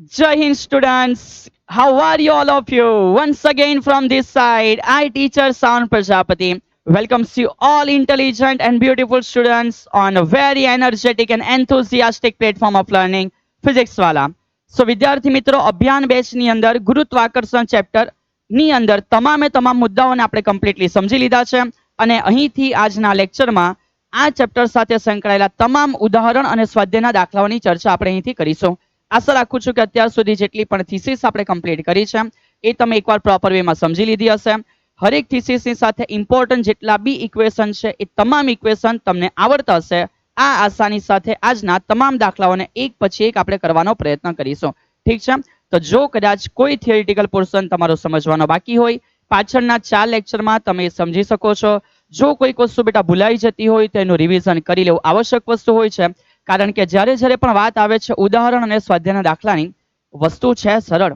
Jai Hind students, how are you all of you? Once again from this side, I teacher Sound Prajapati welcomes you all intelligent and beautiful students on a very energetic and enthusiastic platform of learning, Physics Wala. So વિદ્યાર્થી મિત્રો અભિયાન batch ની અંદર ગુરુત્વાકર્ષણ chapter ની અંદર તમામે તમામ મુદ્દાઓને આપણે કમ્પ્લીટલી સમજી લીધા છે અને અહીંથી આજના લેક્ચરમાં આ ચેપ્ટર સાથે સંકળાયેલા તમામ ઉદાહરણ અને સ્વાધ્યાયના દાખલાઓની ચર્ચા આપણે અહીંથી કરીશું. આશા રાખું છું કે અત્યાર સુધી જેટલી પણ થીસીસ આપણે કમ્પ્લીટ કરી છે એ તમે એકવાર પ્રોપર વેમાં સમજી લીધી હશે. હરેક થીસીસની સાથે ઇમ્પોર્ટન્ટ જેટલા બી ઇક્વેશન છે એ તમામ ઇક્વેશન તમને આવડતા હશે. આ આસાની સાથે આજના તમામ દાખલાઓને એક પછી એક આપણે કરવાનો પ્રયત્ન કરીશું. ઠીક છે, તો જો કદાચ કોઈ થિયરિટિકલ પોર્શન તમારો સમજવાનો બાકી હોય પાછળના 4 લેક્ચરમાં તમે સમજી શકો છો. જો કોઈક વસ્તુ બેટા ભૂલાઈ જતી હોય તો એનું રિવિઝન કરી લેવું આવશ્યક વસ્તુ હોય છે. કારણ કે જ્યારે જ્યારે પણ વાત આવે છે ઉદાહરણ અને સ્વાધ્યાયના દાખલાની, વસ્તુ છે સરળ,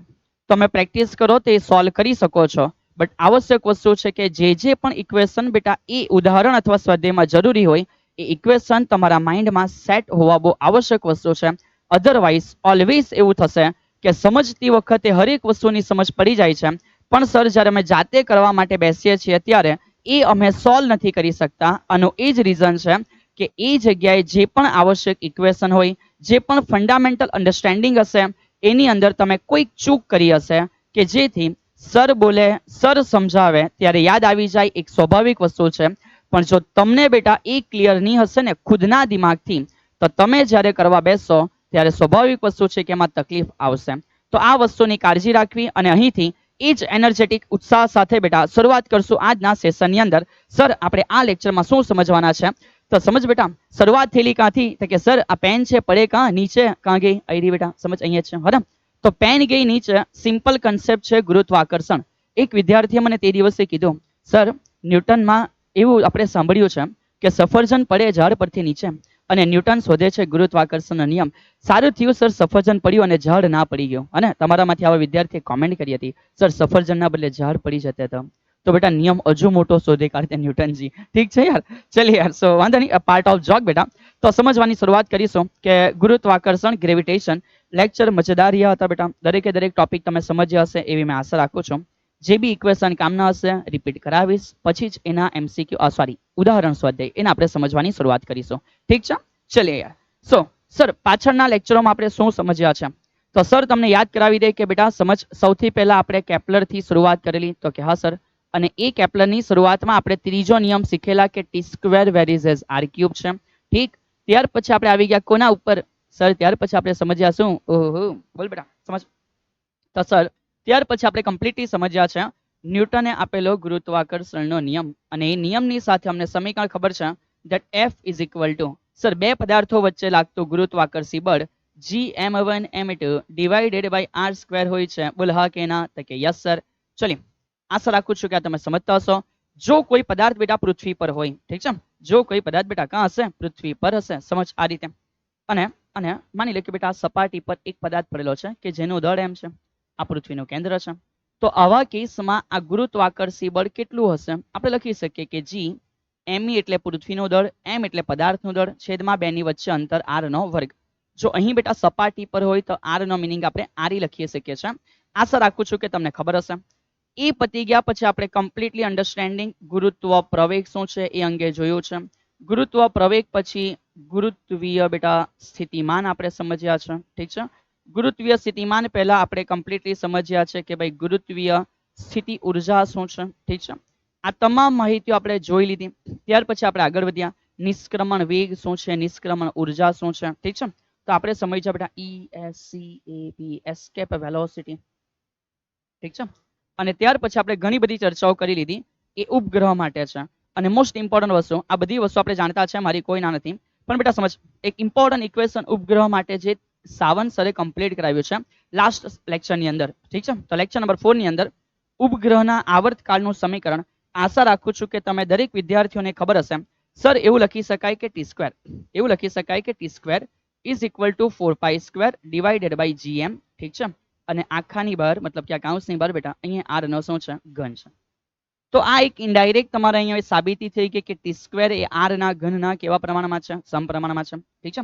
તમે પ્રેક્ટિસ કરો તો એ સોલ્વ કરી શકો છો. બટ આવશ્યક વસ્તુ છે કે જે પણ ઇક્વેશન બેટા એ ઉદાહરણ અથવા સ્વાધ્યાયમાં જરૂરી હોય એ ઇક્વેશન તમારા માઇન્ડમાં સેટ હોવા બહુ આવશ્યક વસ્તુ છે. અધરવાઇઝ ઓલવેઝ એવું થશે કે સમજતી વખતે હરેક વસ્તુની સમજ પડી જાય છે, પણ સર જ્યારે અમે જાતે કરવા માટે બેસીએ છીએ ત્યારે એ અમે સોલ્વ નથી કરી શકતા. આનું એ જ રીઝન છે કે એ જગ્યાએ જે પણ આવશ્યક ઇક્વેશન હોય, જે પણ ફંડામેન્ટલ અન્ડરસ્ટેન્ડિંગ હશે એની અંદર તમે કોઈક ચૂક કરી હશે કે જેથી સર બોલે, સર સમજાવે ત્યારે યાદ આવી જાય, એક સ્વાભાવિક વસ્તુ છે. પણ જો તમને બેટા એ ક્લિયર નહીં હશે ને ખુદના દિમાગથી, તો તમે જ્યારે કરવા બેસશો ત્યારે સ્વાભાવિક વસ્તુ છે કે એમાં તકલીફ આવશે. તો આ વસ્તુની કાળજી રાખવી અને અહીંથી એ જ એનર્જેટિક ઉત્સાહ સાથે બેટા શરૂઆત કરશું આજના સેશનની અંદર. સર આપણે આ લેક્ચરમાં શું સમજવાના છે? તો સમજ બેટા, શરૂઆત થયેલી ક્યાંથી? તો કે સર આ પેન છે પડે કાં નીચે, કાં ગઈ? આવી બેટા સમજ અહીંયા છે બરાબર. તો પેન ગઈ નીચે, સિમ્પલ કન્સેપ્ટ છે ગુરુત્વાકર્ષણ. એક વિદ્યાર્થીએ મને તે દિવસે કીધું, સર ન્યૂટનમાં એવું આપણે સાંભળ્યું છે કે સફરજન પડે ઝાડ પરથી નીચે અને ન્યૂટન શોધે છે ગુરુત્વાકર્ષણનો નિયમ. સારું થયું સર સફરજન પડ્યું અને ઝાડ ના પડી ગયો. અને તમારામાંથી આવા વિદ્યાર્થીએ કોમેન્ટ કરી હતી, સર સફરજનના બદલે ઝાડ પડી જતે તો બેટા નિયમ હજુ મોટો શોધી કાઢતે ન્યૂટનજી. ઠીક છે યાર, ચલિए યાર. સો વાંધો નહીં, પાર્ટ ઓફ જોક બેટા. તો સમજવાની શરૂઆત કરીશું કે ગુરુત્વાકર્ષણ, ગ્રેવિટેશન લેક્ચર મજેદાર રહ્યા હતા બેટા. દરેકે દરેક ટોપિક તમે સમજ્યા હશે એવી મેં આશા રાખું છું. જે બી ઇક્વેશન કામના હશે રિપીટ કરાવીશ, પછી જ એના એમસીક્યુ સોરી ઉદાહરણ સ્વાધ્યાય એને આપણે સમજવાની શરૂઆત કરીશું. ઠીક છે, ચલિए યાર. સો સર પાછળના લેક્ચરોમાં આપણે શું સમજ્યા છે? તો સર તમને યાદ કરાવી દે કે બેટા સમજ સૌથી પહેલા આપણે કેપ્લરથી શરૂઆત કરેલી. તો કે હા સર, અને એ કેપ્લરની શરૂઆતમાં આપણે ત્રીજો નિયમ શીખેલા કે T square varies as R cube છે. ઠીક, ત્યાર પછી આપણે આવી ગયા કોના ઉપર? સર ત્યાર પછી આપણે સમજ્યા શું? ઓહો બોલ બેટા સમજ. તો સર ત્યાર પછી આપણે કમ્પ્લીટલી સમજ્યા છે ન્યૂટને આપેલો ગુરુત્વાકર્ષણનો નિયમ, અને એ નિયમની સાથે અમને સમીકરણ ખબર છે that F is equal to, sir બે પદાર્થો વચ્ચે લાગતું ગુરુત્વાકર્ષી બળ Gm1m2 divided by R square હોય છે. બોલ હા કે ના? તો કે યસ સર. ચલી, આશા રાખું છું કે આ તમે સમજતા હશો. જો કોઈ પદાર્થ બેટા પૃથ્વી પર હોય, ઠીક છે, જો કોઈ પદાર્થ બેટા ક્યાં હશે? પૃથ્વી પર હશે. સમજ આ રીતે. અને અને માની લો કે બેટા સપાટી પર એક પદાર્થ પડેલો છે કે જેનું દળ એમ છે, આ પૃથ્વીનું કેન્દ્ર છે. તો આવા કેસમાં આ ગુરુત્વાકર્ષી બળ કેટલું હશે? આપણે લખી શકીએ કે જી એમઈ એટલે પૃથ્વીનું દળ, એમ એટલે પદાર્થનું દળ, છેદમાં બેની વચ્ચે અંતર આર નો વર્ગ. જો અહીં બેટા સપાટી પર હોય તો આર નો મિનિંગ આપણે આરી લખી શકીએ છીએ. આશા રાખું છું કે તમને ખબર હશે. એ પતી ગયા પછી આપણે કમ્પ્લીટલી અન્ડરસ્ટેન્ડિંગ ગુરુત્વ પ્રવેગ શું છે એ અંગે જોયું છે. ગુરુત્વ પ્રવેગ પછી ગુરુત્વીય બેટા સ્થિતિમાન આપણે સમજ્યા છે. ઠીક છે, ગુરુત્વીય સ્થિતિમાન પહેલા આપણે કમ્પ્લીટલી સમજ્યા છે કે ભાઈ ગુરુત્વીય સ્થિતિ ઉર્જા શું છે. ઠીક છે, આ તમામ માહિતીઓ આપણે જોઈ લીધી. ત્યાર પછી આપણે આગળ વધ્યા, નિષ્ક્રમણ વેગ શું છે, નિષ્ક્રમણ ઉર્જા શું છે. ઠીક છે, તો આપણે સમજ્યા બેટા ESCAP એસ્કેપ વેલોસિટી. ઠીક છે, અને ત્યાર પછી આપણે ઘણી બધી ચર્ચાઓ કરી લીધી એ ઉપગ્રહ માટે છે. અને મોસ્ટ ઇમ્પોર્ટન્ટ વસ્તુ, આ બધી વસ્તુ આપણે જાણતા છે, મારી કોઈ ના નથી, પણ બેટા સમજ એક ઇમ્પોર્ટન્ટ ઇક્વેશન ઉપગ્રહ માટે જે સાવંત સરે કમ્પ્લીટ કરાવ્યું છે લાસ્ટ લેક્ચરની અંદર. ઠીક છે, તો લેક્ચર નંબર 4 ની અંદર ઉપગ્રહના આવર્તકાળનું સમીકરણ આશા રાખું છું કે તમે દરેક વિદ્યાર્થીઓને ખબર હશે. સર એવું લખી શકાય કે ટી સ્ક્વેર, એવું લખી શકાય કે T square is equal to 4π square divided by GM. ઠીક છે, અને આખાની બહાર મતલબ કે આ કૌંસની બહાર બેટા અહીંયા આર નો શું છે? ઘન છે. તો આ એક ઇનડાયરેક્ટ તમારે અહીંયા સાબિતી થઈ ગઈ કે ટી સ્ક્વેર એ આર ના ઘનના કેવા પ્રમાણમાં છે? સમપ્રમાણમાં છે. ઠીક છે,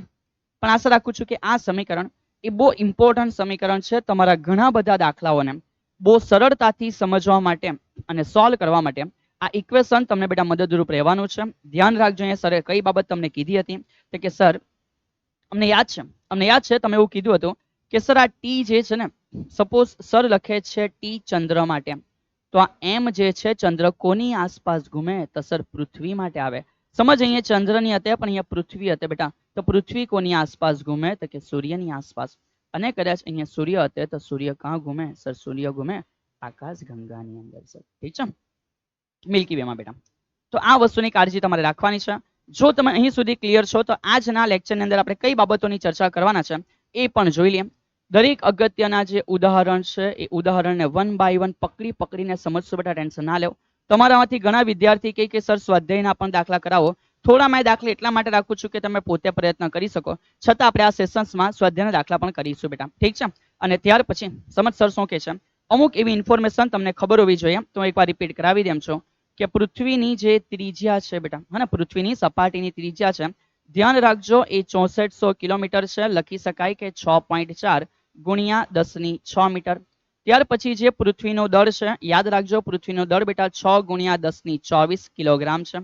પણ આશા રાખું છું કે આ સમીકરણ એ બહુ ઇમ્પોર્ટન્ટ સમીકરણ છે તમારા ઘણા બધા દાખલાઓને બહુ સરળતાથી સમજવા માટે અને સોલ્વ કરવા માટે આ ઇક્વેશન તમને બેટા મદદરૂપ રહેવાનું છે. ધ્યાન રાખજો અહીંયા સરે કઈ બાબત તમને કીધી હતી તો કે સર અમને યાદ છે તમે એવું કીધું હતું કે સર આ ટી જે છે ને સપોઝ સર લખે છે ટી ચંદ્ર માટે, તો આ એમ જે છે ચંદ્ર કોની આસપાસ ઘૂમે તો સર પૃથ્વી માટે આવે. સમજ અહીંયા ચંદ્રની હતી પણ અહીંયા પૃથ્વી હતી બેટા, તો પૃથ્વી કોની આસપાસ ઘૂમે તો કે સૂર્યની આસપાસ. અને કદાચ અહીંયા સૂર્ય હતે તો સૂર્ય ક્યાં ઘૂમે સર સૂર્ય ઘૂમે આકાશ ગંગાની અંદર સર. ઠીક છે, મિલ્કી વેમાં બેટા. તો આ વસ્તુની કાળજી તમારે રાખવાની છે. જો તમે અહીં સુધી ક્લિયર છો તો આજના લેક્ચરની અંદર આપણે કઈ બાબતોની ચર્ચા કરવાના છે એ પણ જોઈ લઈએ. દરેક અગત્યના જે ઉદાહરણ છે એ ઉદાહરણને વન બાય વન પકડીને સમજશો બેટા, ટેન્શન ના લેવો. તમારામાંથી ઘણા વિદ્યાર્થી કહે કે સર સ્વાધ્યાયના પણ દાખલા કરાવો. થોડા મેં દાખલા એટલા માટે રાખું છું કે તમે પોતે પ્રયત્ન કરી શકો, છતાં આપણે આ સેશન્સમાં સ્વાધ્યાયના દાખલા પણ કરીશું બેટા. ઠીક છે, અને ત્યાર પછી સમજ સર શું કહે છે, અમુક એવી ઇન્ફોર્મેશન તમને ખબર હોવી જોઈએ, તો એકવાર રિપીટ કરાવી દેમ છો કે પૃથ્વીની જે ત્રિજ્યા છે બેટા, હા ને, પૃથ્વીની સપાટીની ત્રિજ્યા છે, ધ્યાન રાખજો એ 6400 કિલોમીટર છે. લખી શકાય કે 6.4 ગુણ્યા 10⁶ મીટર. ત્યાર પછી જે પૃથ્વીનો દળ છે, યાદ રાખજો પૃથ્વીનો દળ બેટા 6 ગુણ્યા 10⁻24 કિલોગ્રામ છે.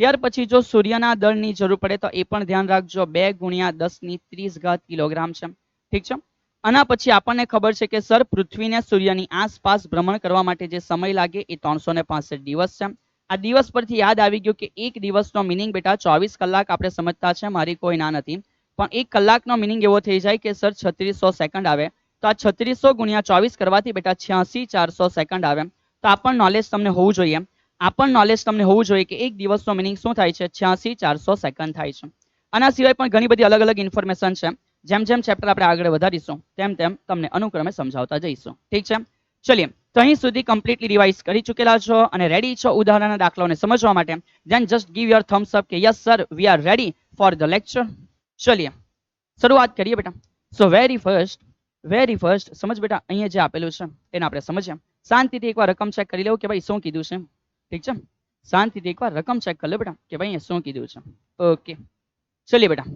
ત્યાર પછી જો સૂર્યના દળની જરૂર પડે તો એ પણ ધ્યાન રાખજો 2 ગુણ્યા 10⁻30 કિલોગ્રામ છે. ઠીક છે, આના પછી આપણને ખબર છે કે સર પૃથ્વીને સૂર્યની આસપાસ ભ્રમણ કરવા માટે જે સમય લાગે એ 365 દિવસ છે. આ દિવસ પરથી યાદ આવી ગયું કે એક દિવસનો મિનિંગ બેટા 24 કલાક આપણે સમજતા છે, મારી કોઈ ના નથી, પણ એક કલાકનો મિનિંગ એવો થઈ જાય કે સર 3600 સેકન્ડ આવે. તો આ 3600 ગુણ્યા 24 કરવાથી બેટા 86400 સેકન્ડ આવે. તો આ પણ નોલેજ તમને હોવું જોઈએ, કે એક દિવસનો મિનિંગ શું થાય છે 86400 સેકન્ડ થાય છે. આના સિવાય પણ ઘણી બધી અલગ અલગ ઇન્ફોર્મેશન છે, જેમ જેમ ચેપ્ટર આપણે આગળ વધારીશું તેમ તેમ તમને અનુક્રમે સમજાવતા જઈશું. ઠીક છે, ચલિએ તો અહીં સુધી કમ્પ્લીટલી રિવાઇઝ કરી ચૂકેલા છો અને રેડી છો ઉદાહરણના દાખલાઓને સમજવા માટે. Then just give your thumbs up કે yes sir we are ready for the lecture. ચલિએ શરૂઆત કરીએ બેટા. સો વેરી ફર્સ્ટ સમજ બેટા, અહીંયા જે આપેલું છે એને આપણે સમજીએ. શાંતિથી એકવાર રકમ ચેક કરી લેવું કે ભાઈ શું કીધું છે. ઠીક છે, શાંતિથી એકવાર રકમ ચેક કરી લો બેટા કે ભાઈ અહીંયા શું કીધું છે. ઓકે ચલિએ બેટા,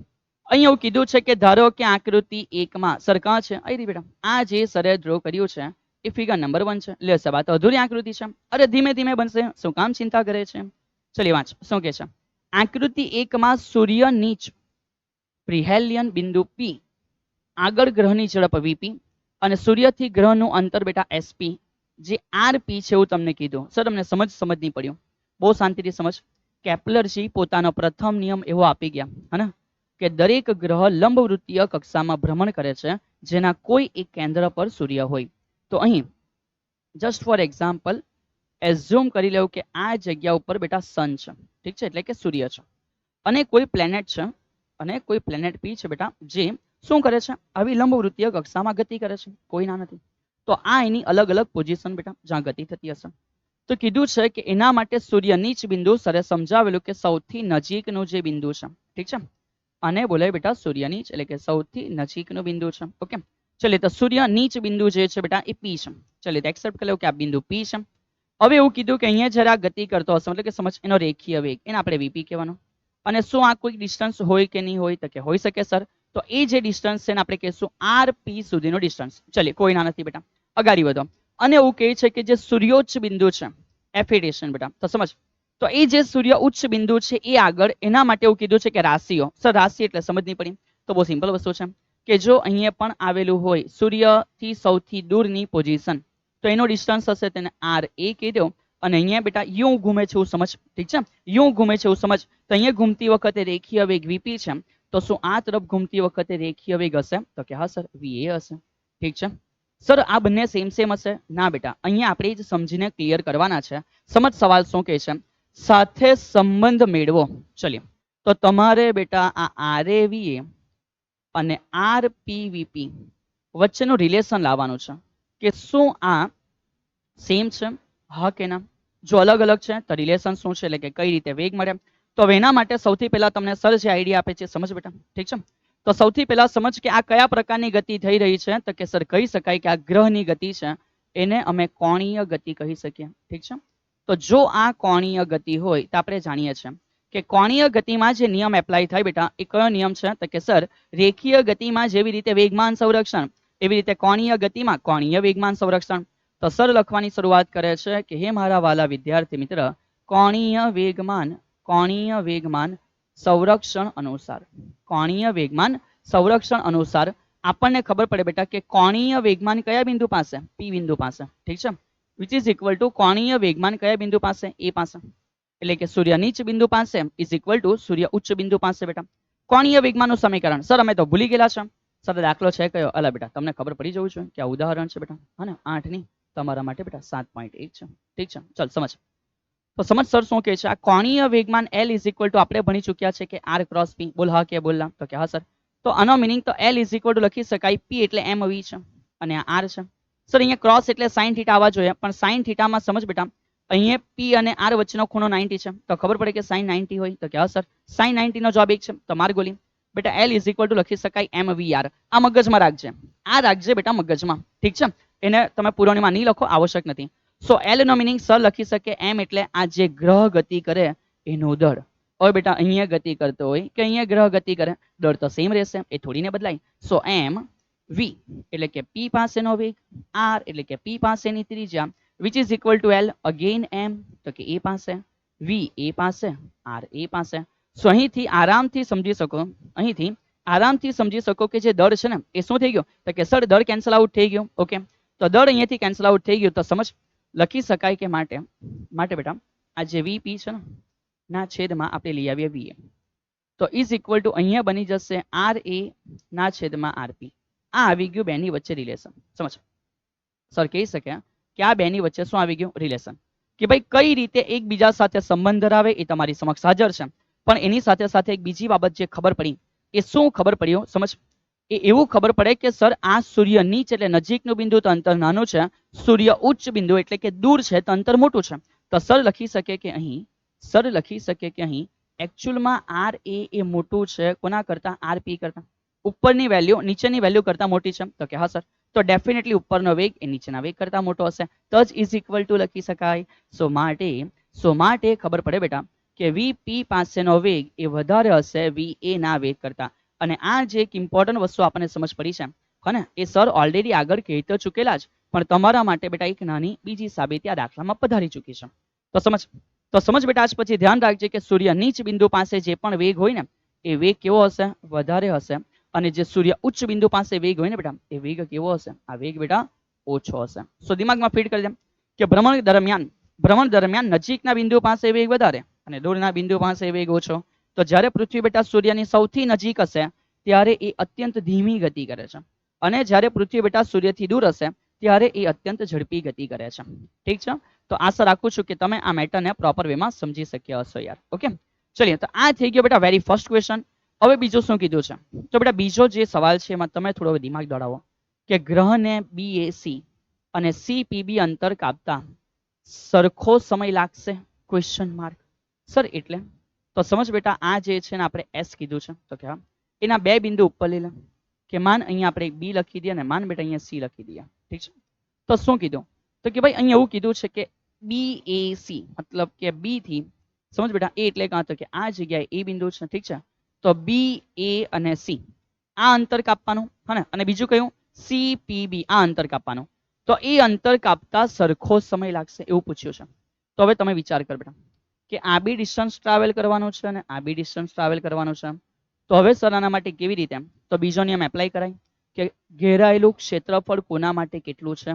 અહીંયા એવું કીધું છે કે ધારો કે આકૃતિ 1 માં સરખા છે. અહીં બેટા આ જે સરે ડ્રો કર્યું છે એ ફિગર નંબર 1 છે. લે સર આ તો અધૂરી આકૃતિ છે. અરે ધીમે ધીમે બનશે, શું કામ ચિંતા કરે છે. ચલિએ વાંચ શું કહે છે. આકૃતિ 1 માં સૂર્ય નીચ પ્રિહેલિયન બિંદુ P, આગળ ગ્રહની ઝડપ વીપી અને સૂર્યથી ગ્રહનું અંતર બેટા એસપી જે આરપી છે એવું તમને કીધું. સર તમને સમજ નહીં પડ્યું, બહુ શાંતિથી સમજ. કેપ્લરજી પોતાનો પ્રથમ નિયમ એવો આપી ગયા હે કે દરેક ગ્રહ લંબવૃત્તીય કક્ષામાં ભ્રમણ કરે છે જેના કોઈ એક કેન્દ્ર પર સૂર્ય હોય. તો અહીં જસ્ટ ફોર એક્ઝામ્પલ એઝ્યુમ કરી લેવું કે આ જગ્યા ઉપર બેટા સન છે. ઠીક છે, એટલે કે સૂર્ય છે, અને કોઈ પ્લેનેટ છે, અને કોઈ પ્લેનેટ પી છે બેટા જે શું કરે છે, આવી લંબવૃત્તીય કક્ષામાં ગતિ કરે છે. કોઈ ના નથી, તો આ એની અલગ અલગ પોઝિશન બેટા જ્યાં ગતિ થતી હશે. તો કીધું છે કે એના માટે સૂર્ય નીચ બિંદુ સરે સમજાવેલું કે સૌથી નજીકનું જે બિંદુ છે. ઠીક છે, આને બોલાય બેટા સૂર્ય નીચ, એટલે કે સૌથી નજીકનું બિંદુ છે. ઓકે ચલિए તો સૂર્ય નીચ બિંદુ જે છે બેટા એ પી છે. ચલિए તો એક્સેપ્ટ કરી લો કે આ બિંદુ પી છે. હવે એવું કીધું કે અહીંયા જરા ગતિ કરતો હશે, મતલબ કે સમજ એનો રેખીય વેગ, એને આપણે વીપી કહેવાનો. અને શું આ કોઈ ડિસ્ટન્સ હોય કે નહીં હોય તો કે હોઈ શકે સર. તો એ જે ડિસ્ટન્સ છે એને આપણે કહીશું આરપી સુધીનો ડિસ્ટન્સ. ચલિए કોઈ ના નથી બેટા, અગાડી વધો. અને એવું કહે છે કે જે સૂર્યોચ્ચ બિંદુ છે એફિડેશન બેટા, તો સમજ, તો એ જે સૂર્ય ઉચ્ચ બિંદુ છે એ આગળ એના માટે એવું કીધું છે કે રાશિઓ. સર રાશિ એટલે સમજ નહીં પડી, તો બહુ સિમ્પલ વસ્તુ છે કે જો અહીંયા પણ આવેલું હોય સૂર્યથી સૌથી દૂરની પોઝિશન, તો એનો ડિસ્ટન્સ હશે તેને આર એ કહી દો. અને અહીંયા બેટા યુ ઘૂમે છે એવું સમજ. ઠીક છે, યુ ઘૂમે છે એવું સમજ. તો અહીંયા ઘૂમતી વખતે રેખીય વેગ વીપી છે, તો શું આ તરફ ઘૂમતી વખતે રેખીય વેગ હશે તો કે હા સર વીએ હશે. ઠીક છે સર, આ બંને સેમ હશે ના બેટા, અહીંયા આપણે જ સમજીને ક્લિયર કરવાના છે. સમજ સવાલ શું કહે છે, સાથે સંબંધ મેળવો. ચલિए તો તમારે બેટા આ આરએવીએ અને આરપીવીપી વચ્ચેનું રિલેશન લાવવાનું છે કે શું આ સેમ છે, હા કે ના. જો અલગ અલગ છે તો રિલેશન શું છે, એટલે કે કઈ રીતે વેગ મળે. તો એના માટે સૌથી પહેલા તમને સર જે આઈડિયા આપે છે સમજ બેટા. ઠીક છે, તો સૌથી પહેલા સમજ કે આ કયા પ્રકારની ગતિ થઈ રહી છે, તો કે સર કહી શકાય કે આ ગ્રહની ગતિ છે, એને અમે કોણીય ગતિ કહી શકીએ. ઠીક છે, તો જો આ કોણીય ગતિ હોય તો આપણે જાણીએ છીએ કે કોણીય ગતિમાં જે નિયમ એપ્લાય થાય બેટા એ કયો નિયમ છે? તો કે સર રેખીય ગતિમાં જેવી રીતે વેગમાન સંરક્ષણ એવી રીતે કોણીય ગતિમાં કોણીય વેગમાન સંરક્ષણ. તો સર લખવાની શરૂઆત કરે છે કે હે મારા વાલા વિદ્યાર્થી મિત્ર, કોણીય વેગમાન સંરક્ષણ અનુસાર આપણને ખબર પડે બેટા કે કોણીય વેગમાન કયા બિંદુ પાસે? પી બિંદુ પાસે. ઠીક છે, વિચ ઇઝ ઇક્વલ ટુ કોણીય વેગમાન કયા બિંદુ પાસે? એ પાસે. એટલે કે સૂર્ય નીચ બિંદુ પાસે ઇઝ ઇક્વલ ટુ સૂર્ય ઉચ્ચ બિંદુ પાસે બેટા. કોણીય વેગમાનનું સમીકરણ સર અમે તો ભૂલી ગયેલા છે. સર દાખલો છે કયો? અલા બેટા તમને ખબર પડી જવું જોઈએ કે આ ઉદાહરણ છે બેટા, હા ને 8 ની તમારા માટે બેટા 7.1 છે. ઠીક છે, ચાલ સમજ. તો સમજ સર શું કહે છે? આ કોણીય વેગમાન L ઇઝ ઇક્વલ ટુ આપણે ભણી ચૂક્યા છે કે R ક્રોસ P. બોલ હા કે બોલલા? તો કે હા સર. તો આનો મિનિંગ તો L ઇઝ ઇક્વલ ટુ લખી શકાય P એટલે mv છે અને આ R છે. સર અહીંયા ક્રોસ એટલે sin થીટા આવવા જોઈએ, પણ sin થીટામાં સમજ બેટા અહીંયા P અને R વચ્ચેનો ખૂણો 90 છે. તો ખબર પડે કે sin 90 હોય તો કે હા સર sin 90 નો જવાબ 1 છે. તો માર ગોલી બેટા L ઇઝ ઇક્વલ ટુ લખી શકાય mvr. આ મગજમાં રાખજે, આ રાખજે બેટા મગજમાં. ઠીક છે, એને તમે પુરવણીમાં નહીં લખો, આવશ્યક નથી. સો L નો મિનિંગ સર લખી શકે m એટલે આ જે ગ્રહ ગતિ કરે એનું દળ. હવે બેટા અહીંયા ગતિ કરતો હોય કે અહીંયા ગ્રહ ગતિ કરે, દળ તો સેમ રહેશે, એ થોડીને બદલાય. સો m v એટલે કે p પાસેનો વેગ, r એટલે કે p પાસેની ત્રિજ્યા, which is equal to L again m તો કે a પાસે, v a પાસે, r a પાસે. સો અહીંથી આરામથી સમજી શકો કે જે દળ છે ને એ શું થઈ ગયો? તો કે સર દળ કેન્સલ આઉટ થઈ ગયું. ઓકે, તો દળ અહીંયાથી કેન્સલ આઉટ થઈ ગયું. તો સમજ લખી શકાય કે માટે બેટા આ જે vp છે ને ના છેદમાં આપણે લઈ આવીએ va, તો ઇઝ ઇક્વલ ટુ અહીંયા બની જશે ra ના છેદમાં rp. આ આવી ગયું બેની વચ્ચે રિલેશન. સમજ સર કહી શકે કે આ બેની વચ્ચે શું આવી ગયું? રિલેશન. કે ભાઈ કઈ રીતે એકબીજા સાથે સંબંધ ધરાવે એ તમારી સમક્ષ હાજર છે, પણ એની સાથે સાથે એક બીજી બાબત જે ખબર પડી એ શું ખબર પડ્યું? સમજ એ એવું ખબર પડે કે સર આ સૂર્ય નીચ એટલે નજીકનું બિંદુ તો અંતર નાનું છે, સૂર્ય ઉચ્ચ બિંદુ એટલે કે દૂર છે તો અંતર મોટું છે. તો સર લખી શકે કે અહીં એકચ્યુઅલમાં r a એ મોટું છે કોના કરતા? rp કરતા. ઉપરની વેલ્યુ નીચેની વેલ્યુ કરતા મોટી છે. તો કે હા સર, તો ડેફિનેટલી ઉપરનો વેગ એ નીચેના વેગ કરતા મોટો હશે, તો જ ઇઝ ઇક્વલ ટુ લખી શકાય. સો માટે ખબર પડે બેટા કે vp પાસેનો વેગ એ વધારે હશે va ના વેગ કરતા. અને આ જે એક ઇમ્પોર્ટન્ટ વસ્તુ આપણને સમજ પડી છે ને એ સર ઓલરેડી આગળ કહી તો ચૂકેલા જ, પણ તમારા માટે બેટા એક નાની બીજી સાબિતી આ દાખલામાં પધારી ચૂકી છે. તો સમજ બેટા આજ પછી ધ્યાન રાખજે કે સૂર્ય નીચ બિંદુ પાસે જે પણ વેગ હોય ને એ વેગ કેવો હશે? વધારે હશે. અને જે સૂર્ય ઉચ્ચ બિંદુ પાસે વેગ હોય ને બેટા એ વેગ કેવો હશે? આ વેગ બેટા ઓછો હશે. સો દિમાગમાં ફીટ કરી દે કે ભ્રમણ દરમિયાન નજીકના બિંદુ પાસે વેગ વધારે અને દૂરના બિંદુ પાસે વેગ ઓછો. તો જ્યારે પૃથ્વી બેટા સૂર્યની સૌથી નજીક હશે ત્યારે એ અત્યંત ધીમી ગતિ કરે છે, અને જ્યારે પૃથ્વી બેટા સૂર્યથી દૂર હશે ત્યારે એ અત્યંત ઝડપી ગતિ કરે છે. ઠીક છે, તો આશા રાખું છું કે તમે આ મેટરને પ્રોપર વેમાં સમજી શક્યા હશો યાર. ઓકે ચલીએ, તો આ થઈ ગયો બેટા વેરી ફર્સ્ટ ક્વેશ્ચન. હવે બીજું શું કીધું છે? તો બેટા બીજો જે સવાલ છે એમાં તમે થોડો દિમાગ દોડાવો કે ગ્રહને BAC અને CPB અંતર કાપતા સરખો સમય લાગશે? Question mark. સર એટલે તો સમજ બેટા આ જે છે ને આપણે S કીધું છે તો કે એના બે બિંદુ ઉપર લઈ લે કે માન અહીંયા આપણે B લખી દઈએ અને માન બેટા અહીંયા C લખી દઈએ. ઠીક છે, તો શું કીધું? તો કે ભાઈ અહીંયા એવું કીધું છે કે BAC મતલબ કે B થી સમજ બેટા એ એટલે કાં તો કે આ જગ્યાએ એ બિંદુ છે. ઠીક છે, તો BA અને C આ અંતર કાપવાનું હે ને, અને બીજું કયું? CPB આ અંતર કાપવાનું. તો એ અંતર કાપતા સરખો સમય લાગશે એવું પૂછ્યું છે. તો હવે તમે વિચાર કર બેટા કે આ બી ડિસ્ટન્સ ટ્રાવેલ કરવાનું છે અને આ બી ડિસ્ટન્સ ટ્રાવેલ કરવાનું છે. તો હવે સર આના માટે કેવી રીતે? તો બીજો નિયમ એપ્લાય કરાય કે ઘેરાયેલું ક્ષેત્રફળ કોના માટે કેટલું છે?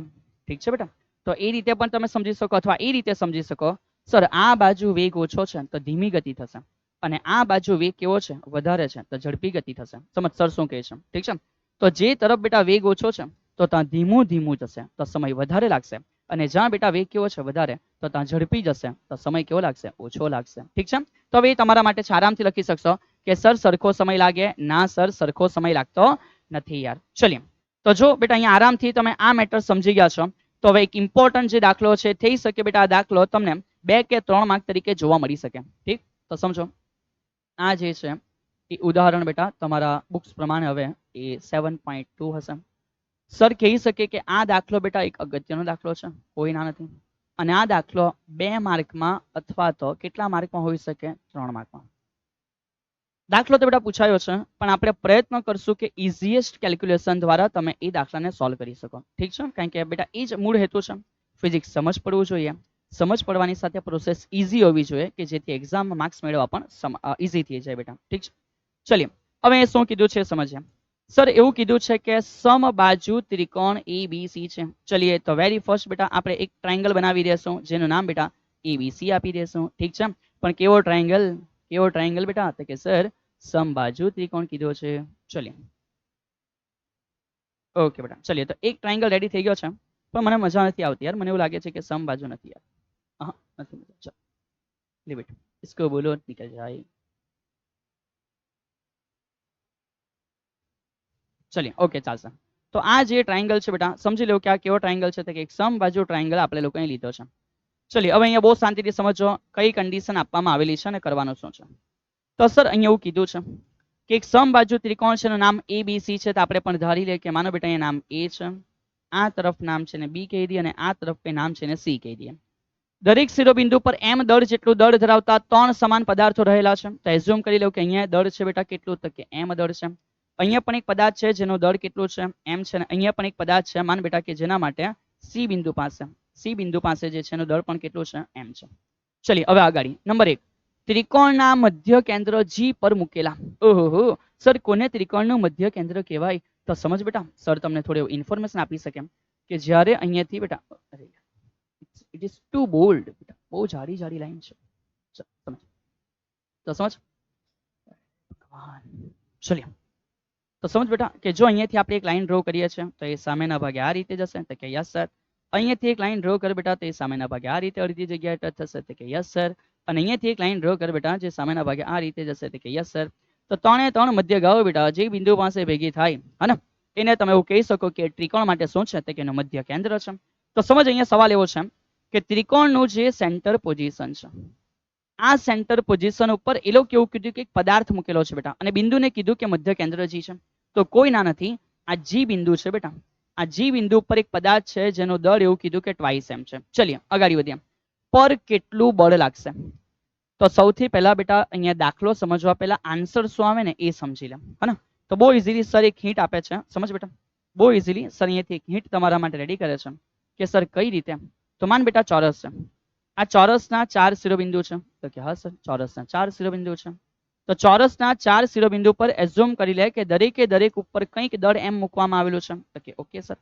ઠીક છે બેટા, તો એ રીતે પણ તમે સમજી શકો અથવા એ રીતે સમજી શકો સર આ બાજુ વેગ ઓછો છે તો ધીમી ગતિ થશે, અને આ બાજુ વેગ કેવો છે? વધારે છે તો ઝડપી ગતિ થશે. સમજ સર શું કહે છે? ઠીક છે, તો જે તરફ બેટા વેગ ઓછો છે તો ત્યાં ધીમું જશે તો સમય વધારે લાગશે, અને જ્યાં બેટા વેગ કેવો છે? વધારે, તો ત્યાં ઝડપી જશે તો સમય કેવો લાગશે? ઓછો લાગશે. ઠીક છે, તો હવે તમારા માટે આરામથી લખી શકશો કે સર સરખો સમય લાગે ના સર સરખો સમય લાગતો નથી યાર. ચલીએ, તો જો બેટા અહીંયા આરામથી તમે આ મેટર સમજી ગયા છો. તો હવે એક ઇમ્પોર્ટન્ટ જે દાખલો છે થઈ શકે બેટા આ દાખલો તમને 2 કે 3 માર્ક તરીકે જોવા મળી શકે. ઠીક, તો સમજો આ જે છે એ ઉદાહરણ બેટા તમારા બુક્સ પ્રમાણે હવે એ 7.2 હશે. સર કહી શકે કે આ દાખલો બેટા એક અગત્યનો દાખલો છે, કોઈ ના નથી. અને આ દાખલો 2 માર્કમાં અથવા તો કેટલા માર્કમાં હોઈ શકે? 3 માર્કમાં. દાખલો તો બેટા પૂછાયો છે, પણ આપણે પ્રયત્ન કરશું કે ઇઝીએસ્ટ કેલ્ક્યુલેશન દ્વારા તમે એ દાખલાને સોલ્વ કરી શકો. ઠીક છે? કારણ કે બેટા એ જ મૂળ હેતુ છે. ફિઝિક્સ સમજ પડવું જોઈએ, સમજ પડવાની સાથે પ્રોસેસ ઇઝી હોવી જોઈએ કે જેથી એક્ઝામમાં માર્ક્સ મેળવવા પણ ઇઝી થઈ જાય બેટા. ઠીક છે? ચલીએ હવે શું કીધું છે સમજીએ. સર એવું કીધું છે કે સમબાજુ ત્રિકોણ ABC છે. ચલીએ તો વેરી ફર્સ્ટ બેટા આપણે એક ટ્રાયંગલ બનાવી દેશું જેનું નામ બેટા ABC આપી દેશું. ઠીક છે? પણ કેવો ટ્રાયંગલ? કેવો ટ્રાયંગલ બેટા? તો કે સર સમબાજુ ત્રિકોણ કીધો છે. ચલીએ ઓકે બેટા. ચલીએ તો એક ટ્રાયંગલ રેડી થઈ ગયો છે, પણ મને મજા નથી આવતી યાર. મને એવું લાગે છે કે સમબાજુ નથી યાર. હા નથી મજા. ચલ લીવ ઇટ, इसको बोलो निकल जाए. ચલીએ ઓકે ચાલશે. તો આ જે ટ્રાયંગલ છે બેટા સમજી લો કે આ કેવો ટ્રાયંગલ છે, તો કે એક સમબાજુ ટ્રાયંગલ આપણે લોકોએ લીધો છે. ચલીએ હવે અહીંયા બહુ શાંતિથી સમજો કઈ કન્ડિશન આપવામાં આવેલી છે અને કરવાનું શું છે. તો સર અહીંયા એવું કીધું છે કે એક સમબાજુ ત્રિકોણ છે એનું નામ ABC છે. તો આપણે પણ ધારી લઈએ કે માનો બેટા અહીંયા નામ A છે, આ તરફ નામ છે ને B કહી દઈએ અને આ તરફ નામ છે ને C કહી દઈએ. દરેક શિરોબિંદુ પર m દળ જેટલું દળ ધરાવતા 3 સમાન પદાર્થો રહેલા છે. તો એઝ્યુમ કરી લો કે અહીંયા દળ છે બેટા કેટલું? તો કે m દળ છે. અહીંયા પણ એક પદાર્થ છે જેનો દળ કેટલો છે? m છે. અને અહીંયા પણ એક પદાર્થ છે માન બેટા કે જેના માટે C બિંદુ પાસે જે છે એનો દળ પણ કેટલો છે? m છે. ચલીએ હવે આગળ નંબર 1 ત્રિકોણના મધ્ય કેન્દ્ર G પર મૂકેલા. ઓહો સર કોને ત્રિકોણનું મધ્ય કેન્દ્ર કહેવાય? તો સમજ બેટા સર તમને થોડી ઇન્ફોર્મેશન આપી શકે કે જ્યારે અહીંયાથી બેટા ઇટ ઇઝ ટુ બોલ્ડ, બહુ જાડી જાડી લાઈન છે. સમજ તો સમજ. ચલીએ તો સમજ બેટા કે જો અહીંયાથી આપણે એક લાઈન ડ્રો કરીએ છીએ તો એ સામેના ભાગે આ રીતે જશે. તો કે યસ સર. અહીંયાથી એક લાઈન ડ્રો કર બેટા તો એ સામેના ભાગે આ રીતે અડધી જગ્યાએ ટચ થશે. તો કે યસ સર. અને અહીંયાથી એક લાઈન ડ્રો કર બેટા જે સામેના ભાગે આ રીતે જશે. તો કે યસ સર. તો 3 એ 3 મધ્ય ગાઓ બેટા જે બિંદુ પાસે ભેગી થાય હે ને એને તમે એવું કહી શકો કે ત્રિકોણ માટે શું છે? તો કે એનું મધ્ય કેન્દ્ર છે. તો સમજ અહીંયા સવાલ એવો છે કે ત્રિકોણનું જે સેન્ટર પોઝિશન છે, આ સેન્ટર પોઝિશન ઉપર એ લોકો કેવું કીધું કે એક પદાર્થ મૂકેલો છે બેટા અને બિંદુને કીધું કે મધ્ય કેન્દ્ર G છે. તો કોઈ ના નથી, આ G બિંદુ છે બેટા. આ G બિંદુ ઉપર એક પદાર્થ છે જેનો દળ એવું કીધું કે ટ્વાઇસ m છે. ચલીએ આગળ વધીએ. પર કેટલું બળ લાગશે? તો સૌથી પહેલા બેટા અહીંયા દાખલો સમજવા પહેલા આન્સર શું આવે ને એ સમજી લે હે. તો બહુ ઇઝીલી સર એક હિન્ટ આપે છે. સમજ બેટા બહુ ઇઝીલી સર અહીંયાથી એક હિન્ટ તમારા માટે રેડી કરે છે કે સર કઈ રીતે. તો માન બેટા ચોરસ છે. આ ચોરસના 4 શિરોબિંદુ છે. તો કે હા સર ચોરસના 4 શિરોબિંદુ છે. તો ચોરસના 4 શિરોબિંદુ પર એઝ્યુમ કરી લે કે દરેકે દરેક ઉપર કંઈક દળ m મૂકવામાં આવેલું છે. તો કે ઓકે સર.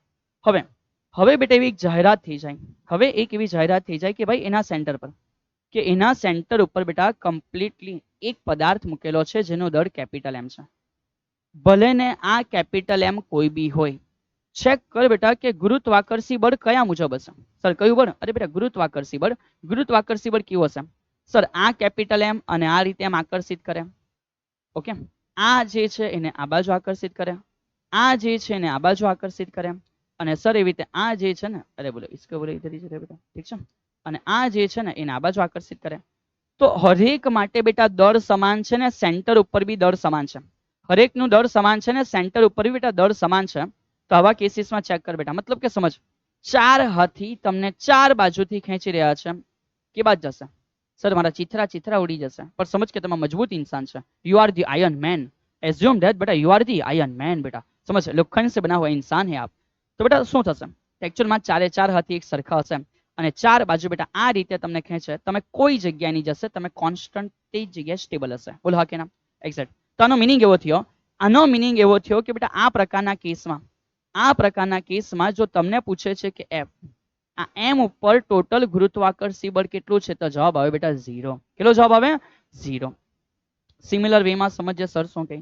હવે બેટા એવી એક જાહેરાત થઈ જાય. હવે એક એવી જાહેરાત થઈ જાય કે ભાઈ એના સેન્ટર પર કે એના સેન્ટર ઉપર બેટા કમ્પ્લીટલી એક પદાર્થ મૂકેલો છે જેનો દળ કેપિટલ m છે. ભલે ને આ કેપિટલ m કોઈ બી હોય. ચેક કર બેટા કે ગુરુત્વાકર્ષી બળ કયા મુજબ હશે? સર કયું બળ? અરે બેટા ગુરુત્વાકર્ષી બળ. ગુરુત્વાકર્ષી બળ કેવું હશે? સર આ કેપિટલ m અને આ રીતે એમ આકર્ષિત કરે. ઓકે આ જે છે એને આ બાજુ આકર્ષિત કરે, આ જે છે એને આ બાજુ આકર્ષિત કરે અને સર એવી રીતે આ જે છે ને અરે બોલો ઇસકો બોલો ઇધર ही चले बेटा. ઠીક છે? અને આ જે છે ને એને આ બાજુ આકર્ષિત કરે. તો હરેક માટે બેટા દળ સમાન છે ને સેન્ટર ઉપર બી દળ સમાન છે. હરેકનું દળ સમાન છે ને સેન્ટર ઉપર બી બેટા દળ સમાન છે. તો આવા કેસીસમાં ચેક કર બેટા મતલબ કે સમજ 4 હાથી તમને 4 બાજુથી ખેંચી રહ્યા છે. કે બાદ જશે? સર મારા ચિથરા ઉડી જશે. પણ સમજ કે તમે મજબૂત ઇન્સાન છે. You are the iron man. Assume that બેટા you are the iron man બેટા. समझ लोखंड से बना हुआ इंसान है आप. तो बेटा શું થશે? એકચ્યુઅલમાં 4 4 હાથી એક સરખા હશે અને 4 બાજુ બેટા આ રીતે તમને ખેંચે. તમે કોઈ જગ્યાએ નહીં જશે, તમે કોન્સ્ટન્ટ તે જ જગ્યાએ સ્ટેબલ હશે. બોલો હા કે ના? એક્ઝેક્ટ. તો આનો મિનિંગ એવો થયો કે બેટા આ પ્રકારના કેસમાં જો તમને પૂછે છે કે f આ m ઉપર ટોટલ ગુરુત્વાકર્ષી બળ કેટલું છે? તો જવાબ આવે બેટા 0. કેટલો જવાબ આવે? 0. સિમિલર વેમાં સમજ્યા સર શું કહે?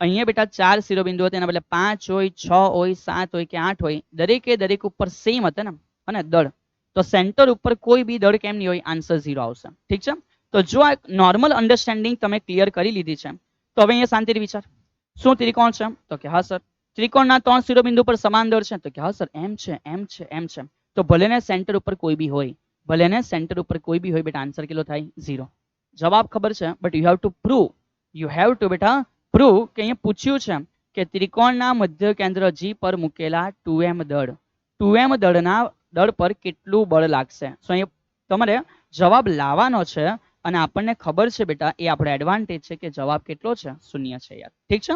અહીંયા બેટા 4 શિરોબિંદુ હતા એના બદલે 5 હોય, 6 હોય, 7 હોય કે 8 હોય, દરેકે દરેક ઉપર સેમ હતા ને અને દળ. તો સેન્ટર ઉપર કોઈ બી દળ કેમ નહીં હોય? આન્સર 0 આવશે. ઠીક છે? તો જો આ નોર્મલ અન્ડરસ્ટેન્ડિંગ તમે ક્લિયર કરી લીધી છે તો હવે અહીંયા શાંતિથી વિચાર. શું ત્રિકોણ છે? તો કે હા સર. ત્રિકોણના 3 શિરોબિંદુ પર સમાન દળ છે. તો કે હા સર m છે m છે m છે. તો ભલે ને સેન્ટર ઉપર કોઈ બી હોય, બેટા આન્સર કેટલો થાય? 0. જવાબ ખબર છે બટ યુ હેવ ટુ બેટા પ્રૂવ કે અહીંયા પૂછ્યું છે કે ત્રિકોણના મધ્ય કેન્દ્ર G પર મૂકેલા 2m દળના દળ પર કેટલું બળ લાગશે. સો અહીંયા તમારે જવાબ લાવવાનો છે અને આપણને ખબર છે બેટા એ આપણે એડવાન્ટેજ છે કે જવાબ કેટલો છે? 0 છે યાર. ઠીક છે?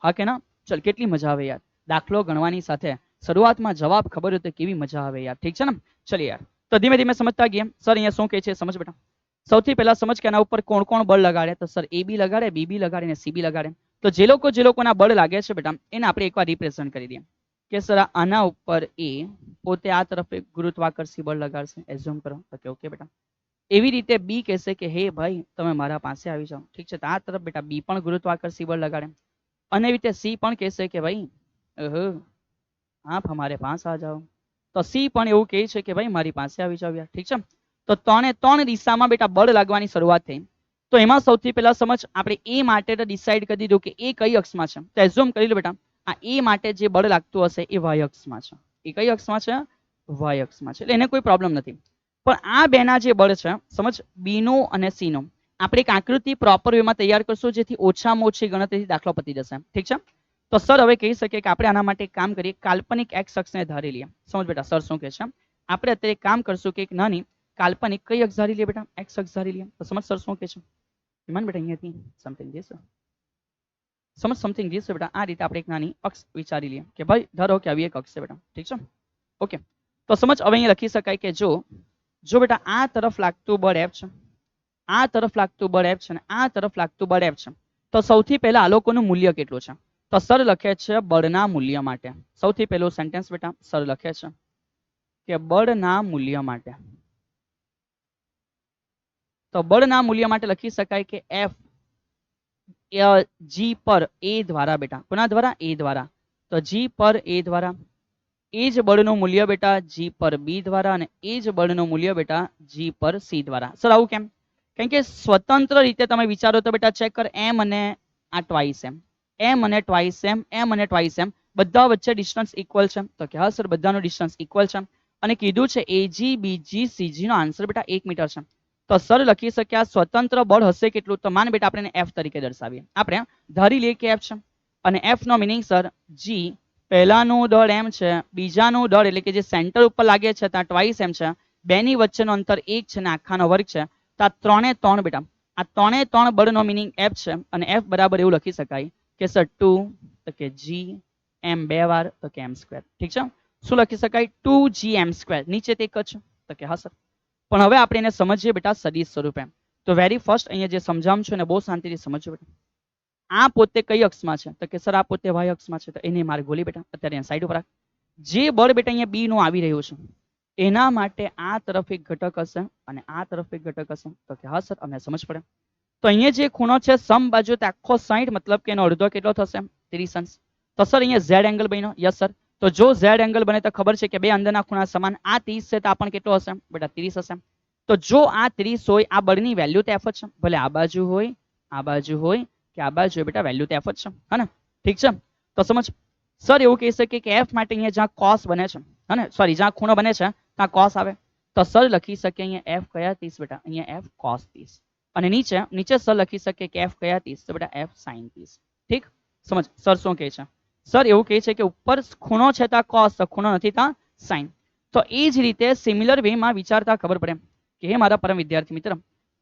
હા કે ના? ચલ કેટલી મજા આવે યાર દાખલો ગણવાની સાથે શરૂઆતમાં જવાબ ખબર હોય તો કેવી મજા આવે યાર. ઠીક છે ને? ચલીએ યાર. તો ધીમે ધીમે સમજતા ગયા. સર અહીંયા શું કહે છે સમજ બેટા. સૌથી પહેલા સમજ કે આના ઉપર કોણ કોણ બળ લગાડે. તો સર એ બી લગાડે, બી બી લગાડે અને સી બી લગાડે. તો જે લોકોના બળ લાગે છે બેટા એને આપણે એકવાર રિપ્રેઝન્ટ કરી દઈએ કે સર આના ઉપર એ પોતે આ તરફ એક ગુરુત્વાકર્ષી બળ લગાડશે. એઝ્યુમ કરો તો ઓકે બેટા. એવી રીતે બી કહેશે કે હે ભાઈ તમે મારા પાસે આવી જાઓ. ઠીક છે? તો આ તરફ બેટા બી પણ ગુરુત્વાકર્ષી બળ લગાડે અને એવી રીતે સી પણ કહેશે કે ભાઈ आप हमारे पास आ जाओ. તો સી પણ એવું કહે છે કે ભાઈ મારી પાસે આવી જાવ યાર. ઠીક છે? તો ત્રણે ત્રણ દિશામાં બેટા બળ લાગવાની શરૂઆત થઈ. તો એમાં સૌથી પહેલા સમજ આપણે એ માટે ડિસાઈડ કરી દીધું કે એ કઈ અક્ષમાં છે. તો એઝ્યુમ કરી લો બેટા આ એ માટે જે બળ લાગતું હશે એ વાય અક્ષમાં છે. એ કઈ અક્ષમાં છે? વાય અક્ષમાં છે. એટલે એને કોઈ પ્રોબ્લેમ નથી. પણ આ બેના જે બળ છે સમજ બી નો અને સી નો આપણે એક આકૃતિ પ્રોપર વેમાં તૈયાર કરશું જેથી ઓછામાં ઓછી ગણતરીથી દાખલો પતી જશે. ઠીક છે? તો સર હવે કહી શકીએ કે આપણે આના માટે એક કામ કરીએ કાલ્પનિક એક્સ અક્ષને ધારી લઈએ. સમજ બેટા સર શું કહે છે. આપણે અત્યારે એક કામ કરશું કે એક નાની કાલ્પનિક કઈ અક્ષ ધારી લઈએ બેટા? એક્સ અક્ષ ધારી લઈએ. તો સમજ સર શું કહે છે. ઇમાન બેટા અહીંયાથી સમથિંગ ધીસ સમજ સમથિંગ ધીસ બેટા આ રીતે આપણે એક નાની અક્ષ વિચારી લઈએ કે ભાઈ ધારો કે આવી એક અક્ષ છે બેટા. ઠીક છે? ઓકે તો સમજ હવે અહીંયા લખી શકાય કે જો બેટા આ તરફ લાગતું બળ એફ છે, આ તરફ લાગતું બળ એફ છે અને આ તરફ લાગતું બળ એફ છે. તો સૌથી પહેલા આ લોકોનું મૂલ્ય કેટલું છે? તો સર લખે છે બળના મૂલ્ય માટે. સૌથી પહેલું સેન્ટેન્સ બેટા સર લખે છે કે બળના મૂલ્ય માટે. તો બળના મૂલ્ય માટે લખી શકાય કે એફ જી પર એ દ્વારા બેટા કોના દ્વારા? એ દ્વારા. તો જી પર એ દ્વારા એ જ બળનું મૂલ્ય બેટા જી પર બી દ્વારા અને એ જ બળનું મૂલ્ય બેટા જી પર સી દ્વારા. સર આવું કેમ? કારણ કે સ્વતંત્ર રીતે તમે વિચારો તો બેટા ચેક કર એમ અને આ ટ્વાઇસ એમ, એમ અને ટ્વાઇસ એમ, એમ અને ટ્વાઇસ એમ બધા વચ્ચે ડિસ્ટન્સ ઇક્વલ છે. તો કે હા સર બધાનો ડિસ્ટન્સ ઇક્વલ છે અને કીધું છે એજી બીજી સીજી નો આન્સર બેટા 1 મીટર છે. તો સર લખી શક્યા સ્વતંત્ર બળ હશે કેટલું? તો માન બેટા આપણે એફ તરીકે દર્શાવીએ. આપણે ધારી લઈએ કે એફ છે અને એફ નો મિનિંગ સર જી પહેલાનું દળ એમ છે, બીજાનું દળ એટલે કે જે સેન્ટર ઉપર લાગે છે ત્યાં ટ્વાઇસ એમ છે, બેની વચ્ચેનું અંતર 1 છે અને આખાનો વર્ગ છે. તો આ ત્રણે ત્રણ બેટા આ ત્રણે ત્રણ બળનો મિનિંગ એફ છે અને એફ બરાબર એવું લખી શકાય કે સર 2 તો કે જી એમ બે વાર તો કે એમ સ્ક્વેર. ઠીક છે? શું લખી શકાય? 2g એમ સ્ક્વેર. નીચે તે એક જ તો કે હા સર. પણ હવે આપણે એને સમજીએ બેટા સદિશ સ્વરૂપે. તો વેરી ફર્સ્ટ અહીંયા જે સમજાવું છું એને બહુ શાંતિથી સમજજો બેટા. આ પોતે કઈ અક્ષમાં છે? તો કે સર આ પોતે વાય અક્ષમાં છે. તો એને મારે ગોલી બેટા અત્યારે સાઈડ ઉપર રાખ. જે બળ બેટા અહીંયા બી નું આવી રહ્યું છે એના માટે આ તરફ એક ઘટક હશે અને આ તરફ એક ઘટક હશે. તો કે હા સર અમને સમજ પડે. તો અહીંયા જે ખૂણો છે સમ બાજુ તે આખો 60 મતલબ કે એનો અડધો કેટલો થશે? 30 અંશ. તો સર અહીંયા ઝેડ એંગલ બન્યો. Yes sir. તો જો ઝેડ એંગલ બને તો ખબર છે કે બે અંદરના ખૂણા સમાન. આ 30 છે તો આ પણ કેટલો હશે બેટા? 30 હશે. તો જો આ 30 હોય આ બળની વેલ્યુ તો એફ જ છે. ભલે આ બાજુ હોય, આ બાજુ હોય કે આ બાજુ બેટા વેલ્યુ તો એફ જ છે. હા ને? ઠીક છે? તો સમજ સર એવું કહી શકે કે એફ માટે અહીંયા જ્યાં કોસ બને છે હા ને સોરી જ્યાં ખૂણો બને છે ત્યાં કોસ આવે. તો સર લખી શકે અહીંયા એફ કયા 30 બેટા? અહીંયા એફ કોસ 30 અને નીચે નીચે સર લખી શકે કે એફ કયા 30? તો બેટા એફ સાઇન 30. ઠીક? સમજ સર શું કહે છે? સર એવું કહે છે કે ઉપર ખૂણો છે ત્યાં કોસ, ખૂણો નથી ત્યાં સાઇન. તો એ જ રીતે સિમિલર વેમાં વિચારતા ખબર પડે કે હે મારા પરમ વિદ્યાર્થી મિત્ર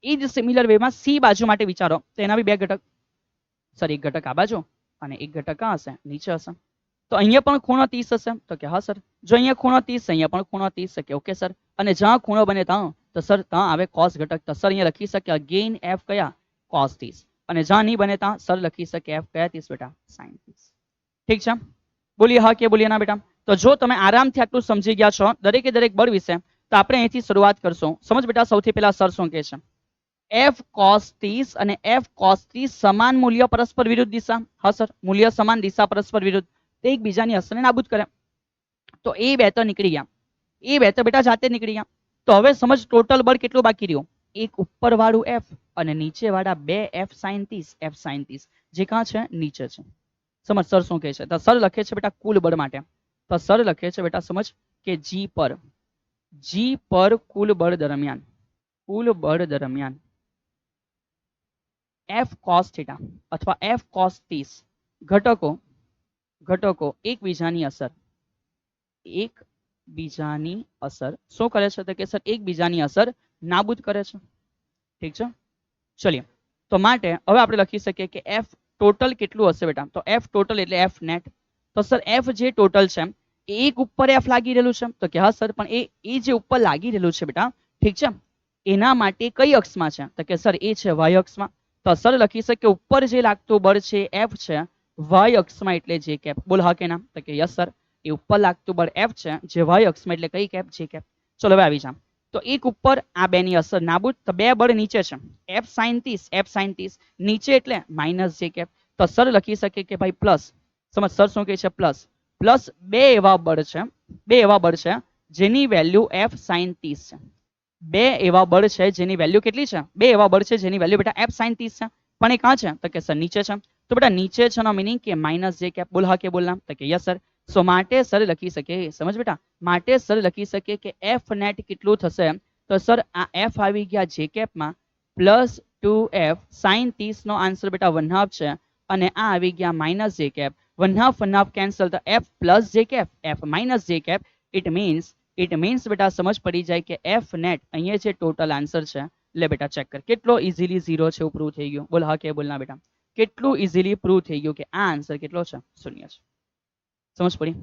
એ જ સિમિલર વેમાં સી બાજુ માટે વિચારો તો એના બી બે ઘટક. સર એક ઘટક આ બાજુ અને એક ઘટક આ હશે નીચે હશે. તો અહીંયા પણ ખૂણો 30 હશે. તો કે હા સર. જો અહીંયા ખૂણો 30 અહીંયા પણ ખૂણો 30 છે કે ઓકે સર. અને જ્યાં ખૂણો બને ત્યાં તો સર ત્યાં આવે કોસ ઘટક. તો સર અહીંયા લખી શકે અગેન એફ કયા? કોસ 30 અને જ્યાં નહીં બને ત્યાં સર લખી શકે એફ કયા 30 બેટા? સાઇન 30. ઠીક છે? બોલીએ હા કે બોલીએ ના બેટા? તો જો તમે આરામથી આટલું સમજી ગયા છો દરેકે દરેક બળ વિશે તો આપણે અહીંથી શરૂઆત કરશું. સમજ બેટા સૌથી પહેલા સર શું કહે છે? એફ કોસ 30 અને એફ કોસ 30 સમાન મૂલ્ય પરસ્પર વિરુદ્ધ દિશા. હા સર મૂલ્ય સમાન દિશા પરસ્પર વિરુદ્ધ તે એકબીજાની અસરને નાબૂદ કરે. તો એ બે તો નીકળી ગયા. એ બે તો બેટા જાતે નીકળી ગયા. તો હવે સમજ ટોટલ બળ કેટલું બાકી રહ્યું? એક ઉપર વાળું એફ અને નીચે વાળા બે એફ સાઇન 30 એફ સાઇન 30 જે કાં છે નીચે છે. સમજ સર શું કહે છે? તો સર લખે છે બેટા કુલ બળ માટે. તો સર લખે છે બેટા સમજ કે જી પર કુલ બળ દરમિયાન એફ કોસ થીટા અથવા એફ કોસ 30 ઘટકો એકબીજાની અસર બીજાની અસર શું કરે છે? તો કે સર એકબીજાની અસર નાબૂદ કરે છે. ઠીક છે, ચલિए તો માટે હવે આપણે લખી શકીએ કે એફ ટોટલ કેટલું હશે બેટા? તો એફ ટોટલ એટલે એફ નેટ. તો સર એફ જે ટોટલ છે એ એક ઉપર એફ લાગી રહેલું છે? તો કે હા સર, પણ એ જે ઉપર લાગી રહેલું છે બેટા, ઠીક છે, એના માટે કઈ અક્ષમાં છે? તો કે સર એ છે વાય અક્ષમાં. તો સર લખી શકીએ ઉપર જે લાગતું બળ છે એફ છે વાય અક્ષમાં એટલે જે કેપ. બોલ હા કે ના? તો કે યસ સર, એ ઉપર લાગતું બળ એફ છે જે વાય અક્ષમાં એટલે કઈ કેપ? જે કેપ. ચલો હવે આવી જામ. તો એક ઉપર આ બેની અસર નાબૂદ. તો બે બળ નીચે છે એફ સાઇન 30, એફ સાઇન 30 નીચે એટલે માઇનસ જે કેપ. તો સર લખી શકીએ કે ભાઈ પ્લસ. સમજ સર શું કહે છે? પ્લસ. પ્લસ બે એવા બળ છે, બે એવા બળ છે જેની વેલ્યુ એફ સાઇન 30 છે. બે એવા બળ છે જેની વેલ્યુ કેટલી છે? બે એવા બળ છે જેની વેલ્યુ બેટા એફ સાઇન 30 છે. પણ એ કાં છે? તો કે સર નીચે છે. તો બેટા નીચે છે નો મીનિંગ કે માઇનસ જે કેપ. બોલ હા કે બોલના? તો કે યસ સર. સો માટે સર લખી શકીએ, સમજ બેટા, માટે સર લખી શકીએ કે એફ નેટ કેટલું થશે? તો સર આ એફ આવી ગયા જે કેપમાં પ્લસ 2f સાઇન 30 નો આન્સર બેટા 1/2 છે. અને આ આવી ગયા માઇનસ જે કેપ. 1/2 કેન્સલ. તો F plus J cap, F minus J cap. It means બેટા સમજ પડી જાય કે એફ નેટ અહીંયા જે ટોટલ આન્સર છે. લે બેટા ચેક કર કેટલો ઇઝીલી 0 છે પ્રૂવ થઈ ગયું. બોલ હા કે બોલના બેટા? કેટલું ઇઝીલી પ્રૂવ થઈ ગયું કે આ આન્સર કેટલો છે? 0 છે. સમજ પડી?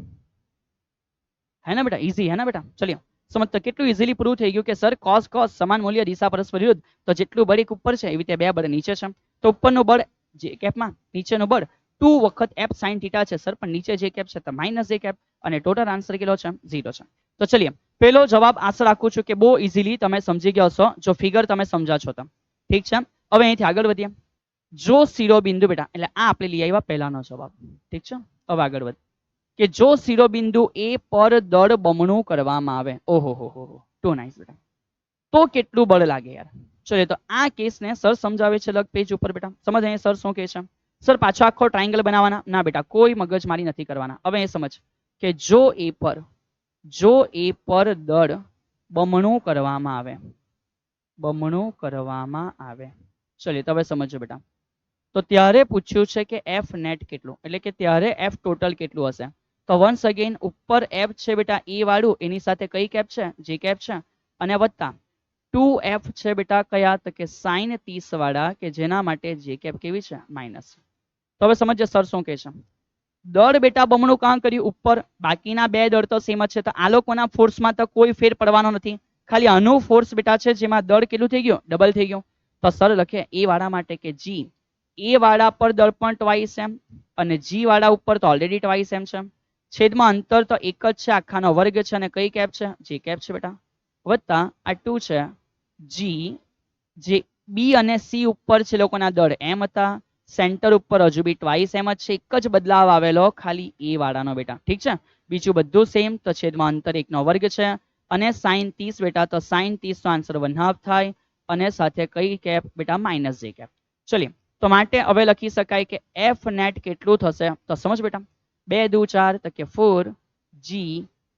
है ना बेटा? इजी है ना बेटा? चलिए समझते કેટલું ઇઝીલી પ્રૂવ થઈ ગયું કે સર cos cos સમાન મૂલ્ય દિશા પરસ્પર વિરુદ્ધ. તો જેટલું બળ એક ઉપર છે એવી રીતે બે બળ નીચે છે. તો ઉપરનું બળ જે કેપમાં, નીચેનું બળ 2 વખત f sin θ છે સર, પણ નીચે જે કેપ છે તો માઇનસ જે કેપ. અને ટોટલ આન્સર કેટલો છે? 0 છે. તો ચલિए પહેલો જવાબ આશા રાખું છું કે બહુ ઇઝીલી તમે સમજી ગયા હશો જો ફિગર તમે સમજા છો તો. ઠીક છે, હવે અહીંથી આગળ વધીએ. જો શિરોબિંદુ બેટા એટલે આ આપણે લઈ આવ્યા પહેલાનો જવાબ. ઠીક છે, હવે આગળ વધીએ કે જો શિરોબિંદુ એ પર દળ બમણું કરવામાં આવે, ઓહો હો હો, ટુ નાઇસ બેટા, તો કેટલું બળ લાગે યાર? ચલો તો આ કેસને સર સમજાવે છે અલગ પેજ ઉપર બેટા. સમજ અહીંયા સર શું કહે છે? સર પાછો આખો ટ્રાયંગલ બનાવવાના ના બેટા, કોઈ મગજમારી નથી કરવાના. હવે એ સમજ કે જો એ પર દળ બમણું કરવામાં આવે, બમણું કરવામાં આવે, ચલો તો હવે સમજો બેટા. તો ત્યારે પૂછ્યું છે કે એફ નેટ કેટલું, એટલે કે ત્યારે એફ ટોટલ કેટલું હશે? તો વન્સ અગેન ઉપર એફ છે બેટા એ વાળું, એની સાથે કઈ કેપ છે? જે કેપ છે. અને વત્તા 2f છે બેટા કયા? તો કે સાઇન 30 વાળા, કે જેના માટે જે કેપ કેવી છે? માઇનસ. તો હવે સમજજો સર શું કહે છે. દળ બેટા બમણું કાં કર્યું? ઉપર. બાકીના બે દળ તો સેમ જ છે. તો આ લોકોના ફોર્સમાં તો કોઈ ફેર પડવાનો નથી. ખાલી આનું ફોર્સ બેટા છે જેમાં દળ કેટલું થઈ ગયું? ડબલ થઈ ગયું. તો સર લખે એ વાળા માટે કે જી એ વાળા પર દળ પણ ટ્વાઇસ એમ, અને જી વાળા ઉપર તો ઓલરેડી ટ્વાઇસ એમ છે. છેદમાં અંતર તો એક જ છે, આખાનો વર્ગ છે. અને કઈ કેપ છે? જે કેપ છે બેટા. વત્તા આ 2 છે જી, જે બી અને સી ઉપર છે લોકોના દળ એમ હતા. સેન્ટર ઉપર હજુ બી ટ્વાઇસ એમ જ છે. એક જ બદલાવ આવેલો ખાલી એ વાળાનો બેટા. ઠીક છે, બીજું બધું સેમ. તો છેદમાં અંતર 1 નો વર્ગ છે. અને સાઇન 30 બેટા, તો સાઇન 30 નો આન્સર 1/2 થાય. અને સાથે કઈ કેપ બેટા? Minus J cap. ચલિए તો માટે હવે લખી શકાય કે એફ નેટ કેટલું થશે? તો સમજ બેટા, 2 દુ 4 તો કે 4 જી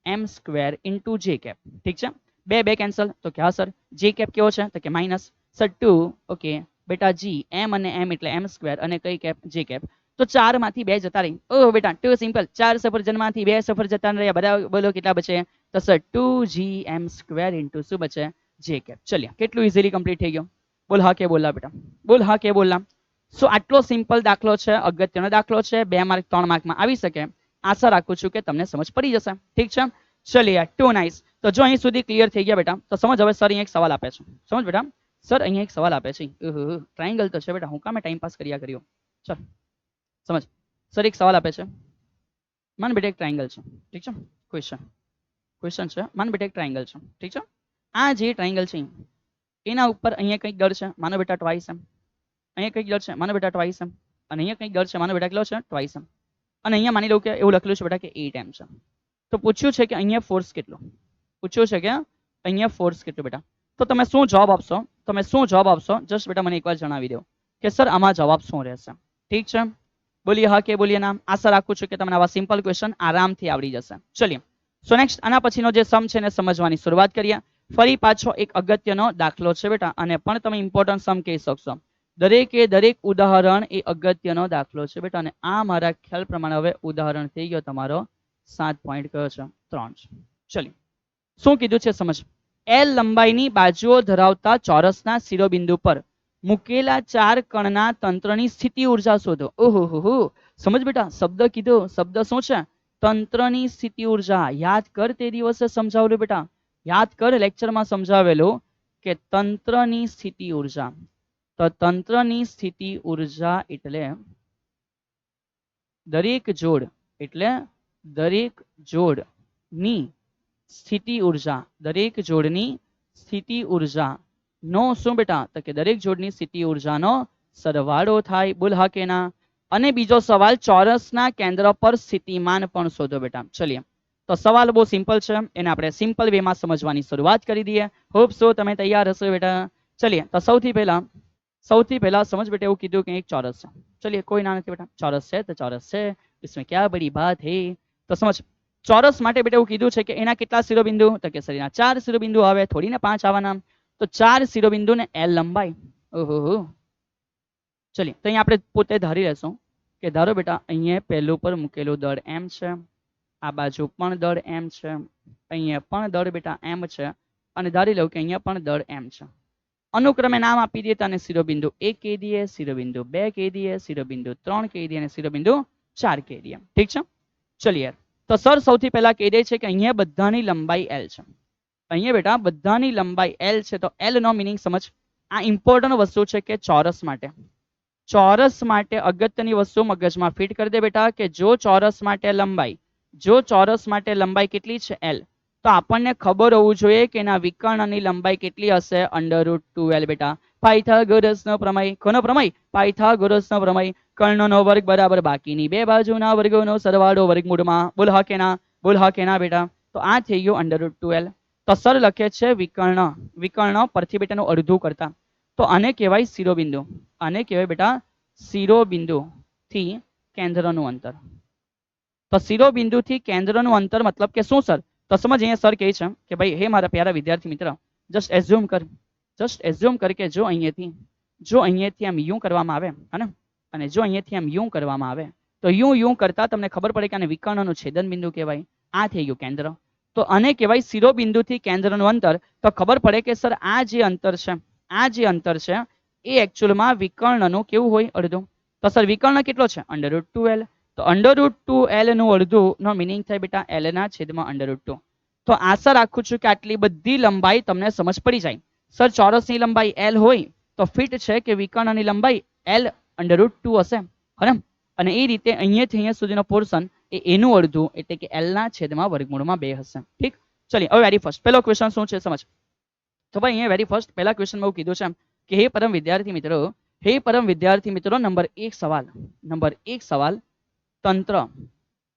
એમ સ્ક્વેર ઇન્ટુ જે કેપ. ઠીક છે, બે બે કેન્સલ. તો કે હા સર, જે કેપ કેવો છે? તો કે માઇનસ. સર 2 ઓકે બેટા જી એમ અને એમ એટલે એમ સ્ક્વેર, અને કઈ કેપ? જે કેપ. તો 4 માંથી 2 જતા રહી. ઓહ બેટા 2 સિમ્પલ. 4 સફરજનમાંથી 2 સફર જતા રહ્યા. બરાબર, બોલો કેટલા બચે? તો સર 2 જી એમ સ્ક્વેર ઇન્ટુ શું બચે? જે કેપ. ચલિए કેટલું ઇઝીલી કમ્પ્લીટ થઈ ગયું. બોલ હા કે બોલલા બેટા? બોલ હા કે બોલલા? સો આટલો સિમ્પલ દાખલો છે, અગત્યનો દાખલો છે, 2 માર્ક 3 માર્કમાં આવી શકે. આશા રાખું છું કે તમને સમજ પડી જશે. ઠીક છે, ચલિए ટુ નાઇસ. તો જો અહીં સુધી ક્લિયર થઈ ગયા બેટા, તો સમજ હવે સર અહીંયા એક સવાલ આપે છે. સમજ બેટા, સર અહીંયા એક સવાલ આપે છે. ટ્રાયંગલ તો છે બેટા, હું કામે ટાઈમ પાસ કર્યા કર્યો. ચલ સમજ, સર એક સવાલ આપે છે. માન બેટા એક ટ્રાયંગલ છે. ઠીક છે, ક્વેશ્ચન છે. માન બેટા એક ટ્રાયંગલ છે. ઠીક છે, આ જે ટ્રાયંગલ છે એના ઉપર અહીંયા કંઈક દળ છે, માનો બેટા ટ્વાઇસ એમ. અહીંયા કંઈક દળ છે, માનો બેટા ટ્વાઇસ એમ. અને અહીંયા કંઈક દળ છે, માનો બેટા કેટલો છે? ટ્વાઇસ એમ. અને અહીંયા માની લઉં કે એવું લખેલું છે બેટા કે 8 એમ છે. તો પૂછ્યું છે કે અહીંયા ફોર્સ કેટલો? પૂછ્યું છે કે અહીંયા ફોર્સ કેટલો બેટા? તો તમે શું જવાબ આપશો? તમે શું જવાબ આપશો? જસ્ટ બેટા મને એકવાર જણાવી દો કે સર આમાં જવાબ શું રહેશે. ઠીક છે, બોલીએ હા કે બોલીએ ના? આશા રાખું છું કે તમને આવા સિમ્પલ ક્વેશ્ચન આરામથી આવડી જશે. ચલિए સો નેક્સ્ટ આના પછીનો જે સમ છે એને સમજવાની શરૂઆત કરીએ. ફરી પાછો એક અગત્યનો દાખલો છે બેટા, અને પણ તમે ઇમ્પોર્ટન્ટ સમ કહી શકશો. દરેકે દરેક ઉદાહરણ એ અગત્યનો દાખલો છે બેટા. અને આ મારા ખ્યાલ પ્રમાણે હવે ઉદાહરણ થઈ ગયો તમારો 7 પોઈન્ટ કયો છે? 3 છે. ચલિए શું કીધું છે સમજ. એલ લંબાઈની બાજુઓ ધરાવતા ચોરસના શિરોબિંદુ પર મૂકેલા ચાર કણના તંત્રની સ્થિતિ ઉર્જા શોધો. ઓહો, સમજ બેટા, શબ્દ કીધો. શબ્દ શું છે? તંત્રની સ્થિતિ ઉર્જા. યાદ કર, તે દિવસે સમજાવેલું બેટા, યાદ કર, લેક્ચરમાં સમજાવેલું કે તંત્રની સ્થિતિ ઉર્જા. તો તંત્રની સ્થિતિ ઉર્જા એટલે દરેક જોડ, એટલે દરેક જોડની સ્થિતિ ઉર્જા, દરેક જોડની સ્થિતિ ઉર્જા નો શું બેટા? તો કે દરેક જોડની સ્થિતિ ઉર્જાનો સરવાળો થાય. બોલ હા કે ના. અને બીજો સવાલ, ચોરસના કેન્દ્ર પર સ્થિતિમાન પણ શોધો બેટા. ચલિए, તો સવાલ બહુ સિમ્પલ છે, એને આપણે સિમ્પલ વેમાં સમજવાની શરૂઆત કરી દઈએ. હોપ સો તમે તૈયાર હશો બેટા. ચલિए, તો સૌથી પહેલા સમજ બેટા, એવું કીધું કે એક ચોરસ છે. चलिए कोई ना નથી બેટા, ચોરસ છે તો ચોરસ છે, इसमें क्या बड़ी बात है. તો સમજ, ચોરસ માટે બેટા એવું કીધું છે કે એના કેટલા શિરોબિંદુ? તો કે શરીરના 4 શિરોબિંદુ આવે, થોડી ને 5 આવવાના. તો 4 શિરોબિંદુ ને L લંબાઈ. ઓહો, ચલિए, તો અહીંયા આપણે પોતે ધારી લેશું કે ધારો બેટા અહીંયા પહેલું પર મૂકેલું દળ m છે, આ બાજુ પણ દળ m છે, અહીંયા પણ દળ બેટા m છે, અને ધારી લઉં કે અહીંયા પણ દળ m છે. અનુક્રમે નામ આપી દઈએ તો આને શિરોબિંદુ 1 કહી દઈએ, શિરોબિંદુ 2 કહી દઈએ, શિરોબિંદુ 3 કહી દઈએ અને શિરોબિંદુ 4 કહી દઈએ. ઠીક છે. ચલિए, તો સર સૌથી પહેલા કહી દે છે કે અહીંયા બધાની લંબાઈ L છે. અહીંયા બેટા બધાની લંબાઈ L છે. તો L નો મિનિંગ સમજ. આ ઇમ્પોર્ટન્ટ વસ્તુ છે કે ચોરસ માટે અગત્યની વસ્તુ મગજમાં ફિટ કરી દે બેટા કે જો ચોરસ માટે લંબાઈ કેટલી છે? L. તો આપણને ખબર હોવું જોઈએ કે એના વિકર્ણની લંબાઈ કેટલી હશે? √2L બેટા. પાયથાગોરસનો પ્રમેય. કોનો પ્રમેય? પાયથાગોરસનો પ્રમેય. કર્ણનો વર્ગ બરાબર બાકીની બે બાજુના વર્ગોનો સરવાળો વર્ગમૂળમાં. બોલ હા કે ના? બોલ હા કે ના બેટા? તો આ થઈ ગયું √2L. તો સર લખે છે વિકર્ણ પરથી બેટાનું અડધું કરતા. તો આને કહેવાય શિરોબિંદુ. આને કહેવાય બેટા શિરોબિંદુથી કેન્દ્રનું અંતર. તો શિરોબિંદુથી કેન્દ્રનું અંતર મતલબ કે શું સર? તો સમજ, અહીંયા સર કહે છે કે ભાઈ હે મારા પ્યારા વિદ્યાર્થી મિત્ર, જસ્ટ એઝ્યુમ કર કે જો અહીંયાથી આમ યુ કરવામાં આવે, હે, અને જો અહીંયાથી આમ યુ કરવામાં આવે તો યુ કરતા તમને ખબર પડે કે આને વિકર્ણનું છેદન બિંદુ કહેવાય. આ થઈ ગયું કેન્દ્ર. તો આને કહેવાય શિરોબિંદુથી કેન્દ્રનું અંતર. તો ખબર પડે કે સર આ જે અંતર છે એ એકચ્યુઅલમાં વિકર્ણનું કેવું હોય? અડધું. તો સર વિકર્ણ કેટલો છે? √2L. તો √2L નું અડધું નો મિનિંગ થાય બેટા L ના છેદમાં √2. તો આશા રાખું છું કે આટલી બધી લંબાઈ તમને સમજ પડી જાય. સર ચોરસની લંબાઈ L હોય તો ફિટ છે કે વિકર્ણની લંબાઈ L √2 હશે, હે. અને એ રીતે અહીંયાથી અહીંયા સુધીનો પોર્શન એનું અડધું એટલે કે L ના છેદમાં વર્ગમૂળમાં 2 હશે. ઠીક. ચલિए, હવે વેરી ફર્સ્ટ પહેલો ક્વેશ્ચન શું છે સમજ. તો ભાઈ અહીંયા વેરી ફર્સ્ટ પહેલા ક્વેશ્ચનમાં એવું કીધું છે કે હે પરમ વિદ્યાર્થી મિત્રો, નંબર 1 સવાલ,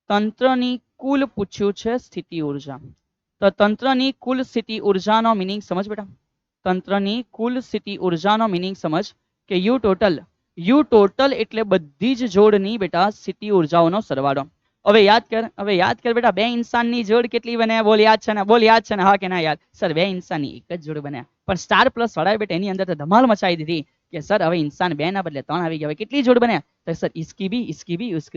તંત્રની કુલ પૂછ્યું છે સ્થિતિ ઉર્જા. તો તંત્રની કુલ સ્થિતિ ઉર્જાનો મિનિંગ સમજ બેટા. તંત્રની કુલ સ્થિતિ ઉર્જાનો મિનિંગ સમજ કે યુ ટોટલ એટલે બધી જ જોડની બેટા સ્થિતિ ઉર્જાઓનો સરવાળો. હવે યાદ કર બેટા, બે ઇન્સાનની જોડ કેટલી બને? બોલ યાદ છે ને? હા કે ના યાદ? સર બે ઇન્સાનની એક જ જોડ બને, પણ સ્ટાર પ્લસ વાળા બેટા એની અંદર તો ધમાલ મચાવી દીધી કે સર હવે ઇન્સાન 2 ના બદલે 3 આવી ગયા. હવે કેટલી જોડ બને? તો સર इसकी भी उसकी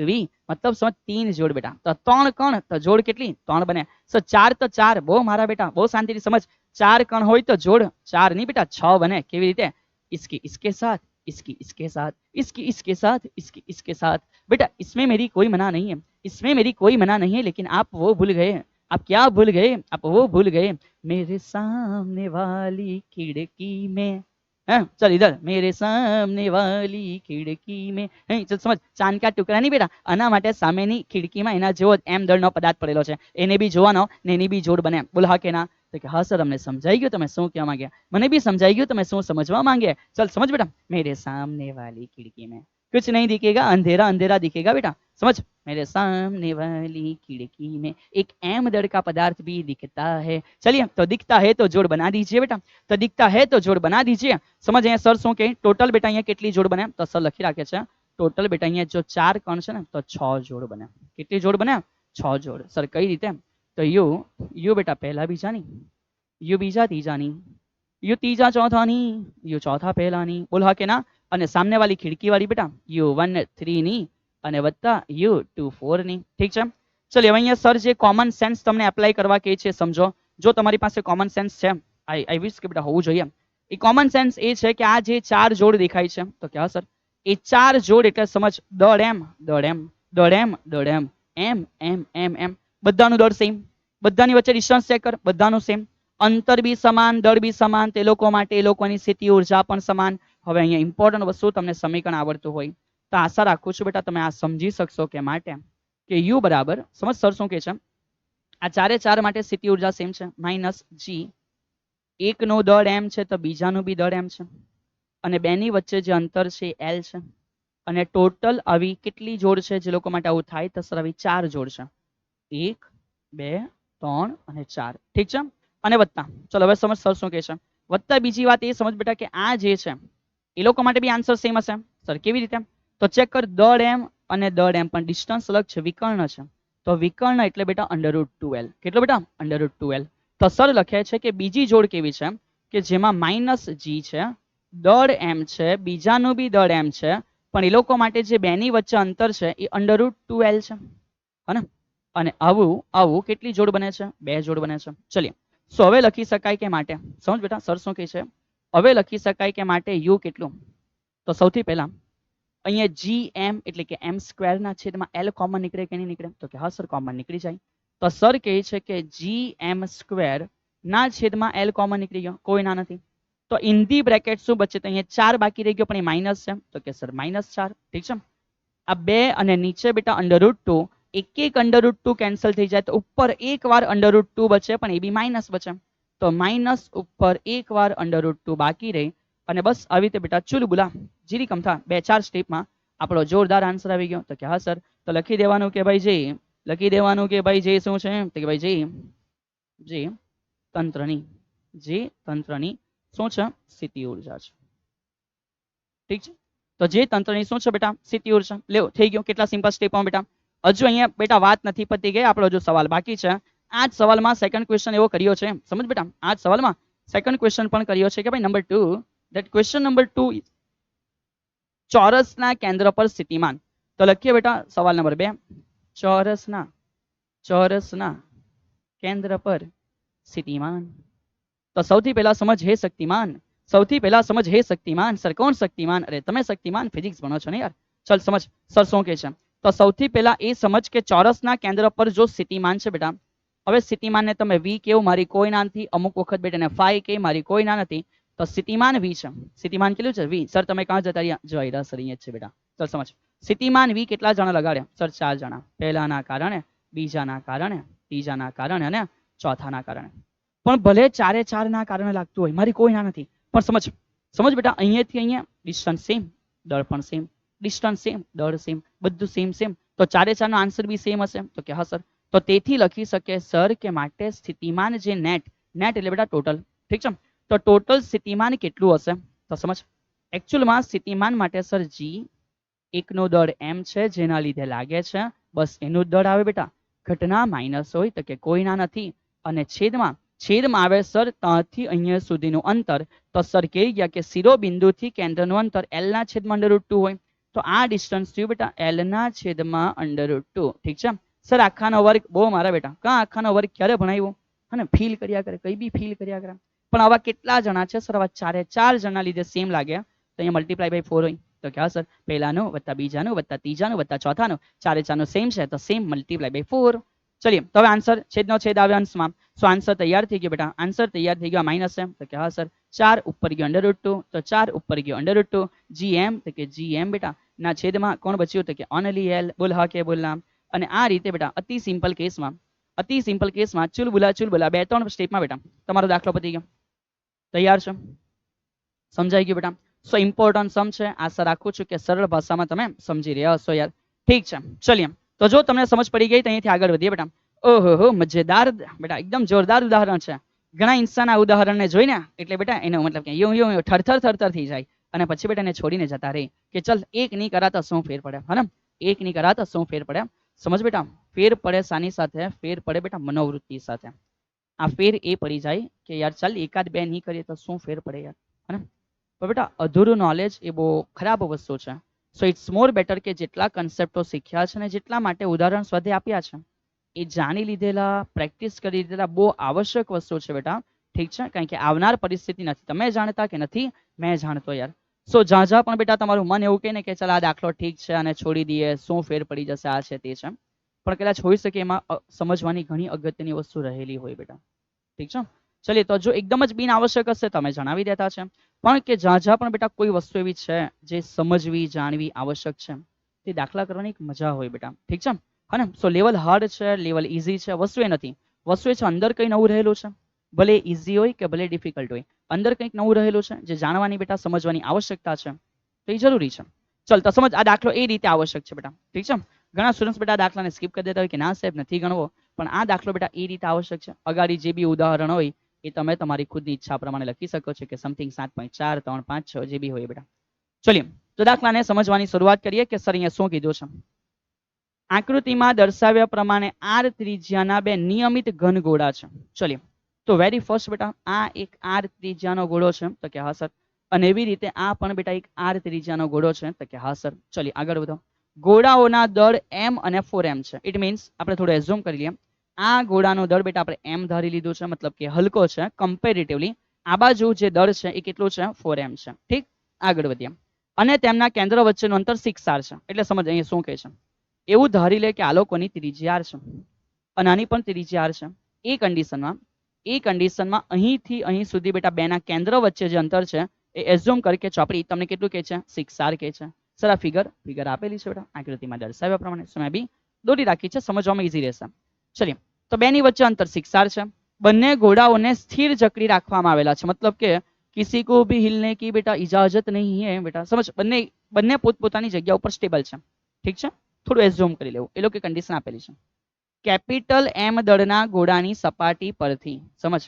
भी, मतलब समझ 3 જોડ બેટા. તો 3 કણ તો જોડ કેટલી? 3 બને. સર 4 તો 4. બહુ મારા બેટા, બહુ શાંતિથી સમજ. 4 કણ હોય તો જોડ 4 નહીં બેટા 6 બને. કેવી રીતે? इसके साथ, इसके साथ, इसके साथ, इसके साथ. बेटा इसमें मेरी कोई मना नहीं है, लेकिन आप वो भूल गए. आप क्या भूल गए? आप वो भूल गए मेरे सामने वाली खिड़की में. चल इधर, मेरे सामने वाली खिड़की में. चल समझ, ચાંદ કા ટુકડા નહીં બેટા, આના માટે સામેની ખિડકીમાં એના જેવો એમ દળનો પદાર્થ પડેલો છે, એને બી જોવાનો ને એની બી જોડ બને. બોલ હા કે ના? તો કે હા સર, અમને સમજાઈ ગયું તમે શું કહેવા માંગ્યા, મને બી સમજાઈ ગયું તમે શું સમજવા માંગ્યા. ચલ સમજ બેટા, મેરે સાमने वाली खिड़की में कुछ नहीं दिखेगा, अंधेरा अंधेरा दिखेगा बेटा. समझ, मेरे सामने वाली खिड़की में एक एम दड़ का पदार्थ भी दिखता है. चलिए, तो दिखता है तो जोड़ बना दीजिए बेटा. तो दिखता है तो जोड़ बना दीजिए. समझ, અહીંયા સર શું કહે? ટોટલ બેટા અહીંયા કેટલી જોડ બને? તો સર લખી રાખે છે ટોટલ બેટા અહીંયા જો 4 કણ છે ને તો 6 જોડ બને. કેટલી જોડ બને? 6 જોડ. સર કઈ રીતે? તો યુ બેટા પહેલા બીજાની, યુ બીજા ત્રીજાની, યુ ત્રીજા ચોથાની, યુ ચોથા પહેલાની. બોલ હા કે ના? અને સામને વાળી ખિડકી વાળી બેટા યુ 1 3 ની અને વત્તા યુ 2 4 ની. ઠીક છે. ચલો હવે અહીંયા સર જે કોમન સેન્સ તમને એપ્લાય કરવા કહે છે સમજો. જો તમારી પાસે કોમન સેન્સ છે, આઈ વિશ કે બેટા હોવું જોઈએ. એ કોમન સેન્સ એ છે કે આ જે ચાર જોડ દેખાય છે તો કે હા સર એ ચાર જોડ એટલે સમજ દળ એમ દળ એમ દળ એમ દળ એમ એમ એમ એમ એમ બધાનું દળ સેમ, બધાની વચ્ચે ડિસ્ટન્સ ચેક કર, બધાનું સેમ, અંતર બી સમાન, દળ બી સમાન, તે લોકો માટે એ લોકોની સ્થિતિ ઉર્જા પણ સમાન. હવે અહીંયા ઇમ્પોર્ટન્ટ વસ્તુ તમને સમીકરણ આવડતું હોય તો આશા રાખું છું બેટા તમે આ સમજી શકશો કે માટે કે યુ બરાબર સમજ સર શું કે છે આ ચારે ચાર માટે સ્થિતિ ઉર્જા સેમ છે માઇનસ જી, એકનું દળ એમ છે તો બીજાનું બી દળ એમ છે અને બેની વચ્ચે જે અંતર છે એલ છે અને ટોટલ આવી કેટલી જોડ છે જે લોકો માટે આવું થાય તો સર આવી ચાર જોડ છે, 1 2 3 અને 4 ઠીક છે. અને વત્તા ચલો હવે સમજ સર શું કહે છે વત્તા બીજી વાત એ સમજ બેટા કે આ જે છે એ લોકો માટે બી આન્સર સેમ હશે. સર કેવી રીતે? તો ચેક કર દળ એમ અને દળ એમ પણ ડિસ્ટન્સ અલગ છે, વિકર્ણ છે. તો વિકર્ણ એટલે બેટા √2l. કેટલો બેટા? √2l. તો સર લખે છે કે બીજી જોડ કેવી છે કે જેમાં માઇનસ જી છે, દળ એમ છે, બીજાનું બી દળ એમ છે પણ એ લોકો માટે જે બેની વચ્ચે અંતર છે એ √2l છે હને. અને આવું આવું કેટલી જોડ બને છે? બે જોડ બને છે. ચલિએ સો હવે લખી શકાય કે માટે સમજ બેટા સર શું કહે છે હવે લખી શકાય કે માટે યુ કેટલું? તો સૌથી પહેલા અહીંયા જી એમ એટલે કે એમ સ્ક્વેર ના છેદમાં એલ કોમન નીકળે કે નહીં નીકળે? તો કે હા સર કોમન નીકળી જાય. તો સર કહે છે કે જી એમ સ્ક્વેર ના છેદમાં એલ કોમન નીકળી ગયો, કોઈ ના નથી. તો ઇન ધી બ્રેકેટ શું બચે? તો અહીંયા 4 બાકી રહી ગયો પણ એ માઇનસ છે તો કે સર -4 ઠીક છે. આ બે અને નીચે બેટા √2, એક એક √2 કેન્સલ થઈ જાય તો ઉપર એક વાર √2 બચે પણ એ બી માઇનસ બચે. તો માઇનસ ઉપર એક વાર √2 બાકી રહી અને બસ આવી રીતે બેટા ચુલબુલા જીરી કમથા 2-4 સ્ટેપમાં આપણો જોરદાર આન્સર આવી ગયો. તો કે હા સર તો લખી દેવાનું કે ભાઈ જે લખી દેવાનું કે ભાઈ જે શું છે તો કે ભાઈ જે તંત્રની શું છે? સ્થિતિ ઉર્જા છે. ઠીક છે. તો જે તંત્રની શું છે બેટા? સ્થિતિ ઉર્જા. લેવો થઈ ગયો. કેટલા સિમ્પલ સ્ટેપમાં બેટા હજુ અહીંયા બેટા વાત નથી પતી ગઈ, આપણો જો સવાલ બાકી છે. આ જ સવાલમાં સેકન્ડ ક્વેશ્ચન એવો કર્યો છે સમજ બેટા આ જ સવાલમાં સેકન્ડ ક્વેશ્ચન પણ કર્યો છે કે ભાઈ નંબર 2 ધેટ ક્વેશ્ચન નંબર 2 ચોરસના કેન્દ્ર પર સ્થિતિમાન. તો લખીએ બેટા સવાલ નંબર 2 ચોરસના કેન્દ્ર પર સ્થિતિમાન. તો સૌથી પહેલા સમજ હે શક્તિમાન, સૌથી પહેલા સમજ હે શક્તિમાન. સર કોણ શક્તિમાન? અરે તમે શક્તિમાન ફિઝિક્સ ભણો છો ને યાર. ચલ સમજ સર શું કહે છે તો સૌથી પહેલા એ સમજ કે ચોરસના કેન્દ્ર પર જો સ્થિતિમાન છે બેટા, હવે સ્થિતિમાનને તમે વી કેવું મારી કોઈ ના નથી, અમુક વખત બેટા ને ફાઈ કે મારી કોઈ ના નથી, તો સ્થિતિમાન વી છે. સ્થિતિમાન કેટલું છે? વી. સર તમે ક્યાં જતા રહ્યા? જોઈ રહ્યા સર અહીંયા છે બેટા. ચલ સમજ સ્થિતિમાન વી કેટલા જણા લગાડ્યા? સર 4 જણા. પહેલાના કારણે, બીજાના કારણે, ત્રીજાના કારણે અને ચોથાના કારણે. પણ ભલે ચારે ચાર ના કારણે લાગતું હોય મારી કોઈ ના નથી પણ સમજ સમજ બેટા અહીંયાથી અહીંયા ડિસ્ટન્સ સેમ, દળ પણ સેમ, ડિસ્ટન્સ સેમ, દળ સેમ, બધું સેમ સેમ. તો ચારે ચારનો આન્સર બી સેમ હશે તો કે હા સર. તો તેથી લખી શકે સર કે માટે સ્થિતિમાન જે નેટ એટલે બેટા ટોટલ ઠીક છે. તો ટોટલ સ્થિતિમાન કેટલું હશે? તો સમજ એકચ્યુઅલમાં સ્થિતિમાન માટે સર જી એકનો દળ એમ છે જેના લીધે લાગે છે બસ એનું જ દળ આવે બેટા. ઘટના માઇનસ હોય તો કે કોઈ ના નથી અને છેદમાં આવે સર ત્યાંથી અહીંયા સુધીનું અંતર. તો સર કહી ગયા કે શિરોબિંદુથી કેન્દ્રનું અંતર એલ ના છેદમાં √2 હોય તો આ ડિસ્ટન્સ થયું બેટા એલ ના છેદમાં √2 ઠીક છે. સર આખાનો વર્ગ બહુ મારા બેટા કાં આખાનો વર્ગ ક્યારે ભણાવ્યો અને ફીલ કર્યા કરે કઈ બી ફીલ કર્યા કરે. પણ આવા કેટલા જણા છે સર? આવા ચારે ચાર જણા લીધે સેમ લાગ્યા તો અહીંયા મલ્ટીપ્લાય બાય 4 હોય તો કે હા સર પહેલાનું વત્તા બીજાનું વત્તા ત્રીજાનું વત્તા ચોથાનું ચારે ચારનું સેમ છે તો સેમ મલ્ટીપ્લાય બાય 4. ચલિए તો હવે આન્સર છેદનો છેદ આવે અંશમાં. સો આન્સર તૈયાર થઈ ગયો બેટા. આન્સર તૈયાર થઈ ગયો માઇનસ છે તો કે હા સર 4 ઉપર ગયો √2 તો 4 ઉપર ગયો √2 જી એમ તો કે જી એમ બેટા ના છેદમાં કોણ બચ્યું તો કે ઓનલી એલ. બોલ હા કે બોલ ના. અને આ રીતે બેટા અતિ સિમ્પલ કેસમાં ચુલબુલા 2-3 સ્ટેપમાં બેટા તમારો દાખલો પતી ગયો. તૈયાર છે? સમજાઈ ગયું બેટા? સો ઇમ્પોર્ટન્ટ સમ છે. આશા રાખું છું કે સરળ ભાષામાં તમે સમજી રહ્યા હશો યાર. ઠીક છે ચલિએ તો જો તમને સમજ પડી ગઈ તો અહીંથી આગળ વધીએ બેટા. ઓહો મજેદાર બેટા એકદમ જોરદાર ઉદાહરણ છે. ઘણા ઇન્સાન આ ઉદાહરણને જોઈને એટલે બેટા એનો મતલબ કે યું થરથર થઈ જાય અને પછી બેટા એને છોડીને જતા રહે કે ચલ એક નહીં કરાતા શું ફેર પડે હે ને, એક નહીં કરાતા શું ફેર પડે. સમજ બેટા ફેર પડે શાની સાથે? ફેર પડે બેટા મનોવૃત્તિ સાથે. આ ફેર એ પડી જાય કે યાર ચાલ એકાદ બે નહીં કરીએ તો શું ફેર પડે યાર હે ને. પણ બેટા અધૂરું નોલેજ એ બહુ ખરાબ વસ્તુ છે. સો ઇટ્સ મોર બેટર કે જેટલા કન્સેપ્ટો શીખ્યા છે ને જેટલા માટે ઉદાહરણ સ્વધે આપ્યા છે એ જાણી લીધેલા, પ્રેક્ટિસ કરી લીધેલા બહુ આવશ્યક વસ્તુ છે બેટા. ઠીક છે, કારણ કે આવનાર પરિસ્થિતિ નથી તમે જાણતા કે નથી મેં જાણતો યાર. સો જ્યાં જ્યાં પણ બેટા તમારું મન એવું કહે ને કે ચાલ આ દાખલો ઠીક છે અને છોડી દઈએ, શું ફેર પડી જશે, આ છે તે છે, પણ કદાચ હોઈ શકે એમાં સમજવાની ઘણી અગત્યની વસ્તુ રહેલી હોય બેટા. ઠીક છે, ચલીએ તો જો એકદમ જ બિન આવશ્યક હશે તમે જણાવી દેતા છે, પણ કે જ્યાં જ્યાં પણ બેટા કોઈ વસ્તુ એવી છે જે સમજવી જાણવી આવશ્યક છે તે દાખલા કરવાની એક મજા હોય બેટા. ઠીક છે હા ને. સો લેવલ હાર્ડ છે, લેવલ ઇઝી છે, વસ્તુ એ નથી, વસ્તુ એ છે અંદર કંઈ નવું રહેલું છે, ભલે ઇઝી હોય કે ભલે ડિફિકલ્ટ હોય, અંદર કંઈક નવું રહેલું છે જે જાણવાની બેટા સમજવાની આવશ્યકતા છે, તો એ જરૂરી છે. ચલ તો સમજ આ દાખલો એ રીતે આવશ્યક છે બેટા. ઠીક છે, ઘણા સ્ટુડન્ટ્સ બેટા દાખલાને સ્કીપ કરી દેતા હોય કે ના સાહેબ નથી ગણવો, પણ આ દાખલો બેટા એ રીતે આવશ્યક છે. અગાડી જે બી ઉદાહરણ હોય એ તમે તમારી ખુદની ઈચ્છા પ્રમાણે લખી શકો છો કે સમથિંગ 7.4 3 5 6 જે બી હોય બેટા. ચલીએ તો દાખલાને સમજવાની શરૂઆત કરીએ કે સર અહીંયા શું કીધું છે. આકૃતિમાં દર્શાવ્યા પ્રમાણે આર ત્રિજ્યાના બે નિયમિત ઘન ગોળા છે. ચલીએ તો વેરી ફર્સ્ટ બેટા આ એક આર ત્રિજ્યાનો ગોળો છે તો કે હા સર, અને એવી રીતે આ પણ બેટા એક આર ત્રિજ્યાનો ગોળો છે તો કે હા સર. ચલીએ આગળ વધો. ગોળાઓના દળ m અને 4m છે. ઇટ મીન્સ આપણે થોડું એઝ્યુમ કરી લઈએ, આ ગોળાનો દળ બેટા આપણે m ધારી લીધું છે, મતલબ કે હલકો છે કમ્પેરેટિવલી. આ બાજુ જે દળ છે એ કેટલું છે 4m છે. ઠીક, આગળ વધીએ. અને તેમના કેન્દ્ર વચ્ચેનું અંતર 6r છે. એટલે સમજ અહીંયા શું કહે છે, એવું ધારી લે કે આ લોકોની ત્રિજ્યા r છે અને આની પણ ત્રિજ્યા r છે. એ કન્ડિશનમાં અહીંથી અહીં સુધી બેટા બેના કેન્દ્ર વચ્ચે જે અંતર છે એ એઝ્યુમ કરી કે ચોપડી તમને કેટલું કહે છે 6r કહે છે. સર આ ફિગર આપેલી છે બેટા આકૃતિમાં દર્શાવ્યા પ્રમાણે, સમય બી દોરી રાખી છે, સમજવામાં ઈઝી રહેશે. ચલીએ તો બેની વચ્ચે અંતર 6r છે. બંને ઘોડાઓને સ્થિર જકડી રાખવામાં આવેલા છે, मतलब કે किसी को भी हिलने की बेटा इजाजत नहीं है बेटा. समझ, બંને બંને પોતપોતાની જગ્યા ઉપર સ્ટેબલ છે. ઠીક છે, થોડું એઝ્યુમ કરી લેવું, એ લોકો કન્ડિશન આપેલી છે. કેપિટલ એમ દળના ગોળાની સપાટી પરથી, સમજ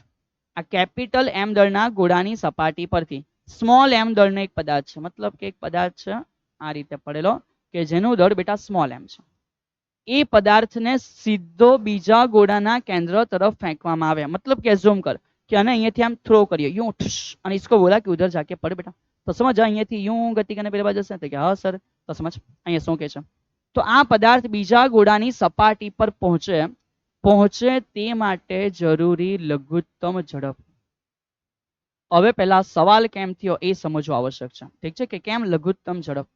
આ કેપિટલ એમ દળના ગોળાની સપાટી પરથી સ્મોલ એમ દળનો એક પદાર્થ છે, મતલબ કે એક પદાર્થ છે આ રીતે પડેલો કે જેનું દળ બેટા સ્મોલ એમ છે. એ પદાર્થને સીધો બીજા ગોળાના કેન્દ્ર તરફ ફેંકવામાં આવે, मतलब કે ઝૂમ કર કે આને અહીંયાથી આમ થ્રો કરીએ यूं અને इसको बोला कि उधर जाके पड़ बेटा. तो समझ અહીંયાથી यूं गति करने પેલી બાજુ જશે તો કે હા સર. તો સમજ અહીંયા શું કહે છે, તો આ પદાર્થ બીજા ગોળાની સપાટી પર પહોંચે તે માટે જરૂરી લઘુત્તમ ઝડપ. હવે પહેલા સવાલ કેમ થયો એ સમજવું આવશ્યક છે. ઠીક છે, કે કેમ લઘુત્તમ ઝડપ.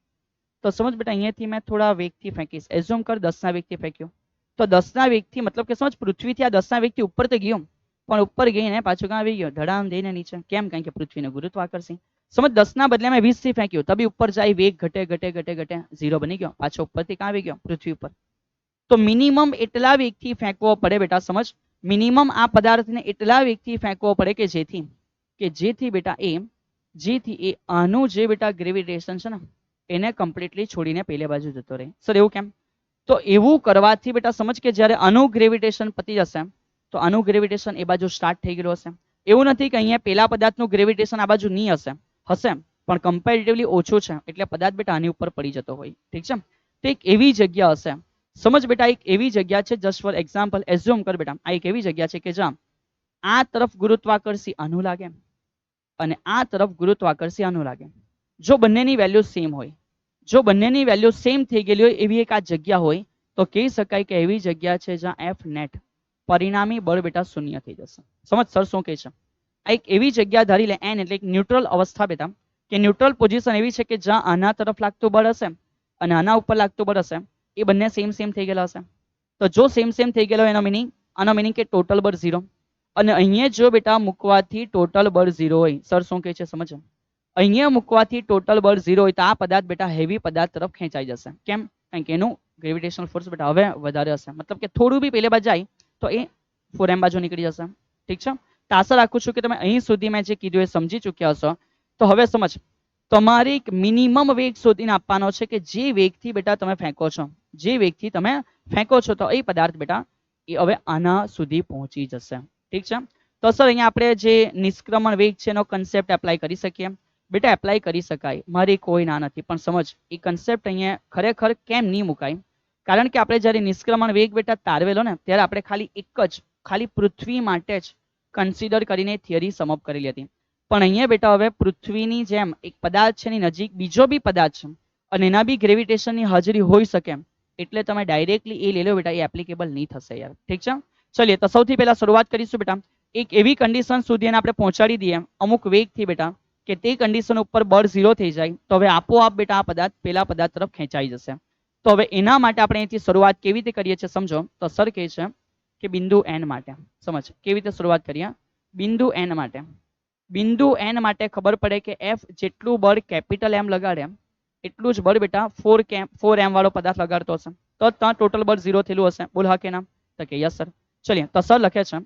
તો સમજ બેટા અહીંયાથી મેં થોડા વેગથી ફેંકીશ, એઝ્યુમ કર 10ના વેગથી ફેંક્યો તો 10ના વેગથી મતલબ કે સમજ પૃથ્વીથી આ 10ના વેગથી ઉપર તો ગયો, પણ ઉપર ગઈને પાછું ક્યાં આવી ગયો ધડામ દઈને નીચે. કેમ, કારણ કે પૃથ્વીનું ગુરુત્વાકર્ષણ. સમજ 10ના બદલે મેં 20 થી ફેંક્યું તો બી ઉપર જાય, વેગ ઘટે ઘટે ઘટે ઘટે 0 બની ગયો, પાછો ઉપરથી ક્યાં આવી ગયો પૃથ્વી ઉપર. તો મિનિમમ એટલા વેગથી ફેંકવો પડે બેટા, સમજ મિનિમમ આ પદાર્થને એટલા વેગથી ફેંકવો પડે કે જેથી બેટા એ આનું જે બેટા ગ્રેવિટેશન છે ને એને કમ્પ્લીટલી છોડીને પેલે બાજુ જતો રહે. સર એવું કેમ, તો એવું કરવાથી બેટા સમજ કે જ્યારે આનું ગ્રેવિટેશન પતી જશે તો આનું ગ્રેવિટેશન એ બાજુ સ્ટાર્ટ થઈ ગયેલું હશે. એવું નથી કે અહીંયા પેલા પદાર્થનું ગ્રેવિટેશન આ બાજુ નહીં હશે, પણ કમ્પેરેટિવલી ઓછું છે એટલે પદાર્થ બેટા આની ઉપર પડી જતો હોય. ઠીક છે, તો એક એવી જગ્યા હશે, સમજ બેટા એક એવી જગ્યા છે, જસ્ટ ફોર એક્ઝામ્પલ એઝ્યુમ કર બેટા આ એક એવી જગ્યા છે કે જ્યાં આ તરફ ગુરુત્વાકર્ષી આનું લાગે અને આ તરફ ગુરુત્વાકર્ષી આનું લાગે. જો બંનેની વેલ્યુ સેમ હોય, જો બંનેની વેલ્યુ સેમ થઈ ગયેલી હોય એવી એક આ જગ્યા હોય તો કહી શકાય કે એવી જગ્યા છે જ્યાં એફ નેટ પરિણામી બળ બેટા શૂન્ય થઈ જશે. સમજ સર શું કહે છે, આ એક એવી જગ્યા ધારી લે એન એટલે એક ન્યુટ્રલ અવસ્થા બેટા, કે ન્યુટ્રલ પોઝિશન એવી છે કે જ્યાં આના તરફ લાગતું બળ હશે અને આના ઉપર લાગતું બળ હશે એ બંને સેમ થઈ ગયેલા હશે. તો જો સેમ થઈ ગયેલો આનો મિનિંગ કે ટોટલ બળ 0, અને અહીંયા જો બેટા મૂકવાથી ટોટલ બળ 0 હોય. સર શું કહે છે સમજ, અહીંયા મૂકવાથી ટોટલ બળ 0 હોય તો આ પદાર્થ બેટા હેવી પદાર્થ તરફ ખેંચાઈ જશે. કેમ, કારણ કે એનું ગ્રેવિટેશનલ ફોર્સ બેટા હવે વધારે હશે, મતલબ કે થોડું બી પેલે બાજુ જાય તો એ 4m બાજુ નીકળી જશે. ઠીક છે, તો આશા રાખું છું કે તમે અહીં સુધી મેં જે કીધું એ સમજી ચૂક્યા હશો. તો હવે સમજ તમારે એક મિનિમમ વેગ શોધીને આપવાનો છે કે જે વેગથી બેટા તમે ફેંકો છો તો એ પદાર્થ બેટા એ હવે આના સુધી પહોંચી જશે. ઠીક છે, તો સર અહીંયા આપણે જે નિષ્ક્રમણ વેગ છે એનો કન્સેપ્ટ એપ્લાય કરી શકીએ બેટા, એપ્લાય કરી શકાય, મારી કોઈ ના નથી, પણ સમજ એ કન્સેપ્ટ અહીંયા ખરેખર કેમ નહીં મુકાય, કારણ કે આપણે જ્યારે નિષ્ક્રમણ વેગ બેટા તારવેલો ને ત્યારે આપણે ખાલી પૃથ્વી માટે જ કન્સિડર કરીને થિયરી સમઅપ કરેલી હતી. પણ અહીંયા બેટા હવે પૃથ્વીની જેમ એક પદાર્થ છે એની નજીક બીજો બી પદાર્થ છે અને એના બી ગ્રેવિટેશનની હાજરી હોઈ શકે, એટલે તમે ડાયરેક્ટલી એ લઈ લો બેટા, એ એપ્લિકેબલ નહીં થશે યાર. ઠીક છે, ચલીએ તો સૌથી પહેલા શરૂઆત કરીશું બેટા એક એવી કન્ડિશન સુધી એને આપણે પહોંચાડી દઈએ અમુક વેગથી બેટા કે તે કન્ડિશન ઉપર બળ 0 થઈ જાય તો હવે આપોઆપ બેટા આ પદાર્થ પેલા પદાર્થ તરફ ખેંચાઈ જશે. તો હવે એના માટે આપણે અહીંથી શરૂઆત કેવી રીતે કરીએ છીએ સમજો. તો સર કહે છે કે બિંદુ n માટે સમજ કેવી રીતે શરૂઆત કરીએ. બિંદુ n માટે ખબર પડે કે f જેટલું બળ કેપિટલ M લગાડે એટલું જ બળ બેટા 4m વાળો પદાર્થ લગાડતો હશે તો ત્યાં ટોટલ બળ 0 થયેલું હશે. બોલ હા કે ના? તો કે યસ સર. ચલીએ તો સર લખે છે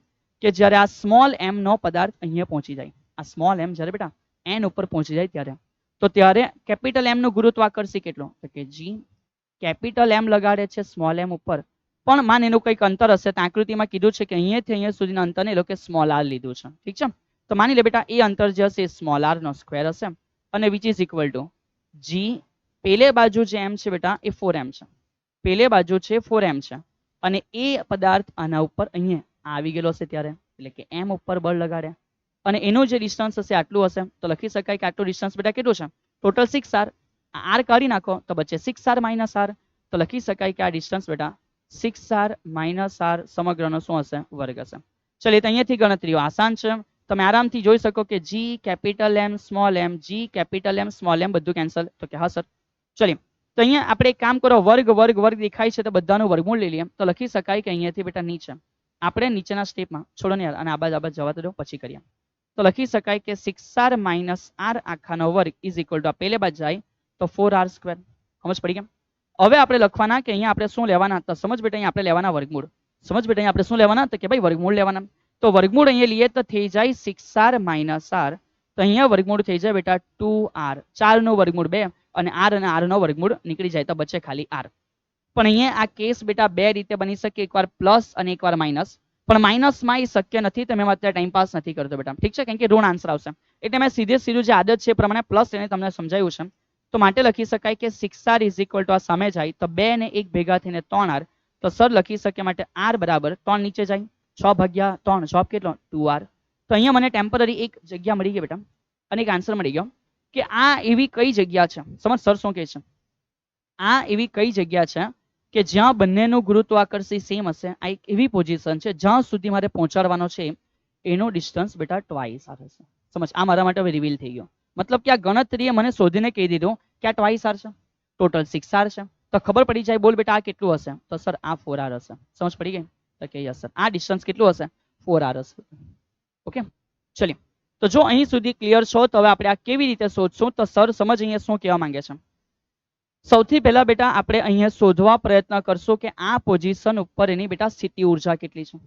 કે જ્યારે આ સ્મોલ m નો પદાર્થ અહીંયા પહોંચી જાય, આ સ્મોલ m જ્યારે બેટા n ઉપર પહોંચી જાય ત્યારે તો ત્યારે કેપિટલ M નું ગુરુત્વાકર્ષી કેટલું? તો કે g. કેપિટલ M લગાડે છે સ્મોલ m ઉપર, પણ માન એનું કંઈક અંતર હશે. તો આકૃતિમાં કીધું છે કે અહીંયાથી અહીંયા સુધીના અંતરને એ લોકો સ્મોલ r લીધું છે. ઠીક છે, તો માની લે બેટા એ અંતર જે હશે એ સ્મોલ r નો સ્ક્વેર હશે અને which is equal two g. પેલે બાજુ જે m છે બેટા એ 4m છે, પેલે બાજુ છે 4m છે અને એ પદાર્થ આના ઉપર અહીંયા આવી ગયેલો હશે ત્યારે એટલે કે m ઉપર બળ લગાડ્યા અને એનું જે ડિસ્ટન્સ હશે આટલું હશે. તો લખી શકાય કે આટલું ડિસ્ટન્સ બેટા કેટલું છે? Total 6r. r કાઢી નાખો તો બચે 6r માઇનસ r. તો લખી શકાય કે આ ડિસ્ટન્સ બેટા 6r માઇનસ r સમગ્રનો શું હશે? વર્ગ હશે. ચલિए તો અહીંયાથી ગણતરીઓ આસાન છે. તમે આરામથી જોઈ શકો કે g capital M small m, g capital M small m બધું કેન્સલ. તો કે હા સર. ચલીએ તો અહીંયા આપણે એક કામ કરો, વર્ગ વર્ગ વર્ગ દેખાય છે તો બધાનું વર્ગમૂળ લઈ લઈએ. તો લખી શકાય કે અહીંયાથી બેટા નીચે આપણે નીચેના સ્ટેપમાં છોડો ને યાર અને આબાજ જવા દો પછી કરીએ. તો લખી શકાય કે 6r માઇનસ r આખાનો વર્ગ ઇઝ ઇક્વલ ટુ પહેલે બાદ જાય તો 4r સ્ક્વેર. સમજ પડી કેમ? હવે આપણે લખવાના કે અહીંયા આપણે શું લેવાના? તો સમજ બેટા અહીંયા આપણે લેવાના વર્ગમૂળ. સમજ બેટા અહીંયા આપણે શું લેવાના? તો કે ભાઈ વર્ગમૂળ લેવાના. તો વર્ગમૂળ અહીંયા લઈએ તો થઈ જાય 6r માઇનસ r. તો અહીંયા વર્ગમૂળ થઈ જાય બેટા 2r. 4 નું વર્ગમૂળ 2 અને r નો વર્ગમૂળ નીકળી જાય તો બચે ખાલી r. પણ અહીંયા આ કેસ બેટા બે રીતે બની શકે, એકવાર પ્લસ અને એકવાર માઇનસ. પણ માઇનસમાં એ શક્ય નથી, તમે અત્યારે ટાઈમ પાસ નથી કરતો બેટા. ઠીક છે, કારણ કે ઋણ આન્સર આવશે એટલે મેં સીધું જે આદત છે એ પ્રમાણે પ્લસ એને તમને સમજાવ્યું છે. તો માટે લખી શકાય કે 6r ઇઝ ઇક્વલ ટુ આ સામે જાય તો 2 ને 1 ભેગા થઈને 3r. તો સર લખી શકે માટે r બરાબર 3 નીચે જાય 6 ભાગ્યા 3 જવાબ કેટલો? 2r. તો અહીંયા મને ટેમ્પરરી એક જગ્યા મળી ગઈ બેટા અને એક આન્સર મળી ગયો કે આ એવી કઈ જગ્યા છે. સમજ સર શું કહે છે? આ એવી કઈ જગ્યા છે કે જ્યાં બંનેનું ગુરુત્વાકર્ષી સેમ હશે. આ એક એવી પોઝિશન છે જ્યાં સુધી મારે પહોંચાડવાનો છે એનો ડિસ્ટન્સ બેટા ટ્વાઇસ r હશે. સમજ આ મારા માટે હવે રિવીલ થઈ ગયો. મતલબ કે આ ગણતરીએ મને શોધીને કહી દીધું કે આ ટ્વાઇસ r છે, ટોટલ 6r છે. તો ખબર પડી જાય બોલ બેટા આ કેટલું હશે? તો સર આ 4r હશે. સમજ પડી ગઈ? તો કે યસ સર. આ ડિસ્ટન્સ કેટલું હશે? 4r હશે. ઓકે ચલિए તો જો અહીં સુધી ક્લિયર છો તો હવે આપણે આ કેવી રીતે શોધશું? તો સર સમજ અહીંયા શું કહેવા માંગે છે. સૌથી પહેલા બેટા આપણે અહીંયા શોધવા પ્રયત્ન કરશો કે આ પોઝિશન ઉપર એની બેટા સ્થિતિ ઉર્જા કેટલી છે.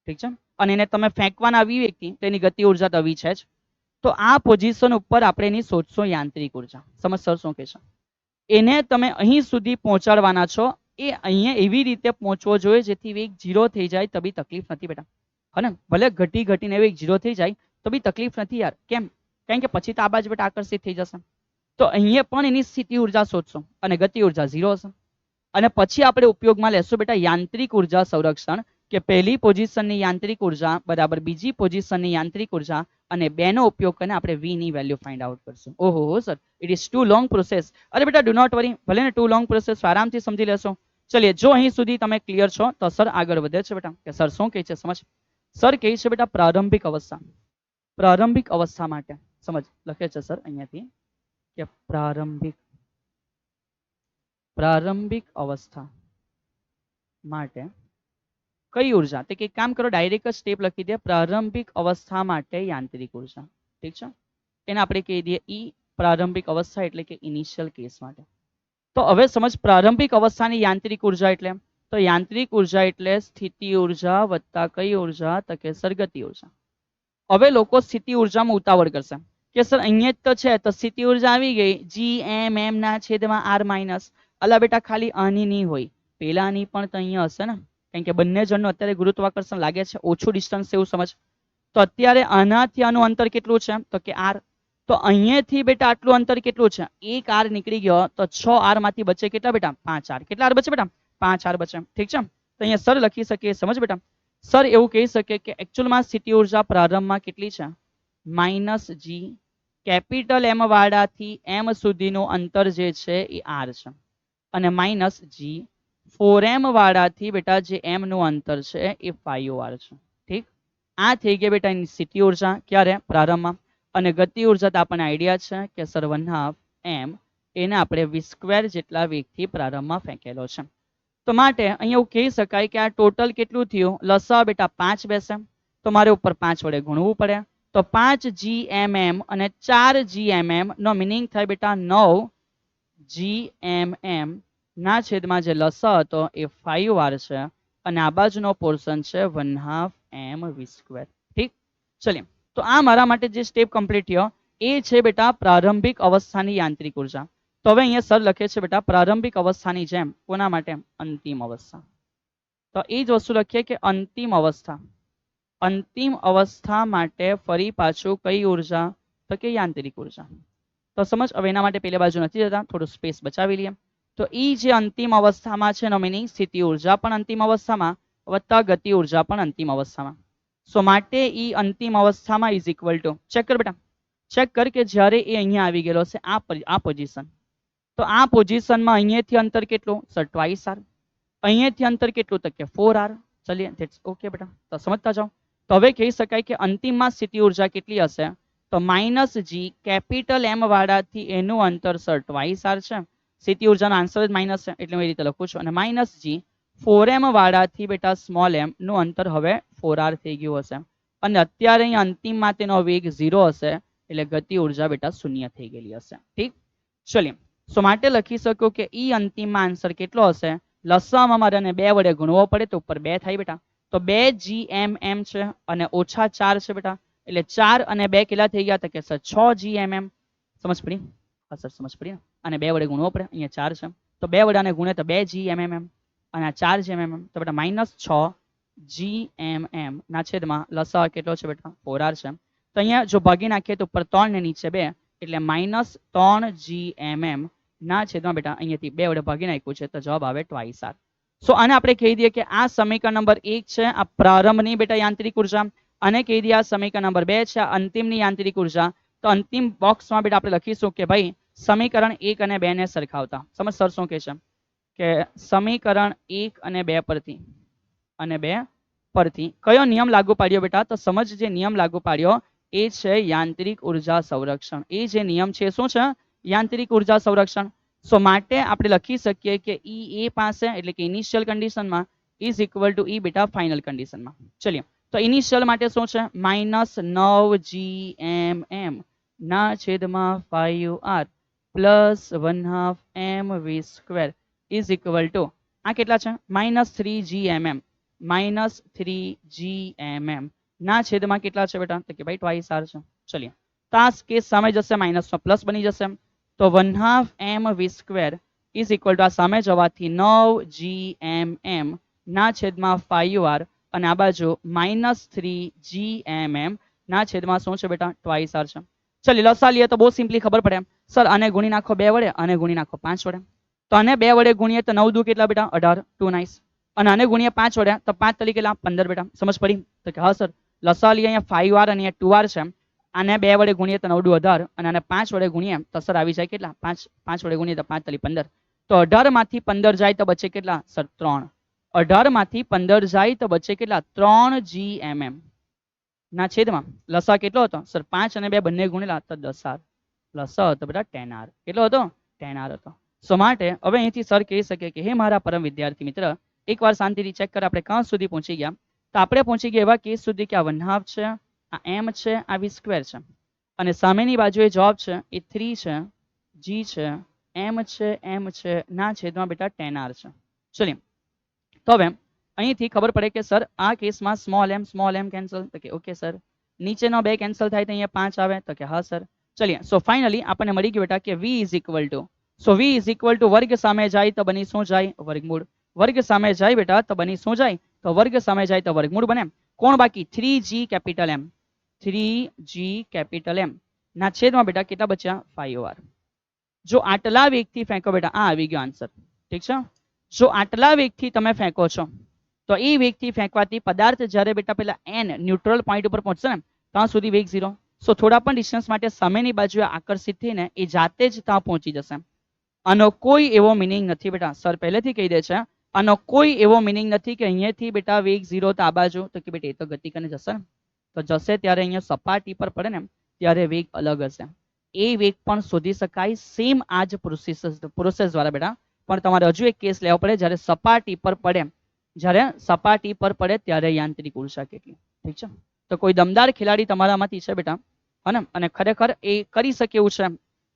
ઠીક છે, અને એને તમે ફેંકવાના આવી વ્યક્તિ તેની ગતિ ઉર્જા તો આવી છે જ. તો આ પોઝિશન ઉપર આપણે એની શોધશો યાંત્રિક ઉર્જા. સમજ સર શું કહે છે? એને તમે અહીં સુધી પહોંચાડવાના છો. એ અહીંયા એવી રીતે પહોંચવો જોઈએ જેથી વેગ 0 થઈ જાય તો બી તકલીફ નથી બેટા. હને ભલે ઘટીને વેગ 0 થઈ જાય તો બી તકલીફ નથી યાર. કેમ? કારણ કે પછી તો આ બાજુ બેટા આકર્ષિત થઈ જશે. તો અહીંયા પણ એની સ્થિતિ ઉર્જા શોધશો અને ગતિ ઉર્જા 0 હશે. અને પછી આપણે ઉપયોગમાં લેશું બેટા યાંત્રિક ઉર્જા સંરક્ષણ કે પહેલી પોઝિશનની યાંત્રિક ઉર્જા બરાબર બીજી પોઝિશનની યાંત્રિક ઉર્જા અને બેનો ઉપયોગ કરીને આપણે v ની વેલ્યુ ફાઇન્ડ આઉટ કરશું. ઓહો sir it is too long process. અરે બેટા ડુ નોટ વરી, ભલે ને ટુ લોંગ પ્રોસેસ આરામથી સમજી લેશો. ચલિए જો અહીં સુધી તમે ક્લિયર છો તો સર આગળ વધે છે બેટા કે સર શું કહે છે સમજ. સર કહે છે બેટા પ્રારંભિક અવસ્થા માટે સમજ લખે છે સર અહીંયાથી કે પ્રારંભિક અવસ્થા માટે કઈ ઉર્જા? તો એક કામ કરો, ડાયરેક્ટ જ સ્ટેપ લખી દે. પ્રારંભિક અવસ્થા માટે યાંત્રિક ઉર્જા. ઠીક છે, એને આપણે કહી દઈએ ઈ. પ્રારંભિક અવસ્થા એટલે કે ઇનિશિયલ કેસ માટે. તો હવે સમજ પ્રારંભિક અવસ્થાની યાંત્રિક ઉર્જા એટલે તો યાંત્રિક ઉર્જા એટલે સ્થિતિ ઉર્જા વત્તા કઈ ઉર્જા? તો કે સર્ગતિ ઉર્જા. હવે લોકો સ્થિતિ ઉર્જામાં ઉતાવળ કરશે કે સર અહીંયા જ તો છે તો સ્થિતિ ઉર્જા આવી ગઈ gmm ના છેદમાં r માઇનસ. અલા બેટા ખાલી આની નહીં હોય, પેલાની પણ તો અહીંયા હશે ને, કારણ કે બંને જણનું અત્યારે ગુરુત્વાકર્ષણ લાગે છે ઓછું ડિસ્ટન્સ એવું સમજ. તો અત્યારે આનાથી આનું અંતર કેટલું છે? તો કે r. તો અહીંયાથી બેટા આટલું અંતર કેટલું છે? 1r નીકળી ગયો તો 6r માંથી બચે કેટલા બેટા? 5r. કેટલા r બચે બેટા? 5r બચે. ઠીક છે, તો અહીંયા સર લખી શકીએ સમજ બેટા. સર એવું કહી શકે કે એકચ્યુઅલમાં સ્થિતિ ઉર્જા પ્રારંભમાં કેટલી છે? -g. કેપિટલ M વાળાથી M સુધીનું અંતર જે છે એ r છે અને -g 4m વાળાથી બેટા જે m નું અંતર છે એ 5r છે. ઠીક, આ થઈ ગઈ બેટા એની સ્થિતિ ઉર્જા ક્યારે પ્રારંભમાં. અને ગતિ ઉર્જા તો આપણને આઈડિયા છે કે સર 1/2 m એને આપણે v² જેટલા વેગથી પ્રારંભમાં ફેંકેલો છે. તો માટે અહીંયા એવું કહી શકાય કે આ ટોટલ કેટલું થયું? લસા બેટા 5 બેસે, તો મારે ઉપર 5 વડે ગુણવું પડે. તો 5 gmm અને 4 gmm નો મિનિંગ થાય બેટા 9 gmm ના છેદમાં જે લસા હતો એ 5r છે અને આ બાજુનો પોર્શન છે 1/2 m v². ઠીક, ચલિए તો આ મારા માટે જે સ્ટેપ કમ્પ્લીટ થયો એ છે બેટા પ્રારંભિક અવસ્થાની યાંત્રિક ઉર્જા. તો હવે અહીંયા સર લખે છે બેટા પ્રારંભિક અવસ્થાની જેમ કોના માટે? અંતિમ અવસ્થા. તો એ જ વસ્તુ લખીએ કે અંતિમ અવસ્થા. અંતિમ અવસ્થા માટે ફરી પાછું કઈ ઉર્જા? તો કે યાંત્રિક ઉર્જા. તો સમજ. હવે એના માટે પેલી બાજુ નથી જતા, થોડું સ્પેસ બચાવી લઈએ. તો એ જે અંતિમ અવસ્થામાં છે એનો મિનિંગ સ્થિતિ ઉર્જા પણ અંતિમ અવસ્થામાં વત્તા ગતિ ઉર્જા પણ અંતિમ અવસ્થામાં. સો માટે ઈ અંતિમ અવસ્થામાં ઇઝ ઇક્વલ ટુ, ચેક કર બેટા, ચેક કર કે જ્યારે એ અહીંયા આવી ગયેલો છે આ પોઝિશન, તો આ પોઝિશનમાં અહીંયાથી અંતર કેટલું? Sir twice r. અહીંયાથી અંતર કેટલું? તો કે 4r. ચલીએ, ધેટ્સ ઓકે બેટા, તો સમજતા જાઓ. તો હવે કહી શકાય કે અંતિમમાં સ્થિતિ ઉર્જા કેટલી હશે? તો -g કેપિટલ m વાળાથી એનું અંતર સર ટ્વાઇસ r છે. સ્થિતિ ઉર્જાનો આન્સર જ માઇનસ છે એટલે હું એ રીતે લખું છું. અને -g 4m વાળાથી બેટા સ્મોલ m નું અંતર હવે 4r થઈ ગયું હશે. અને અત્યારે અહીં અંતિમમાં તેનો વેગ 0 હશે એટલે ગતિ ઉર્જા બેટા 0 થઈ ગયેલી હશે. ઠીક, ચલીએ. સો માટે લખી શકો કે ઈ અંતિમમાં આન્સર કેટલો હશે? લસામાં મારે 2 વડે ગુણવો પડે તો ઉપર 2 થાય બેટા. તો 2 gmm છે અને ઓછા 4 છે બેટા, એટલે 4 અને 2 કેટલા થઈ ગયા? તો કે સર 6 gmm. સમજ પડી? હા સર સમજ પડી ને. અને 2 વડે ગુણવો પડે, અહીંયા 4 છે તો 2 વડે આને ગુણે તો 2 gmm અને આ 4 gmm, તો બેટા -6 gmm ના છેદમાં લસા કેટલો છે બેટા? 4r છે. તો અહીંયા જો ભાગી નાખીએ તો ઉપર 3 ને નીચે 2 એટલે -3 gmm ના છેદમાં બેટા અહીંયાથી 2 વડે ભાગી નાખ્યું છે તો જવાબ આવે ટ્વાઇસ r. સો આને આપણે કહી દઈએ કે આ સમીકરણ નંબર 1 છે આ પ્રારંભની બેટા યાંત્રિક ઉર્જા, અને કહી દઈએ આ સમીકરણ નંબર 2 છે આ અંતિમની યાંત્રિક ઉર્જા. તો અંતિમ બોક્સમાં બેટા આપણે લખીશું કે ભાઈ સમીકરણ 1 અને 2 ને સરખાવતા. સમજ સર શું કહે છે કે સમીકરણ 1 અને 2 પરથી કયો નિયમ લાગુ પાડ્યો બેટા? તો સમજ, જે નિયમ લાગુ પાડ્યો એ છે યાંત્રિક ઉર્જા સંરક્ષણ. એ જે નિયમ છે શું છે? યાંત્રિક ઉર્જા સંરક્ષણ. સો માટે આપણે લખી શકીએ કે ઈ એ પાસે એટલે કે ઇનિશિયલ કન્ડિશનમાં ઇઝ ઇક્વલ ટુ ઈ બેટા ફાઇનલ કન્ડિશનમાં. ચલિए, તો ઇનિશિયલ માટે શું છે? -9 gmm ના છેદમાં 5r plus 1/2 m v² is equal two આ કેટલા છે? -3 gmm ના છેદમાં કેટલા છે બેટા? તો કે ભાઈ ટ્વાઇસ r છે. ચલિए, તો આ કેસ સામે જશે, માઇનસનો પ્લસ બની જશે. તો 1/2 m v² is equal two આ સામે જવાથી 9 gmm ના છેદમાં 5r અને આ બાજુ -3 gmm ના છેદમાં શું છે બેટા? ટ્વાઇસ r છે. ચલિए લસા લઈએ તો બહુ સિમ્પલી ખબર પડે. સર આને ગુણી નાખો 2 વડે, આને ગુણી નાખો 5 વડે. તો આને 2 વડે ગુણીએ તો 9 દુ કેટલા બેટા? 18. 2 નાઇસ. અને આને ગુણીએ 5 વડે તો 5 તરી કેટલા? 15 બેટા. સમજ પડી? તો કે હા સર લસા લઈએ અહીંયા 5r અને અહીંયા 2r છે. આને 2 વડે ગુણીએ તો 9 દુ 18 અને આને 5 વડે ગુણીએ તો સર આવી જાય કેટલા? 5 વડે ગુણીએ તો 5 તરી 15. તો 18 માંથી 15 જાય તો બચે કેટલા? સર 3. 18 માંથી 15 જાય તો બચે કેટલા? 3 gmm ના છેદમાં લસા કેટલો હતો? સર 5 અને 2 બંને ગુણેલા તો 10r. લસા હતો બેટા 10r. કેટલો હતો? 10r હતો. સો માટે હવે અહીંથી સર કહી શકે કે હે મારા પરમ વિદ્યાર્થી મિત્ર, એકવાર શાંતિથી ચેક કર આપણે ક્યાં સુધી પહોંચી ગયા. તો આપણે પહોંચી ગયા એવા કેસ સુધી કે આ 1/2 છે, આ m છે, આ v² છે અને સામેની બાજુએ જવાબ છે એ 3 છે, g છે, m છે ના છેદમાં બેટા 10r છે. ચલીએ, તો હવે અહીંથી ખબર પડે કે સર આ કેસમાં સ્મોલ m કેન્સલ, તો કે ઓકે સર. નીચેનો 2 કેન્સલ થાય તો અહીંયા 5 આવે, તો કે હા સર. ચલીએ, સો ફાઇનલી આપણને મળી ગયું બેટા કે v is equal two, so v is equal two વર્ગ સામે જાય તો બની શું જાય? વર્ગમૂળ. વર્ગ સામે જાય બેટા તો બની શું જાય? તો વર્ગ સામે જાય તો વર્ગમૂળ બને. કોણ બાકી? 3g capital m, 3g capital m ના છેદમાં બેટા કેટલા બચ્યા? 5r. જો આટલા વેગથી ફેંકો બેટા, આ આવી ગયો આન્સર. ઠીક છે? જો આટલા વેગથી તમે ફેંકો છો તો એ વેગથી ફેંકવાથી પદાર્થ જ્યારે બેટા પેલા n ન્યુટ્રલ પોઈન્ટ ઉપર પહોંચશે ને ત્યાં સુધી વેગ 0. સો થોડા પણ ડિસ્ટન્સ માટે સામેની બાજુએ આકર્ષિત થઈને એ જાતે જ ત્યાં પહોંચી જશે. આનો કોઈ એવો મિનિંગ નથી બેટા. સર પહેલેથી કહી દે છે આનો કોઈ એવો મિનિંગ નથી કે અહીંયાથી બેટા વેગ 0 તો આ બાજુ, તો કે બેટા એ તો ગતિ કરીને જશે ને, તો જશે ત્યારે અહીંયા સપાટી પર પડે ને ત્યારે વેગ અલગ હશે. એ વેગ પણ શોધી શકાય સેમ આ જ પ્રોસેસ દ્વારા બેટા. પણ તમારે હજુ એક કેસ લેવો પડે, જ્યારે સપાટી પર પડે, જ્યારે સપાટી પર પડે ત્યારે યાંત્રિક ઉર્જા કેટલી. ઠીક છે, તો કોઈ દમદાર ખેલાડી તમારામાંથી છે બેટા, હે, અને ખરેખર એ કરી શકે એવું છે,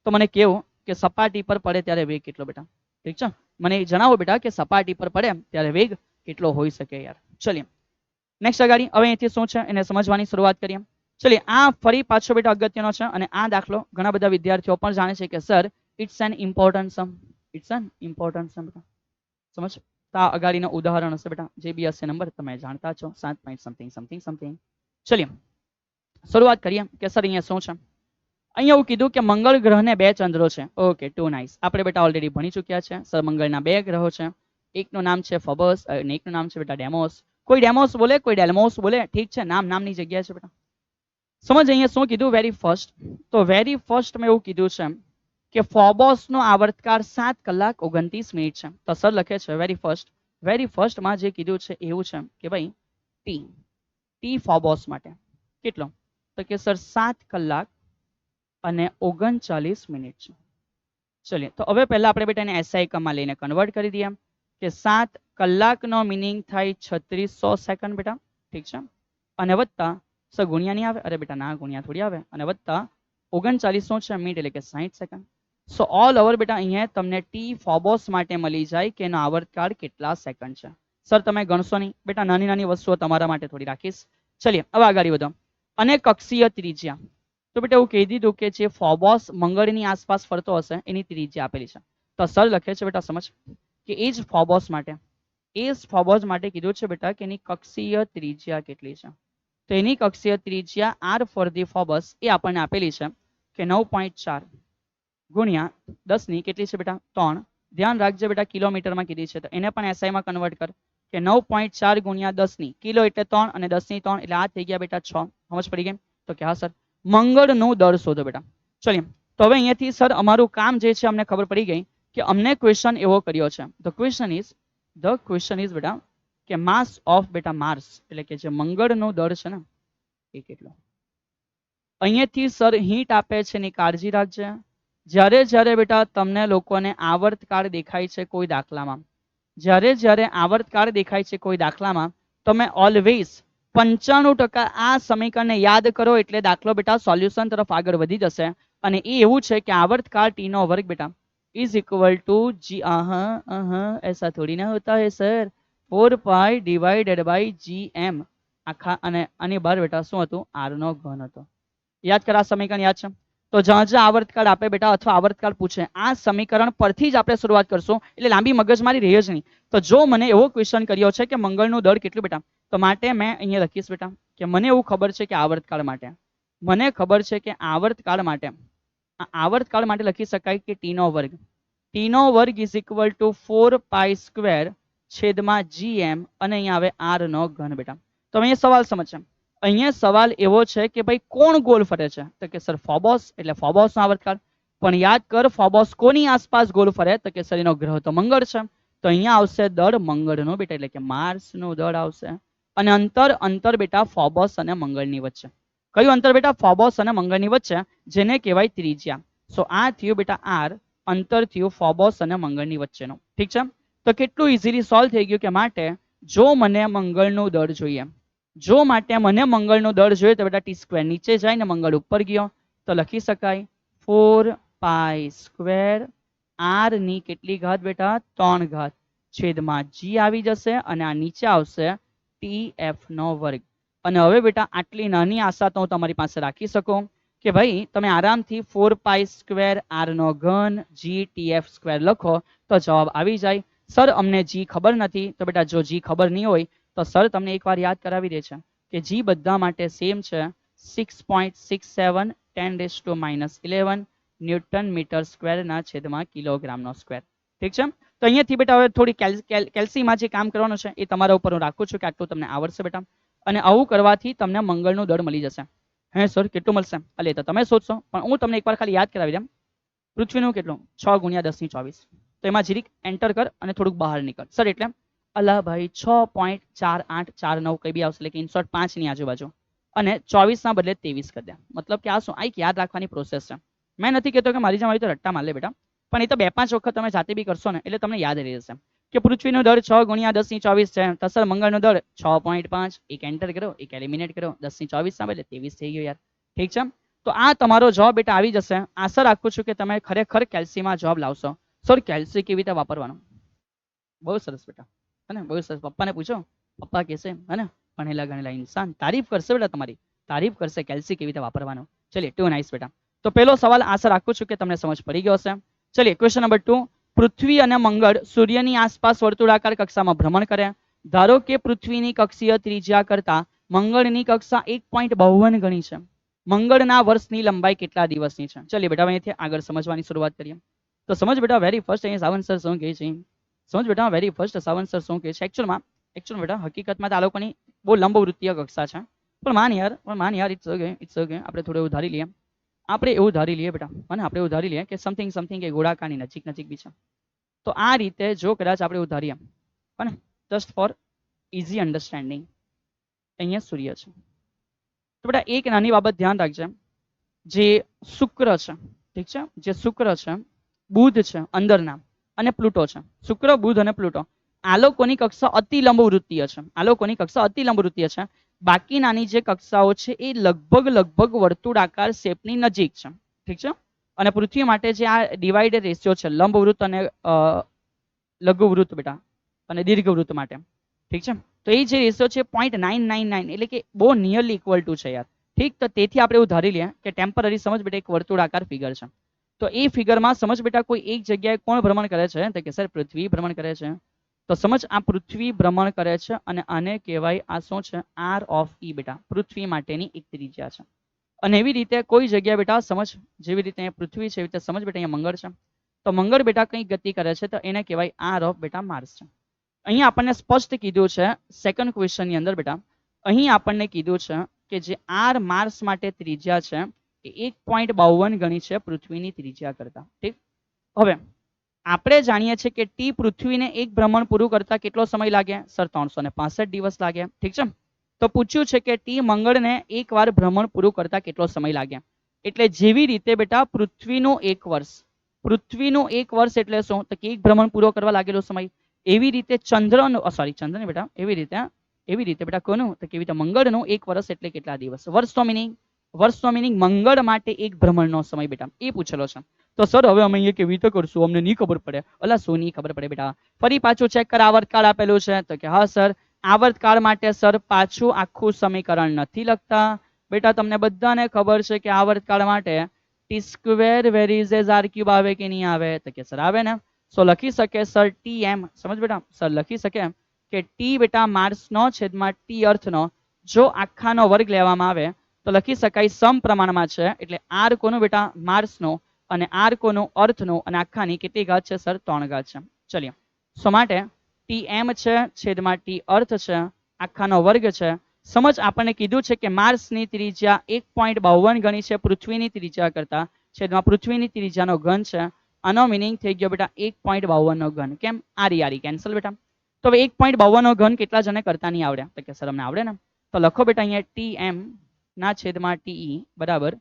તો મને કેવું કે સપાટી પર પડે ત્યારે વેગ કેટલો બેટા. ઠીક છે, મને જણાવો બેટા કે સપાટી પર પડે ત્યારે વેગ કેટલો હોઈ શકે યાર. ચલીએ નેક્સ્ટ અગાડી. હવે અહીંથી શું છે એને સમજવાની શરૂઆત કરીએ. ચલીએ આ ફરી પાછો બેટા અગત્યનો છે, અને આ દાખલો ઘણા બધા વિદ્યાર્થીઓ પણ જાણે છે કે sir it's an important sum. It's an important sum બેટા. સમજ. તો આ અગાડીનો ઉદાહરણ હશે બેટા, જે બી હશે નંબર તમે જાણતા છો, 7 પોઈન્ટ સમથિંગ સમથિંગ સમથિંગ. ચલીએ શરૂઆત કરીએ કે સર અહીંયા શું છે. અહીંયા એવું કીધું કે મંગળ ગ્રહને 2 ચંદ્રો છે. Okay, too nice. આપણે બેટા ઓલરેડી ભણી ચૂક્યા છે. સર મંગળના 2 ગ્રહો છે, એકનું નામ છે ફોબસ અને એકનું નામ છે બેટા ડેમોસ. કોઈ ડેમોસ બોલે, કોઈ ડેલ્મોસ બોલે, ઠીક છે, નામની જગ્યા છે બેટા. સમજ. અહીંયા શું કીધું વેરી ફર્સ્ટ, તો વેરી ફર્સ્ટ મેં એવું કીધું છે કે ફોબોસનો આવર્તકાળ 7 કલાક 29 મિનિટ છે. તો સર લખે છે વેરી ફર્સ્ટમાં જે કીધું છે એવું છે કે ભાઈ ટી ફોબોસ માટે કેટલો, તો કે સર 7 કલાક અને 39 મિનિટ છે. ચલીએ તો હવે પહેલા આપણે બેટા એને એસઆઈ એકમમાં લઈને કન્વર્ટ કરી દઈએ કે 7 કલાકનો મિનિંગ થાય 3600 સેકન્ડ બેટા. ઠીક છે, અને વત્તા સર ગુણ્યા નહીં આવે, અરે બેટા ના ગુણ્યા થોડી આવે, અને વત્તા 3900 છે મિનિટ એટલે કે 60 સેકન્ડ. સો ઓલ ઓવર બેટા અહીંયા તમને ટી ફોબોસ માટે મળી જાય કે એનો આવર્તકાળ કેટલા સેકન્ડ છે. સર તમે ગણશો નહીં બેટા, નાની નાની વસ્તુઓ તમારા માટે થોડી રાખીશ. ચલીએ હવે આગળ વધો. અને કક્ષીય ત્રિજ્યા, તો બેટા એવું કહી દીધું કે જે ફોબોસ મંગળની આસપાસ ફરતો હશે એની ત્રિજ્યા આપેલી છે. તો સર લખે છે બેટા સમજ કે એ જ ફોબોસ માટે કીધું છે બેટા કે એની કક્ષીય ત્રિજ્યા કેટલી છે. તો એની કક્ષીય ત્રિજ્યા આર ફોર ધી ફોબસ એ આપણને આપેલી છે કે 9.4 ગુણ્યા 10 ની કેટલી છે બેટા 3. ધ્યાન રાખજે બેટા કિલોમીટરમાં કીધી છે, તો એને પણ એસઆઈમાં કન્વર્ટ કર કે 9.4 ગુણ્યા 10 ની કિલો એટલે 3 અને 10 ની 3 એટલે આ થઈ ગયા બેટા 6. સમજ પડી ગઈ? તો કે હા સર. મંગળનું દળ શોધો બેટા. ચલીએ તો હવે અહીંયાથી સર અમારું કામ જે છે અમને ખબર પડી ગઈ કે અમને ક્વેશ્ચન એવો કર્યો છે. ધ ક્વેશ્ચન ઇઝ બેટા કે માસ ઓફ બેટા માર્સ, એટલે કે જે મંગળનું દળ છે ને એ કેટલો. અહીંયાથી સર હિન્ટ આપે છે એની કાળજી રાખજે. જ્યારે બેટા તમને લોકોને આવર્તકાળ દેખાય છે કોઈ દાખલામાં, જ્યારે આવર્તકાળ દેખાય છે કોઈ દાખલામાં, તમે ઓલવેઝ 95% આ સમીકરણને યાદ કરો એટલે દાખલો બેટા સોલ્યુશન તરફ આગળ વધી જશે. અને એ એવું છે કે આવર્તકાળ ટી નો વર્ગ બેટા इज इक्वल टू जी, ऐसा थोड़ी ना होता है sir, 4 pi divided by GM આખા અને આની બહાર બેટા શું હતું r નો ઘન હતો. યાદ કર આ સમીકરણ યાદ છે? તો જ્યાં આવર્તકાળ આપે બેટા અથવા આવર્તકાળ પૂછે આ સમીકરણ પરથી જ આપણે શરૂઆત કરશું એટલે લાંબી મગજમારી રહે જ નહીં. તો જો મને એવો ક્વેશ્ચન કર્યો છે કે મંગળનું દળ કેટલું બેટા, તો માટે મેં અહીંયા લખીશ બેટા કે મને એવું ખબર છે કે આવર્તકાળ માટે લખી શકાય કે ટી નો વર્ગ is equal two 4 pi square છેદમાં GM અને અહીંયા આવે r નો ઘન બેટા. તો અહીંયા સવાલ સમજશે. અહીંયા સવાલ એવો છે કે ભાઈ કોણ ગોલ ફરે છે, તો કે સર ફોબોસ, એટલે ફોબોસનો આવર્તકાળ. પણ યાદ કર ફોબોસ કોની આસપાસ ગોલ ફરે, તો કે સર એનો ગ્રહ તો મંગળ છે, તો અહીંયા આવશે દળ મંગળનો બેટા, એટલે કે માર્સનું દળ આવશે. અને અંતર બેટા ફોબોસ અને મંગળની વચ્ચે. કયું અંતર બેટા? ફોબોસ અને મંગળની વચ્ચે, જેને કહેવાય ત્રિજ્યા. સો આ થયું બેટા r, અંતર થયું ફોબોસ અને મંગળની વચ્ચેનું. ઠીક છે, તો કેટલું ઇઝીલી સોલ્વ થઈ ગયું કે માટે જો મને મંગળનું દળ જોઈએ, તો બેટા ટી સ્ક્વેર નીચે જાય ને મંગળ ઉપર ગયો, તો લખી શકાય 4 પાઈ સ્ક્વેર r ની કેટલી ઘાત બેટા 3 ઘાત છેદમાં g આવી જશે અને આ નીચે આવશે TF નો વર્ગ. અને હવે બેટા આટલી નાની આશા તો હું તમારી પાસે રાખી શકું કે ભાઈ તમે આરામથી 4 પાઈ સ્ક્વેર r નો ઘન g TF સ્ક્વેર લખો તો જવાબ આવી જાય. સર અમને g ખબર નથી, તો બેટા જો g ખબર નહીં હોય તો સર તમને એકવાર યાદ કરાવી દે છે કે g બધા માટે સેમ છે 6.67 10⁻11 ન્યૂટન મીટર સ્ક્વેરના છેદમાં કિલોગ્રામનો સ્ક્વેર. ઠીક છે, તો અહીંયાથી બેટા હવે થોડી કેલ્સીમાં જે કામ કરવાનું છે એ તમારા ઉપર હું રાખું છું કે આટલું તમને આવડશે બેટા. અને આવું કરવાથી તમને મંગળનું દળ મળી જશે. હે સર કેટલું મળશે? અલે તો તમે સોચશો, પણ હું તમને એકવાર ખાલી યાદ કરાવી દઉં. પૃથ્વીનું કેટલું 6 × 10⁻²4, તો એમાં જીરીક એન્ટર કર અને થોડુંક બહાર નીકળ. સર એટલે અલા ભાઈ 6.4849 કઈ બી આવશે એટલે કે ઇનશોર્ટ 5 ની આજુબાજુ અને 24 ના બદલે 23 કરી દે. મતલબ કે આ શું આ એક યાદ રાખવાની પ્રોસેસ છે. મેં નથી કહેતો કે મારી જેમ આવી તો રટ્ટા માર લે બેટા, પણ એ તો 2-5 વખત તમે જાતે બી કરશો ને એટલે તમને યાદ રહી જશે કે પૃથ્વીનો દર 6 ગુણ્યા 10 ની 24 છે તો સર મંગળનો દર 6.5 એક એન્ટર કરો એક એલિમિનેટ કરો 10 ની 24 ના બદલે 23 થઈ ગયો યાર. ઠીક છે, તો આ તમારો જવાબ બેટા આવી જશે. આશા રાખું છું કે તમે ખરેખર કેલ્સીમાં જવાબ લાવશો. સર કેલ્સી કેવી રીતે વાપરવાનું? બહુ સરસ બેટા, है ना, બહુ સરસ. પપ્પાને પૂછો, પપ્પા કહેશે है ना, ભણેલા ગણેલા ઇન્સાન તારીફ કરશે બેટા, તમારી તારીફ કરશે કેલ્સી કેવી રીતે વાપરવાનું. ચલિए ટુ નાઇસ બેટા. તો પહેલો સવાલ આશા રાખું છું કે તમને સમજ પડી ગયો હશે. ચલિए ક્વેશ્ચન નંબર 2. પૃથ્વી અને મંગળ સૂર્યની આસપાસ વર્તુળાકાર કક્ષામાં ભ્રમણ કરે. ધારો કે પૃથ્વીની કક્ષીય ત્રિજ્યા કરતા મંગળની કક્ષા 1.52 ગણી છે. મંગળના વર્ષની લંબાઈ કેટલા દિવસની છે? ચલિए બેટા અહીંથી આગળ સમજવાની શરૂઆત કરીએ. તો સમજ બેટા વેરી ફર્સ્ટ અહીંયા સાવન સર શું કહે છે? સમજ બેટા વેરી ફર્સ્ટ સાવન સર શું કહે છે? એકચ્યુઅલમાં બેટા હકીકતમાં તો આ લોકોની બહુ લંબવૃત્તીય કક્ષા છે. પણ માન યાર ઇટ્સ ઓકે આપણે થોડું એવું ધારી લઈએ. આપણે એવું ધારી લઈએ બેટા, અને આપણે એવું ધારી લઈએ કે સમથિંગ એ ગોળાકારની નજીક બી છે. તો આ રીતે જો કદાચ આપણે એવું ધારીએ અને જસ્ટ ફોર ઇઝી અન્ડરસ્ટેન્ડિંગ અહીંયા સૂર્ય છે. તો બેટા એક નાની બાબત ધ્યાન રાખજે, જે શુક્ર છે, ઠીક છે, જે શુક્ર છે, બુધ છે અંદરના અને પ્લુટો છે. શુક્ર, બુધ અને પ્લુટો આ લોકોની કક્ષા અતિ લંબવૃત્તીય છે. આ લોકોની કક્ષા અતિ લંબવૃત્તીય છે. બાકીનાની જે કક્ષાઓ છે એ લગભગ વર્તુળાકાર શેપની નજીક છે. ઠીક છે, અને પૃથ્વી માટે જે આ ડિવાઇડેડ રેશિયો છે લંબવૃત્ત અને લઘુવૃત્ત બેટા અને દીર્ઘવૃત્ત માટે, ઠીક છે, તો એ જે રેશિયો છે 0.999 એટલે કે બહુ નિયરલી ઇક્વલ ટુ છે યાર. ઠીક, તો તેથી આપણે એવું ધારી લઈએ કે ટેમ્પરરી સમજ બેટા એક વર્તુળાકાર ફિગર છે. તો એ ફિગરમાં સમજ બેટા કોઈ એક જગ્યાએ કોણ ભ્રમણ કરે છે? તો કે સર પૃથ્વી ભ્રમણ કરે છે. તો સમજ આ પૃથ્વી ભ્રમણ કરે છે અને આને કહેવાય આ શું છે? આર ઓફ ઈ બેટા, પૃથ્વી માટેની એક ત્રિજ્યા છે. અને એવી રીતે કોઈ જગ્યાએ બેટા સમજ જેવી રીતે અહીંયા પૃથ્વી છે એવી રીતે સમજ બેટા અહીંયા મંગળ છે. તો મંગળ બેટા કઈ ગતિ કરે છે તો એને કહેવાય આર ઓફ બેટા માર્સ છે. અહીંયા આપણને સ્પષ્ટ કીધું છે સેકન્ડ ક્વેશ્ચનની અંદર બેટા, અહીં આપણને કીધું છે કે જે આર માર્સ માટે ત્રિજ્યા છે એ 1.52 ગણી છે પૃથ્વીની ત્રિજ્યા કરતા. ઠીક, હવે આપણે જાણીએ છીએ કે ટી પૃથ્વીને એક ભ્રમણ પૂરું કરતા કેટલો સમય લાગે? સર 365 દિવસ લાગે. ઠીક છે, તો પૂછ્યું છે કે ટી મંગળને એકવાર ભ્રમણ પૂરું કરતા કેટલો સમય લાગે? એટલે જેવી રીતે બેટા પૃથ્વીનું 1 વર્ષ, પૃથ્વીનું 1 વર્ષ એટલે શું? તો કે એક ભ્રમણ પૂરો કરવા લાગેલો સમય. એવી રીતે ચંદ્રનો ચંદ્ર બેટા એવી રીતે બેટા કોનું? તો કેવી રીતે મંગળનું 1 વર્ષ એટલે કેટલા દિવસ? વર્ષનો મિનિંગ મંગળ માટે એક ભ્રમણનો સમય બેટા એ પૂછેલો છે. તો સર હવે અમે અહીંયા કેવી રીતે કરશું? અમને નહીં ખબર પડે. અલા શું નહીં ખબર પડે બેટા? ફરી પાછું ચેક કર, આવર્તકાળ આપેલું છે. તો કે હા સર, આવર્તકાળ માટે સર પાછું આખું સમીકરણ નથી લખતા બેટા. તમને બધાને ખબર છે કે આવર્તકાળ માટે T square varies R cube આવે કે નહીં આવે? તો કે સર આવે ને. સો લખી શકે સર ટી એમ, સમજ બેટા, સર લખી શકે કે ટી બેટા માર્સનો છેદમાં ટી અર્થનો જો આખાનો વર્ગ લેવામાં આવે તો લખી શકાય સમપ્રમાણમાં છે. એટલે આર કોનું બેટા? માર્સનો, અને આર કોનું? અર્થનો, અને આખાની કેટલી ઘાત છે સર? 3 ઘાત છે. ચલિએ, સો માટે ટી એમ છે છેદમાં ટી અર્થ છે આખાનો વર્ગ છે. સમજ આપણને કીધું છે કે માર્સની ત્રિજ્યા 1.52 ગણી છે પૃથ્વીની ત્રિજ્યા કરતા, છેદમાં પૃથ્વીની ત્રિજ્યાનો ઘન છે. આનો મિનિંગ થઈ ગયો બેટા 1.52 નો ઘન. કેમ? આરી કેન્સલ બેટા. તો હવે 1.52 નો ઘન કેટલા જણે કરતા નહીં આવડે? તો કે સર અમને આવડે ને. તો લખો બેટા અહીંયા ટી એમ ના છેદમાં ટી બરાબર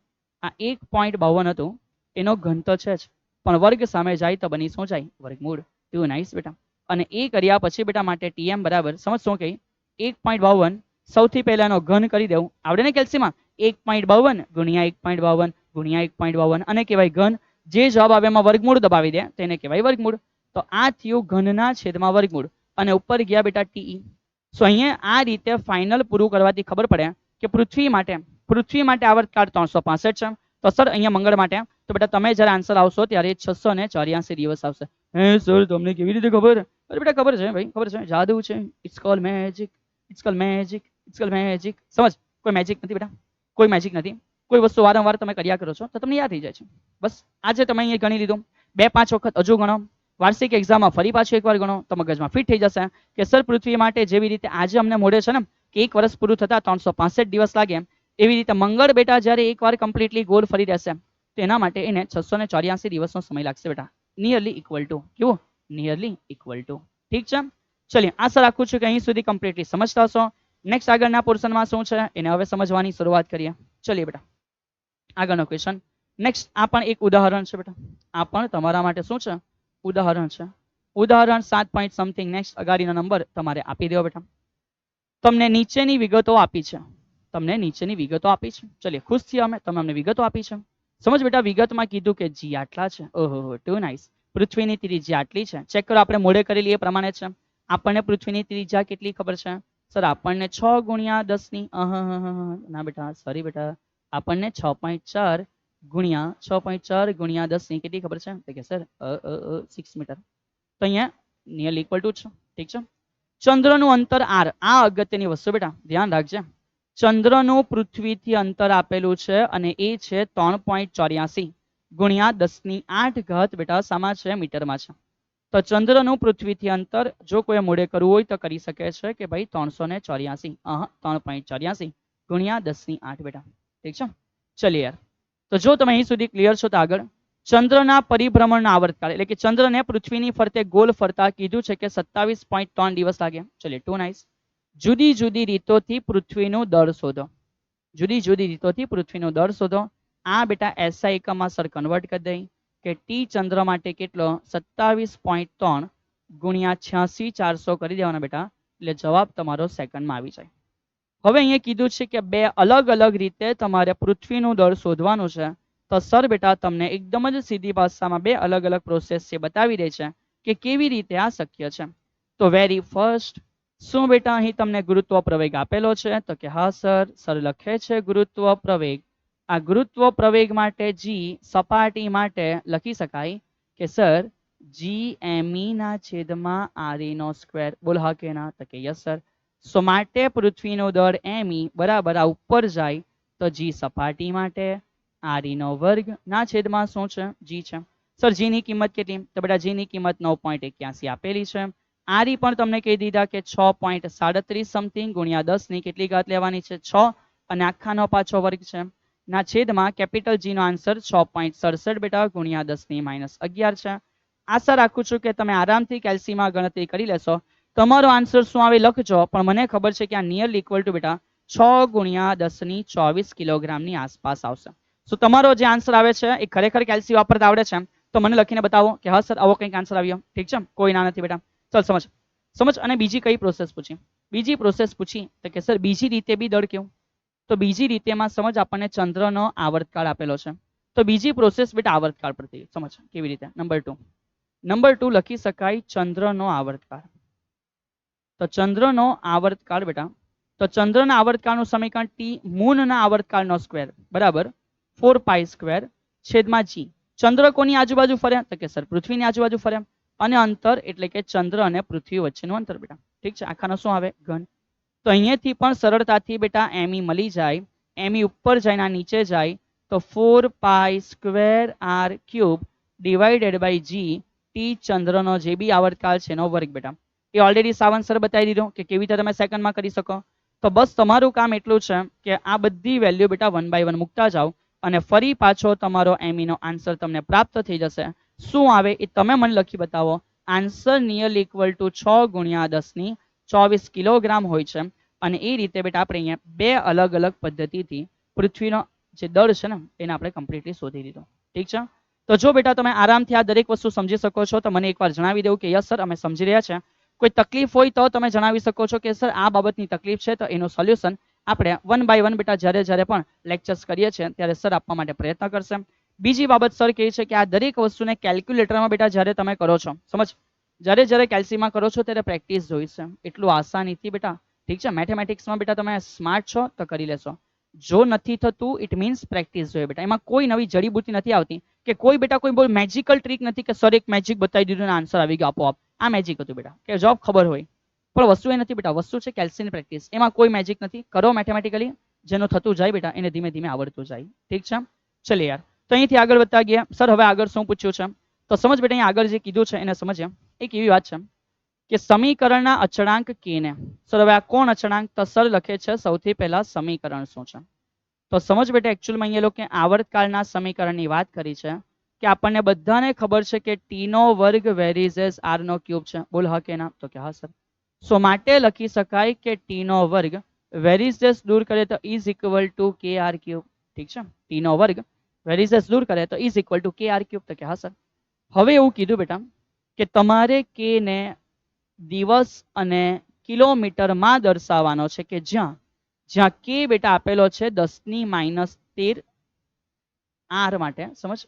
આ 1.52 હતું એનો ઘન તો છે જ, પણ વર્ગ સામે જાય તો બની શું જાય? વર્ગમૂળ. ટુ નાઇસ બેટા. અને એ કર્યા પછી બેટા માટે ટીએમ બરાબર સમજ શું કહી? 1.52 સૌથી પહેલા એનો ઘન કરી દેવું. આવડે ને કેલ્સીમાં? 1.52 ગુણ્યા 1.52 ગુણ્યા 1.52 અને કહેવાય ઘન. જે જવાબ આવે એમાં વર્ગમૂળ દબાવી દે તેને કહેવાય વર્ગમૂળ. તો આ થયું ઘનના છેદમાં વર્ગમૂળ અને ઉપર ગયા બેટા ટીઈ. સો અહીંયા આ રીતે ફાઇનલ પૂરું કરવાથી ખબર પડે કે પૃથ્વી માટે આવર્તકાળ 365 છે. તો સર અહીંયા મંગળ માટે તો બેટા તમે જ્યારે આન્સર આવશો ત્યારે 684 દિવસ આવશે. હે સર તમને કેવી રીતે ખબર? અરે બેટા ખબર છે ભાઈ, ખબર છે, જાદુ છે. It's call magic, it's call magic, it's call magic. સમજ, કોઈ મેજિક નથી બેટા, કોઈ મેજિક નથી. કોઈ વસ્તુ વારંવાર તમે કર્યા કરો છો તો તમને યાદ થઈ જાય છે. બસ આજે તમે અહીંયા ગણી લીધું, 2-5 વખત હજુ ગણો, વાર્ષિક એક્ઝામમાં ફરી પાછું એકવાર ગણો તો મગજમાં ફિટ થઈ જશે કે સર પૃથ્વી માટે જેવી રીતે આજે અમને મોડે છે ને કે 1 વર્ષ પૂરું થતા 365 દિવસ લાગે, એવી રીતે મંગળ બેટા જ્યારે એકવાર કમ્પ્લીટલી ગોળ ફરી રહેશે તો એના માટે એને 684 દિવસનો સમય લાગશે બેટા. નિયરલી ઇક્વલ ટુ કેવું? Nearly equal to. ઠીક છે, ચલિए આશા રાખું છું કે અહીં સુધી કમ્પ્લીટલી સમજતા હશો. નેક્સ્ટ આગળના પોર્શનમાં શું છે એને હવે સમજવાની શરૂઆત કરીએ. ચલિए બેટા આગળનો ક્વેશ્ચન. નેક્સ્ટ આ પણ એક ઉદાહરણ છે બેટા. આ પણ તમારા માટે શું છે? ઉદાહરણ છે. ઉદાહરણ 7 પોઈન્ટ સમથિંગ. નેક્સ્ટ અગાડીનો નંબર તમારે આપી દો બેટા. તમને નીચેની વિગતો આપી છે. તમને નીચેની વિગતો આપી છે. ચલિए ખુશ છીએ અમે, તમે અમને વિગતો આપી છે. સમજ બેટા, વિગતમાં કીધું કે જી આટલા છે. ઓહો ટુ નાઇસ. પૃથ્વીની ત્રિજ્યા આટલી છે. ચેક કરો, આપણે મોડે કરેલી એ પ્રમાણે છે. આપણને પૃથ્વીની ત્રિજ્યા કેટલી ખબર છે? સર આપણને 6 ગુણ્યા 10 ની ના બેટા સોરી બેટા, આપણને 6.4 ગુણ્યા 6.4 ગુણ્યા 10 ની કેટલી ખબર છે? તો કે સર 6 મીટર. તો અહીંયા નિયરલી ઇક્વલ ટુ છે. ઠીક છે. ચંદ્રનું અંતર આર, આ અગત્યની વસ્તુ બેટા ધ્યાન રાખજે. ચંદ્રનું પૃથ્વીથી અંતર આપેલું છે અને એ છે 3.84 ગુણ્યા 10 ની 8 ઘાત બેટા સામા છે? મીટરમાં છે. તો ચંદ્રનું પૃથ્વીથી અંતર જો કોઈ મોડે કરવું હોય તો કરી શકે છે કે ભાઈ 384 3.84 ગુણ્યા 10 ની 8 બેટા. ઠીક છે. ચલિए યાર, તો જો તમે અહીં સુધી ક્લિયર છો તો આગળ ચંદ્રના પરિભ્રમણના આવર્તકાળ એટલે કે ચંદ્રને પૃથ્વીની ફરતે ગોલ ફરતા કીધું છે કે 27.3 દિવસ લાગે. ચલિए ટુ નાઇસ. જુદી જુદી રીતોથી પૃથ્વીનું દળ શોધો. જુદી જુદી રીતોથી પૃથ્વીનું દળ શોધો. આ બેટા એસઆઈ એકમમાં સર કન્વર્ટ કરી દઈ કે ટી ચંદ્ર માટે કેટલો? 27.3 ગુણ્યા 86 400 કરી દેવાના બેટા, એટલે જવાબ તમારો સેકન્ડમાં આવી જાય. હવે અહીંયા કીધું છે કે બે અલગ અલગ રીતે તમારે પૃથ્વીનું દળ શોધવાનું છે. તો સર બેટા તમને એકદમ જ સીધી ભાષામાં બે અલગ અલગ પ્રોસેસ છે બતાવી દે છે કે કેવી રીતે આ શક્ય છે. તો વેરી ફર્સ્ટ શું બેટા અહીં તમને ગુરુત્વ પ્રવેગ આપેલો છે? તો કે હા સર. સર લખે છે ગુરુત્વ પ્રવેગ. આ ગુરુત્વ પ્રવેગ માટે જી સપાટી માટે લખી શકાય કે સર જી એમઈ ના છેદમાં આરઈ નો સ્ક્વેર. બોલ હા કે ના? તો કે યસ સર. સો માટે પૃથ્વીનો દળ એમઈ બરાબર આ ઉપર જાય તો જી સપાટી માટે આરઈ નો વર્ગ ના છેદમાં શું છે? જી છે. સર જી ની કિંમત કેટલી? તો બેટા જી ની કિંમત 9.81 આપેલી છે. આરઈ પણ તમને કહી દીધા કે 6.37 સમથિંગ ગુણ્યા 10 ની કેટલી ઘાત લેવાની છે? 6 અને આખાનો પાછો વર્ગ છે ના છેદમાં કેપિટલ જી નો આન્સર 6.67 બેટા ગુણ્યા 10 ની -11 છે. આશા રાખું છું કે તમે આરામથી કેલ્સીમાં ગણતરી કરી લેશો. તમારો આન્સર શું આવે લખજો, પણ મને ખબર છે કે આ નિયરલી ઇક્વલ ટુ બેટા 6 ગુણ્યા 10 ની 24 કિલોગ્રામની આસપાસ આવશે. સો તમારો જે આન્સર આવે છે એ ખરેખર કેલ્સી વાપરતા આવડે છે તો મને લખીને બતાવો કે હા સર આવો કંઈક આન્સર આવ્યો. ઠીક છે, કોઈ ના નથી બેટા. ચલ સમજ સમજ. અને બીજી કઈ પ્રોસેસ પૂછી? બીજી પ્રોસેસ પૂછી તો કે સર બીજી રીતે બી દળ કેવું? તો બીજી રીતેમાં સમજ આપણને ચંદ્રનો આવર્તકાળ આપેલો છે. તો બીજી પ્રોસેસ બેટા આવર્તકાળ પરથી સમજ કેવી રીતે. નંબર 2 લખી શકાય ચંદ્રનો આવર્તકાળ. તો ચંદ્રનો આવર્તકાળ બેટા, તો ચંદ્રના આવર્તકાળનું સમીકરણ ટી મૂનના આવર્તકાળનો સ્ક્વેર બરાબર 4 સ્ક્વેર છેદમાં જી. ચંદ્ર કોની આજુબાજુ ફરે? તો કે સર પૃથ્વીની આજુબાજુ ફરે. અને અંતર એટલે કે ચંદ્ર અને પૃથ્વી વચ્ચેનું અંતર બેટા. ઠીક છે, આખાનો શું આવે? ઘન. તો અહીંયાથી પણ સરળતાથી બેટા એમઈ મળી જાય. એમઈ ઉપર જાય નીચે જાય તો 4 square r cube divided by G T ચંદ્રનો જે બી આવર્તકાળ છે એનો વર્ગ બેટા. એ ઓલરેડી સાવંત સર બતાવી દીધો કે કેવી રીતે તમે સેકન્ડમાં કરી શકો. તો બસ તમારું કામ એટલું છે કે આ બધી વેલ્યુ બેટા 1 બાય 1 મૂકતા જાઓ અને ફરી પાછો તમારો એમઈ નો આન્સર તમને પ્રાપ્ત થઈ જશે. શું આવે એ તમે મને લખી બતાવો. આન્સર નિયરલી ઇક્વલ ટુ 6 ગુણ્યા 10 ની 24 કિલોગ્રામ હોય છે. અને એ રીતે બેટા આપણે અહીંયા બે અલગ અલગ પદ્ધતિથી પૃથ્વીનો જે દળ છે ને એને આપણે કમ્પ્લીટલી શોધી દીધો. ઠીક છે. તો જો બેટા તમે આરામથી આ દરેક વસ્તુ સમજી શકો છો તો મને એકવાર જણાવી દેવું કે યસ સર અમે સમજી રહ્યા છે. કોઈ તકલીફ હોય તો તમે જણાવી શકો છો કે સર આ બાબતની તકલીફ છે, તો એનું સોલ્યુશન આપણે 1 બાય 1 બેટા જ્યારે પણ લેક્ચર્સ કરીએ છીએ ત્યારે સર આપવા માટે પ્રયત્ન કરશે. બીજી બાબત સર કહે છે કે આ દરેક વસ્તુને કેલ્ક્યુલેટરમાં બેટા જ્યારે તમે કરો છો સમજ, જ્યારે કેલ્સીમાં કરો છો ત્યારે પ્રેક્ટિસ જોઈશે. એટલું આસાનીથી બેટા. ઠીક છે, મેથેમેટિક્સમાં બેટા તમે સ્માર્ટ છો તો કરી લેશો. જો નથી થતું ઇટ મીન્સ પ્રેક્ટિસ જોઈએ બેટા. એમાં કોઈ નવી જડીબુટી નથી આવતી કે કોઈ બેટા કોઈ બહુ મેજિકલ ટ્રીક નથી કે સર એક મેજિક બતાવી દીધું અને આન્સર આવી ગયો આપોઆપ. આ મેજિક હતું બેટા કે જવાબ ખબર હોય, પણ વસ્તુ એ નથી બેટા. વસ્તુ છે કેલ્સીની પ્રેક્ટિસ. એમાં કોઈ મેજિક નથી. કરો મેથેમેટિકલી, જેનું થતું જાય બેટા એને ધીમે ધીમે આવડતું જાય. ઠીક છે, ચલે યાર. તો અહીંથી આગળ વધતા ગયા. સર હવે આગળ શું પૂછ્યું છે તો સમજ બેટા. અહીંયા આગળ જે કીધું છે એને સમજીએ. એક એવી વાત છે કે સમીકરણના અચળાંક કે ને સર હવે આ કોણ અચળાંક? તો સર લખે છે સૌથી પહેલા સમીકરણ શું છે. તો સમજ બેટા એકચ્યુઅલમાં અહીંયા લોકો આવર્તકાળના સમીકરણની વાત કરી છે કે આપણને બધાને ખબર છે કે ટી નો વર્ગ વેરીઝ આર નો ક્યુબ છે. બોલ હા કે ના? તો કે હા સર. સો માટે લખી શકાય કે ટી નો વર્ગ વેરીઝેસ દૂર કરે તો ઇઝ ઇક્વલ ટુ કે આર ક્યુબ. ઠીક છે, ટી નો વર્ગ વેરીઝેસ દૂર કરે તો ઇઝ ઇક્વલ ટુ કે આર ક્યુબ. તો કે હા સર. હવે એવું કીધું બેટા કે તમારે કે ને દિવસ અને કિલોમીટરમાં દર્શાવવાનો છે કે જ્યાં જ્યાં કે બેટા આપેલો છે 10⁻13 આર માટે, સમજ,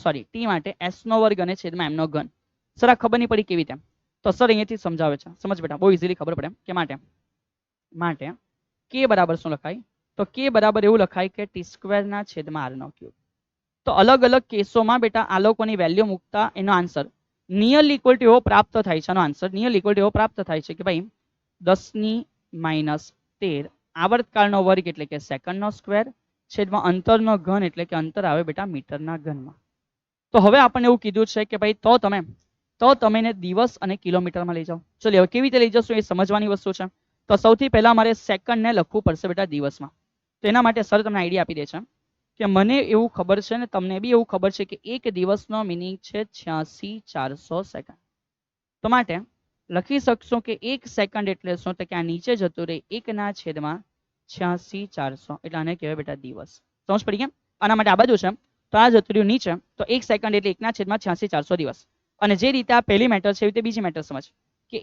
સોરી ટી માટે એસ નો વર્ગ અને છેદમાં એમ નો ઘન. સર આ ખબર નહીં પડી કેવી રીતે, તો સર અહીંયાથી સમજાવે છે. સમજ બેટા, બહુ ઇઝીલી ખબર પડે કે માટે માટે કે બરાબર શું લખાય, તો કે બરાબર એવું લખાય કે ટી સ્ક્વેરના છેદમાં આર નો ક્યુબ. તો અલગ અલગ કેસોમાં બેટા આ લોકોની વેલ્યુ મૂકતા એનો આન્સર નિયરલી ઇક્વલ ટુ એવો પ્રાપ્ત થાય છે. એનો આન્સર નિયરલી ઇક્વલ ટુ એવો પ્રાપ્ત થાય છે કે ભાઈ 10⁻13 આવર્તકાળનો વર્ગ એટલે કે સેકન્ડનો સ્ક્વેર છેદમાં અંતરનો ઘન એટલે કે અંતર આવે બેટા મીટરના ઘનમાં. તો હવે આપણને એવું કીધું છે કે ભાઈ તો તમે એને દિવસ અને કિલોમીટરમાં લઈ જાઓ. ચલો હવે કેવી રીતે લઈ જશો એ સમજવાની વસ્તુ છે. તો સૌથી પહેલા મારે સેકન્ડને લખવું પડશે બેટા દિવસમાં. તો એના માટે સર તમને આઈડિયા આપી દે છે કે મને એવું ખબર છે ને તમને બી એવું ખબર છે કે એક દિવસનો મિનિંગ છે 86,400 સેકન્ડ. તો માટે લખી શકશો કે એક સેકન્ડ એટલે શું, તો કે આ નીચે જતું રહે 1/86,400 એટલે આને કહેવાય બેટા દિવસ. સમજ પડી કેમ? આના માટે આ બાજુ છે તો આ જતું રહ્યું નીચે, તો એક સેકન્ડ એટલે 1/86,400 દિવસ. અને જે રીતે આ પહેલી મેટર છે એવી રીતે બીજી મેટર સમજ કે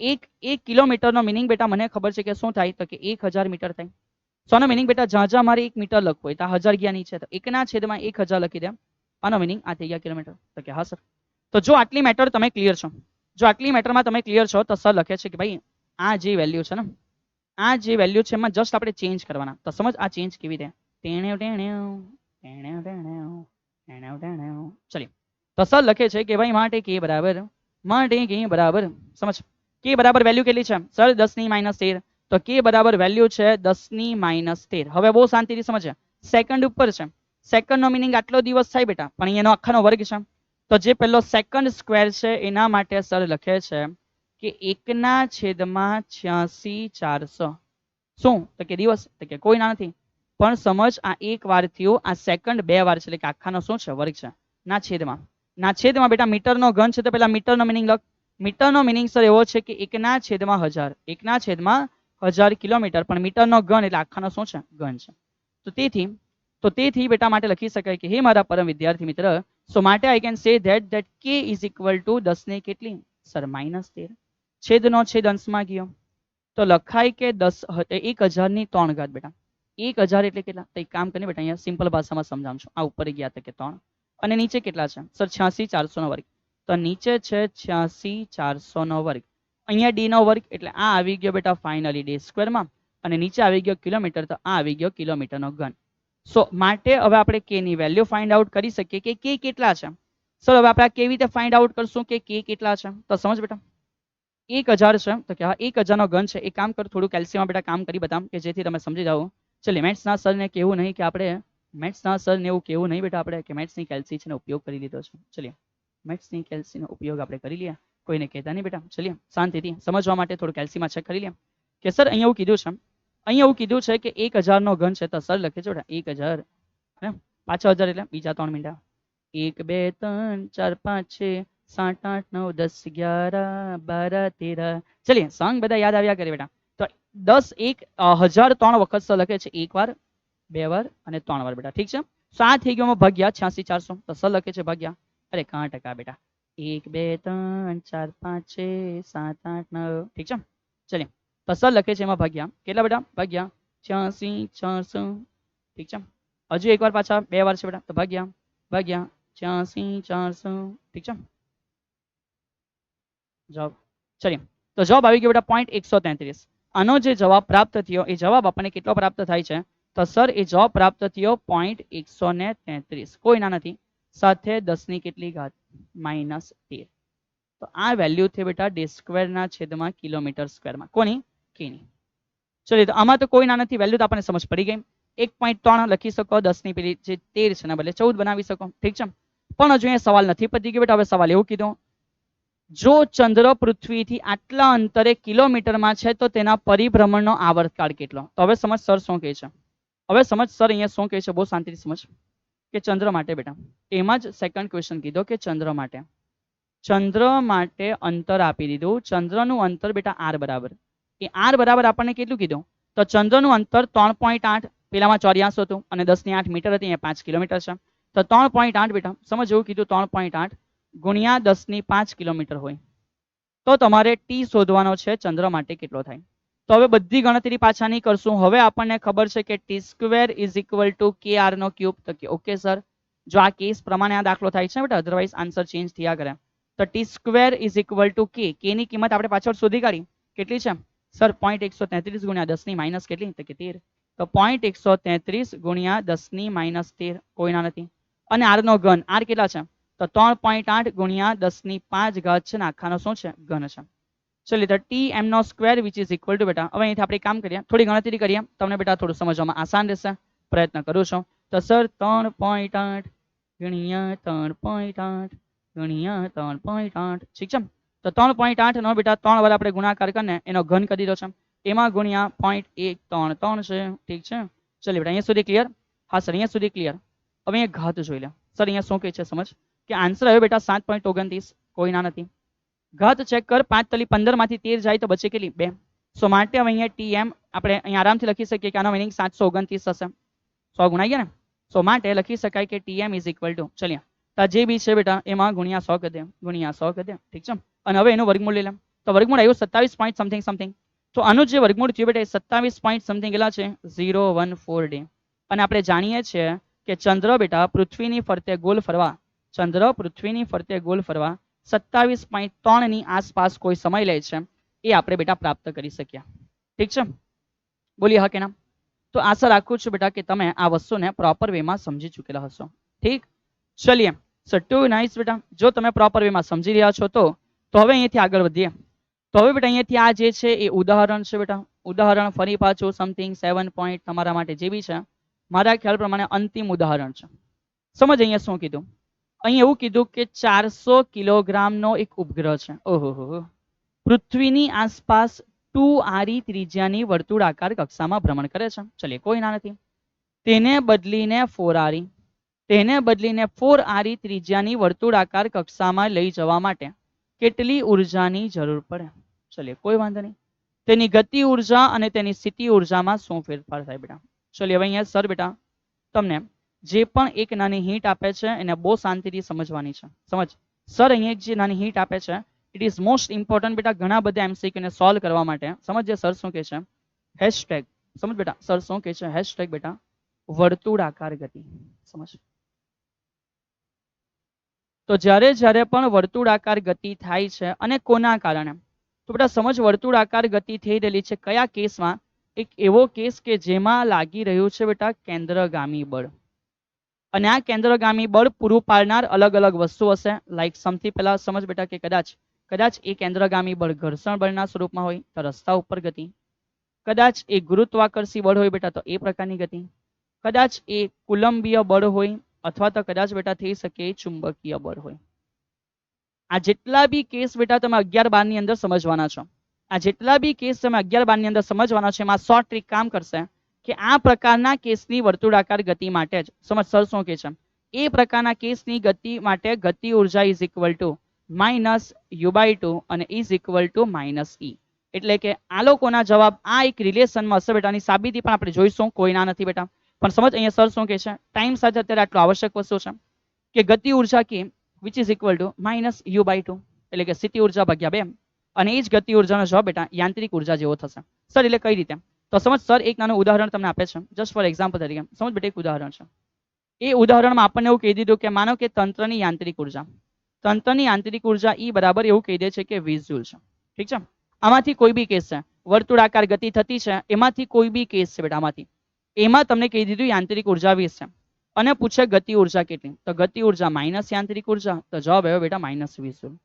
એક કિલોમીટરનો મિનિંગ બેટા મને ખબર છે કે શું થાય, તો કે 1000 મીટર થાય. સોનો મિનિંગ બેટા જ્યાં જ્યાં મારે 1 મીટર લખવું હોય તો 1000 ગયા નીચે, તો 1/1000 લખી દે. આનો મિનિંગ આ થઈ ગયા કિલોમીટર. તો કે હા સર. તો જો આટલી મેટર તમે ક્લિયર છો, જો આટલી મેટરમાં તમે ક્લિયર છો, તો સર લખે છે કે ભાઈ આ જે વેલ્યુ છે ને, આ જે વેલ્યુ છે એમાં જસ્ટ આપણે ચેન્જ કરવાના. તો સમજ આ ચેન્જ કેવી રીતે, ચલીએ. તો સર લખે છે કે ભાઈ માટે કે બરાબર સમજ કે બરાબર વેલ્યુ કેટલી છે સર 10⁻13. તો કે બરાબર વેલ્યુ છે 10⁻13. હવે બહુ શાંતિથી સમજે, સેકન્ડ ઉપર છે. સેકન્ડનો મિનિંગ આટલો દિવસ થાય બેટા, પણ અહીંયાનો આખાનો વર્ગ છે. તો જે પહેલો સેકન્ડ સ્ક્વેર છે એના માટે સર લખે છે કે 1/86,400 શું, તો કે દિવસ. તો કે કોઈ ના નથી, પણ સમજ આ એક વાર થયું, આ સેકન્ડ બે વાર છે એટલે કે આખાનો શું છે વર્ગ છે. ના છેદમાં બેટા મીટરનો ઘન છે તો પેલા મીટરનો મિનિંગ લખ. મીટરનો મિનિંગ સર એવો છે કે 1/1000, 1/1000 કિલોમીટર, પણ મીટરનો ઘન એટલે આખાનો શું છે ઘન છે. તો તેથી બેટા માટે લખી શકાય કે હે મારા પરમ વિદ્યાર્થી મિત્ર, સો માટે આઈ કેન સે ધેટ કે ઇઝ ઇક્વલ ટુ 10 ને કેટલી સર -13. છેદનો છેદ અંશમાં ગયો તો લખાય કે 1000 ની 3 ઘાત બેટા. 1000 એટલે કેટલા, તો એક કામ કરીને બેટા અહીંયા સિમ્પલ ભાષામાં સમજાવું છું. આ ઉપર ગયા તો કે 3 અને નીચે કેટલા છે સર 86,400 નો વર્ગ. તો નીચે છે 86,400 નો વર્ગ. અહીંયા ડી નો વર્ગ એટલે આ આવી ગયો બેટા ફાઇનલી ડી સ્ક્વેરમાં, અને નીચે આવી ગયો કિલોમીટર, તો આ આવી ગયો કિલોમીટરનો ઘન. સો માટે હવે આપણે કે ની વેલ્યુ ફાઇન્ડ આઉટ કરી શકીએ કે કે કેટલા છે. સર હવે આપણે કેવી રીતે ફાઇન્ડ આઉટ કરશું કે કે કેટલા છે, તો સમજ બેટા 1000 છે તો કે હા 1000 નો ઘન છે. એક કામ કર, થોડું કેલ્સીમાં બેટા કામ કરી બતાવ કે જેથી તમે સમજી જાઓ. ચલે મેથ્સના સરને કેવું નહીં કે આપણે મેથ્સના સરને એવું કેવું નહીં બેટા આપણે કે મેથ્સની કેલ્સી છે ને ઉપયોગ કરી લીધો છે. ચલીએ મેથ્સની કેલ્સીનો ઉપયોગ આપણે કરી લઈએ, કોઈને કહેતા નહીં બેટા. ચલીએ શાંતિથી સમજવા માટે થોડું કેલ્સીમાં ચેક કરી લઈએ કે સર અહીંયા એવું કીધું છે, અહીંયા એવું કીધું છે કે 1000 નો ઘન છે. તો સર લખે છે બેટા 1000 હે પાછા 1000 એટલે બીજા 3 મિનિટ 1 2 3 4 5 6 7 8 9 10 11 12 13. ચલીએ સંગ બધા યાદ આવ્યા કરે બેટા. તો 10,000 3 વખત સર લખે છે, એક વાર, બે વાર અને 3 વાર બેટા. ઠીક છે, 7 થઈ ગયો ભાગ્યા 86,400. તો સર લખે છે ભાગ્યા, અરે કાં ટકા બેટા 1 2 3 4 5 6 7 8 9. ઠીક છે, ચલીએ તો સર લખે છે એમાં ભાગ્યા કેટલા બેટા, ભાગ્યા 86,400. ઠીક છે, હજુ એક વાર પાછા બે વાર છે બેટા, તો ભાગ્યા 86,400. ઠીક છે, જવાબ ચલીએ તો જવાબ આવી ગયો બેટા 0.133. આનો જે જવાબ પ્રાપ્ત થયો એ જવાબ આપણને કેટલો પ્રાપ્ત થાય છે, તો સર એ જવાબ પ્રાપ્ત થયો 0.133. કોઈ ના નથી, સાથે 10 ની કેટલી ઘાત -13. તો આ વેલ્યુ છે બેટા ડી સ્ક્વેરના છેદમાં કિલોમીટર સ્ક્વેરમાં કોની કેની. ચલો તો આમાં તો કોઈ ના નથી, વેલ્યુ તો આપણને સમજ પડી ગઈ. 1.3 લખી શકો, 10 ની પેલી જે 13 છે ને બદલે 14 બનાવી શકો. ઠીક છે, પણ હજુ અહીંયા સવાલ નથી પતી ગયો બેટા. હવે સવાલ એવું કીધો, જો ચંદ્ર પૃથ્વીથી આટલા અંતરે કિલોમીટરમાં છે તો તેના પરિભ્રમણનો આવર્તકાળ કેટલો. તો હવે સમજ સર શું કહે છે, હવે સમજ સર અહીંયા શું કહે છે, બહુ શાંતિથી સમજ કે ચંદ્ર માટે બેટા એમાં જ સેકન્ડ ક્વેશ્ચન કીધો કે ચંદ્ર માટે અંતર આપી દીધું. ચંદ્રનું અંતર બેટા r બરાબર એ આર બરાબર આપણને કેટલું કીધું? તો ચંદ્રનું અંતર 3.8, પેલામાં 84 હતું અને 10 ની 8 મીટર હતી, અહીંયા 5 કિલોમીટર છે. તો 3.8 બેટા સમજ એવું કીધું, 3.8 ગુણ્યા 10 ની 5 કિલોમીટર હોય તો તમારે ટી શોધવાનો છે ચંદ્ર માટે કેટલો થાય. તો હવે બધી ગણતરી પાછા નહીં કરશું. હવે આપણને ખબર છે કે T square is equal two કે આર નો ક્યુબ. તો કે ઓકે સર, જો આ કેસ પ્રમાણે આ દાખલો થાય છે બેટા, અધરવાઇઝ આન્સર ચેન્જ થયા કરે. તો T square is equal two કે, કે ની કિંમત આપણે પાછળ શોધી કાઢી, કેટલી છે સર? 0.133 ગુણ્યા 10 ની માઇનસ કેટલી? તો કે 13. તો 0.133 ગુણ્યા 10 ની-13 કોઈના નથી. અને આર નો ઘન, આર કેટલા છે? તો 3.8 ગુણ્યા 10 ની 5 ઘાત છે ને આખાનો શું છે? ઘન છે. ચલો તો ટી એમ નો square which is equal to બેટા, હવે અહીંથી આપણે કામ કરીએ, થોડી ગણતરી કરીએ, તમને બેટા થોડું સમજવામાં આસાન રહેશે, પ્રયત્ન કરું છું. તો સર 3.8 ગુણ્યા 3.8 ગુણ્યા 3.8, ઠીક છે. તો 3.8 નો બેટા 3 વાર આપણે ગુણાકાર કરીને એનો ઘન કરી દીધો છે, એમાં ગુણ્યા 0.133 છે, ઠીક છે. ચલો બેટા અહીંયા સુધી ક્લિયર? હા સર અહીંયા સુધી ક્લિયર. હવે અહીંયા ઘાત જોઈ લે સર, અહીંયા શું કહે છે સમજ, કે આન્સર આવ્યો બેટા 7.29, કોઈના નથી. ઘાત ચેક કર, 5 તલી 15 માંથી 13 જાય તો બચે કેટલી? 2. સો માટે હવે અહીંયા ટીએમ આપણે અહીંયા આરામથી લખી શકીએ કે આનો મિનિંગ 729 થશે. 100 ગુણાઈ ગયા ને? સો માટે લખી શકાય કે ટીએમ ઇઝ ઇક્વલ ટુ, ચલિએ તો જે બી છે બેટા એમાં ગુણ્યા 100 કરી દે, ગુણ્યા 100 કરી દે, ઠીક છે. અને હવે એનું વર્ગમૂળ લઈ લે. તો વર્ગમૂળ આવ્યું 27 પોઈન્ટ સમથિંગ સમથિંગ. તો આનું જે વર્ગમૂળ થયું બેટા 27 પોઈન્ટ સમથિંગ કેટલા છે? 014 ડે. અને આપણે જાણીએ છીએ કે ચંદ્ર બેટા પૃથ્વીની ફરતે ગોલ ફરવા, ચંદ્ર પૃથ્વીની ફરતે ગોલ ફરવા 27.3 ની આસપાસ કોઈ સમય લે છે, એ આપણે બેટા પ્રાપ્ત કરી શક્યા, ઠીક છે. બોલીએ હા કે ના? તો આશા રાખું છું બેટા કે તમે આ વસ્તુને પ્રોપર વેમાં સમજી ચૂકેલા હશો, ઠીક. ચલીએ સો ટુ નાઇસ બેટા, જો તમે પ્રોપર વેમાં સમજી રહ્યા છો તો હવે અહીંયાથી આગળ વધીએ. તો હવે બેટા અહીંયાથી આ જે છે એ ઉદાહરણ છે બેટા, ઉદાહરણ ફરી પાછું સમથિંગ 7 પોઈન્ટ તમારા માટે જે બી છે, મારા ખ્યાલ પ્રમાણે અંતિમ ઉદાહરણ છે. સમજ અહીંયા શું કીધું? અહીં એવું કીધું કે 400 કિલોગ્રામનો એક ઉપગ્રહ છે, ઓહો, પૃથ્વીની આસપાસ 2 ત્રિજ્યાની વર્તુળાકાર કક્ષામાં ભ્રમણ કરે છે. ચલિए કોઈ ના નથી. તેને બદલીને 4 ત્રિજ્યાની વર્તુળાકાર કક્ષામાં લઈ જવા માટે કેટલી ઉર્જાની જરૂર પડે? ચલિए કોઈ વાંધો નહીં. તેની ગતિ ઉર્જા અને તેની સ્થિતિ ઉર્જામાં શું ફેરફાર થાય બેટા? ચલિए હવે અહીંયા સર બેટા તમને જે પણ એક નાની હિન્ટ આપે છે એને બહુ શાંતિથી સમજવાની છે. સમજ સર અહીંયા જે નાની હિન્ટ આપે છે ઇટ ઇઝ મોસ્ટ ઇમ્પોર્ટન્ટ બેટા, ઘણા બધા MCQ ને સોલ્વ કરવા માટે. સમજ સર શું કહે છે? હેશટેગ. સમજ બેટા સર શું કહે છે? હેશટેગ બેટા વર્તુળાકાર ગતિ. સમજ તો જ્યારે જ્યારે પણ વર્તુળાકાર ગતિ થાય છે અને કોના કારણે, તો બેટા સમજ વર્તુળાકાર ગતિ થઈ રહેલી છે કયા કેસમાં? એક એવો કેસ કે જેમાં લાગી રહ્યું છે બેટા કેન્દ્રગામી બળ. અને આ કેન્દ્રગામી બળ પૂરું પાડનાર અલગ અલગ વસ્તુ હશે. લાઈક સૌથી પહેલા સમજ બેટા કે કદાચ એ કેન્દ્રગામી બળ ઘર્ષણ બળના સ્વરૂપમાં હોય તો રસ્તા ઉપર ગતિ, કદાચ એ ગુરુત્વાકર્ષી બળ હોય બેટા તો એ પ્રકારની ગતિ, કદાચ એ કુલંબીય બળ હોય અથવા તો કદાચ બેટા થઈ શકે ચુંબકીય બળ હોય. આ જેટલા બી કેસ બેટા તમે 11-12 ની અંદર સમજવાના છો, આ જેટલા બી કેસ તમે 11-12 ની અંદર સમજવાના છે એમાં શોર્ટ ટ્રીક કામ કરશે કે આ પ્રકારના કેસની વર્તુળાકાર ગતિ માટે જ સમજ સર શું કહે છે, એ પ્રકારના કેસની ગતિ માટે ગતિ ઉર્જા ઇઝ ઇક્વલ ટુ -u/2 અને ઇઝ ઇક્વલ ટુ -e. એટલે કે આ લોકોના જવાબ આ એક રિલેશનમાં હશે બેટાની સાબિતી પણ આપણે જોઈશું, કોઈ ના નથી બેટા. પણ સમજ અહીંયા સર શું કહે છે, ટાઈમ સાથે અત્યારે આટલું આવશ્યક વસ્તુ છે કે ગતિ ઉર્જા કે which is equal two -u/2, એટલે કે સ્થિતિ ઉર્જા ભાગ્યા 2, અને એ જ ગતિ ઉર્જાનો જવાબ બેટા યાંત્રિક ઉર્જા જેવો થશે. સર એટલે કઈ રીતે? તો સમજ સર એક નાનું ઉદાહરણ તમને આપે છે, જસ્ટ ફોર એક્ઝામ્પલ તરીકે. સમજ બેટા એક ઉદાહરણ છે, એ ઉદાહરણમાં આપણને એવું કહી દીધું કે માનો કે તંત્રની યાંત્રિક ઉર્જા E બરાબર એવું કહી દે છે કે 20 જૂલ છે, ઠીક છે. આમાંથી કોઈ બી કેસ છે, વર્તુળાકાર ગતિ થતી છે, એમાંથી કોઈ બી કેસ છે બેટા, આમાંથી એમાં તમને કહી દીધું યાંત્રિક ઉર્જા 20 છે અને પૂછે ગતિ ઉર્જા કેટલી, તો ગતિ ઉર્જા માઇનસ યાંત્રિક ઉર્જા, તો જવાબ આવ્યો બેટા -20 જૂલ.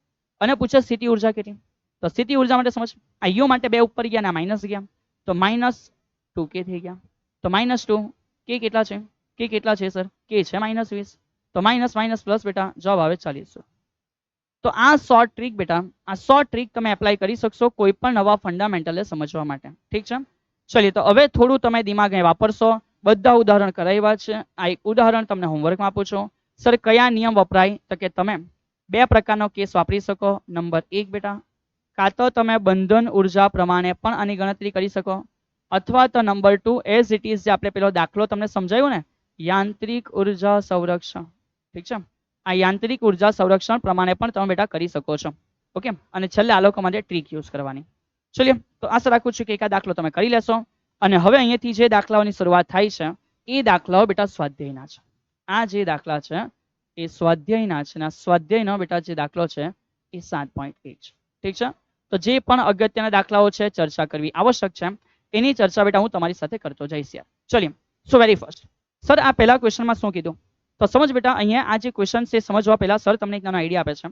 અને પૂછે સ્થિતિ ઉર્જા કેટલી, તો સ્થિતિ ઉર્જા માટે સમજ આ યુ માટે 2 ઉપર ગયા ને માઇનસ ગયા તો -2k થઈ ગયા. તો -2 કે કેટલા છે? કે કેટલા છે સર? કે છે -20. તો માઇનસ માઇનસ પ્લસ બેટા જવાબ આવે 40. તો આ શોર્ટ ટ્રીક બેટા, આ શોર્ટ ટ્રીક તમે એપ્લાય કરી શકશો કોઈ પણ નવા ફંડામેન્ટલ સમજવા માટે, ઠીક છે. ચલિए તો હવે થોડું તમે દિમાગ વાપરશો. બધા ઉદાહરણ કરાવ્યા છે. આ એક ઉદાહરણ તમને હોમવર્કમાં આપું છું. સર કયા નિયમ વપરાય? તો કે તમે 2 પ્રકારનો કેસ વાપરી શકો. નંબર 1 બેટા કાં તો તમે બંધન ઉર્જા પ્રમાણે પણ આની ગણતરી કરી શકો, અથવા તો નંબર 2 એઝ ઇટ ઇઝ, જે આપણે પેલો દાખલો તમને સમજાવ્યો ને, યાંત્રિક ઉર્જા સંરક્ષણ. ઠીક છે, આ યાંત્રિક ઉર્જા સંરક્ષણ પ્રમાણે પણ તમે બેટા કરી શકો છો. ઓકે, અને છેલ્લે આ લોકો માટે ટ્રીક યુઝ કરવાની. ચલિए, તો આશા રાખું છું કે એક આ દાખલો તમે કરી લેશો. અને હવે અહીંયાથી જે દાખલાઓની શરૂઆત થાય છે એ દાખલાઓ બેટા સ્વાધ્યાયના છે. આ જે દાખલા છે એ સ્વાધ્યાયના છે, અને આ સ્વાધ્યાયનો બેટા જે દાખલો છે એ 7.8 છે. ઠીક છે, તો જે પણ અગત્યના દાખલાઓ છે ચર્ચા કરવી આવશ્યક છે, એની ચર્ચા બેટા હું તમારી સાથે કરતો જઈશ યાર. ચલિए, સો વેરી ફર્સ્ટ સર આ પહેલા ક્વેશ્ચનમાં શું કીધું, તો સમજ બેટા, અહીંયા આ જે ક્વેશ્ચન છે સમજવા પહેલા સર તમને એક નાનો આઈડિયા આપે છે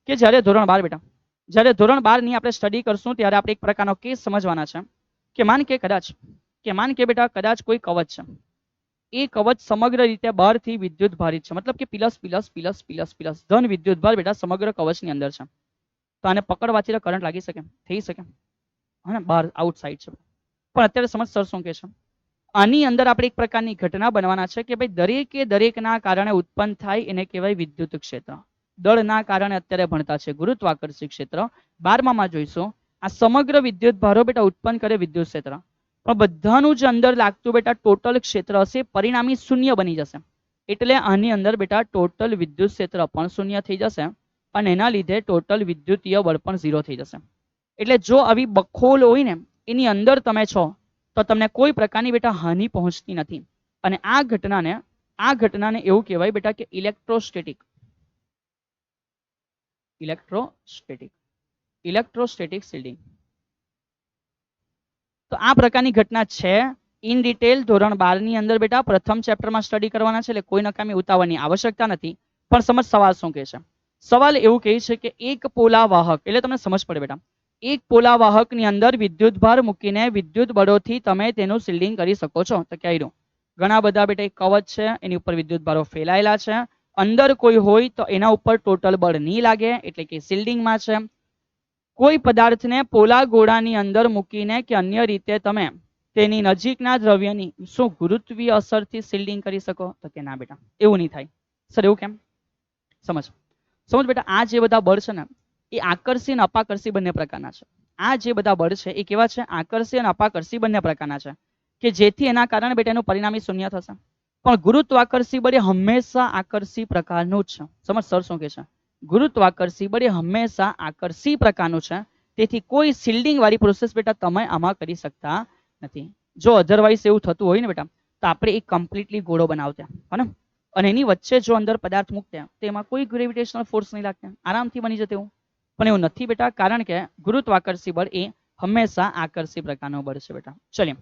કે જ્યારે ધોરણ 12 બેટા, જ્યારે ધોરણ 12 ની આપણે સ્ટડી કરશું ત્યારે આપણે એક પ્રકારનો કેસ સમજવાના છે કે માન કે બેટા કદાચ કોઈ કવચ છે, એ કવચ સમગ્ર રીતે બહારથી વિદ્યુત ભારિત છે, મતલબ કે plus plus plus plus plus ધન વિદ્યુત ભાર બેટા સમગ્ર કવચની અંદર છે. તો આને પકડવાથી કરંટ લાગી શકે, થઈ શકે, હા ને, બહાર આઉટસાઇડ છે. પણ અત્યારે સમજ સર શું કહે છે, આની અંદર આપણે એક પ્રકારની ઘટના બનવાના છે કે ભાઈ દરેકે દરેકના કારણે ઉત્પન્ન થાય એને કહેવાય વિદ્યુત ક્ષેત્ર. દળના કારણે અત્યારે ભણતા છે ગુરુત્વાકર્ષી ક્ષેત્ર, 12માં જોઈશું. આ સમગ્ર વિદ્યુત ભારો બેટા ઉત્પન્ન કરે વિદ્યુત ક્ષેત્ર, પણ બધાનું જે અંદર લાગતું બેટા ટોટલ ક્ષેત્ર હશે પરિણામી શૂન્ય બની જશે. એટલે આની અંદર બેટા ટોટલ વિદ્યુત ક્ષેત્ર પણ શૂન્ય થઈ જશે, અને એના લીધે ટોટલ વિદ્યુતીય બળ પણ 0 થઈ જશે. એટલે જો આવી બખોલ હોય ને એની અંદર તમે છો તો તમને કોઈ પ્રકારની બેટા હાનિ પહોંચતી નથી. અને આ ઘટનાને એવું કહેવાય બેટા કે ઇલેક્ટ્રોસ્ટેટિક શિલ્ડિંગ. તો આ પ્રકારની ઘટના છે. ઇન ડિટેલ ધોરણ 12 ની અંદર બેટા પ્રથમ ચેપ્ટરમાં સ્ટડી કરવાના છે, એટલે કોઈ નકામી ઉતાવળની આવશ્યકતા નથી. પણ સમજ સવાલ શું કહે છે, સવાલ એવું કહે છે કે એક પોલા વાહક, એટલે તમને સમજ પડે બેટા, એક પોલા વાહકની અંદર વિદ્યુત ભાર મૂકીને વિદ્યુત બળોથી તમે તેનું શિલ્ડિંગ કરી શકો છો. તો ક્યાં રહ્યું, ઘણા બધા બેટા એક કવચ છે એની ઉપર વિદ્યુત ભારો ફેલાયેલા છે, અંદર કોઈ હોય તો એના ઉપર ટોટલ બળ નહીં લાગે એટલે કે શિલ્ડિંગમાં છે. કોઈ પદાર્થને પોલા ગોળાની અંદર મૂકીને કે અન્ય રીતે તમે તેની નજીકના દ્રવ્યની શું ગુરુત્વીય અસરથી શિલ્ડિંગ કરી શકો, તો કે ના બેટા એવું નહીં થાય. સર એવું કેમ, સમજ બેટા, આ જે બધા બળ છે ને એ આકર્ષી અને અપાકર્ષી બંને પ્રકારના છે. આ જે બધા બળ છે એ કેવા છે, આકર્ષી અને અપાકર્ષી બંને પ્રકારના છે, કે જેથી એના કારણે બેટા એનું પરિણામી શૂન્ય થશે. પણ ગુરુત્વાકર્ષી બળ હંમેશા આકર્ષી પ્રકારનું જ છે. સમજ સર શું કહે છે, ગુરુત્વાકર્ષી બળ હંમેશા આકર્ષી પ્રકારનું છે, તેથી કોઈ શિલ્ડિંગ વાળી પ્રોસેસ બેટા તમે આમાં કરી શકતા નથી. જો અધરવાઇઝ એવું થતું હોય ને બેટા તો આપણે એક કમ્પ્લીટલી ગોળો બનાવતા હે, અને એની વચ્ચે જો અંદર પદાર્થ મૂકતા તો એમાં કોઈ ગ્રેવિટેશનલ ફોર્સ નહીં લાગતા, આરામથી બની જતું. પણ એવું નથી બેટા, કારણ કે ગુરુત્વાકર્ષી બળ એ હંમેશા આકર્ષી પ્રકારનું બળ છે બેટા. ચલિए,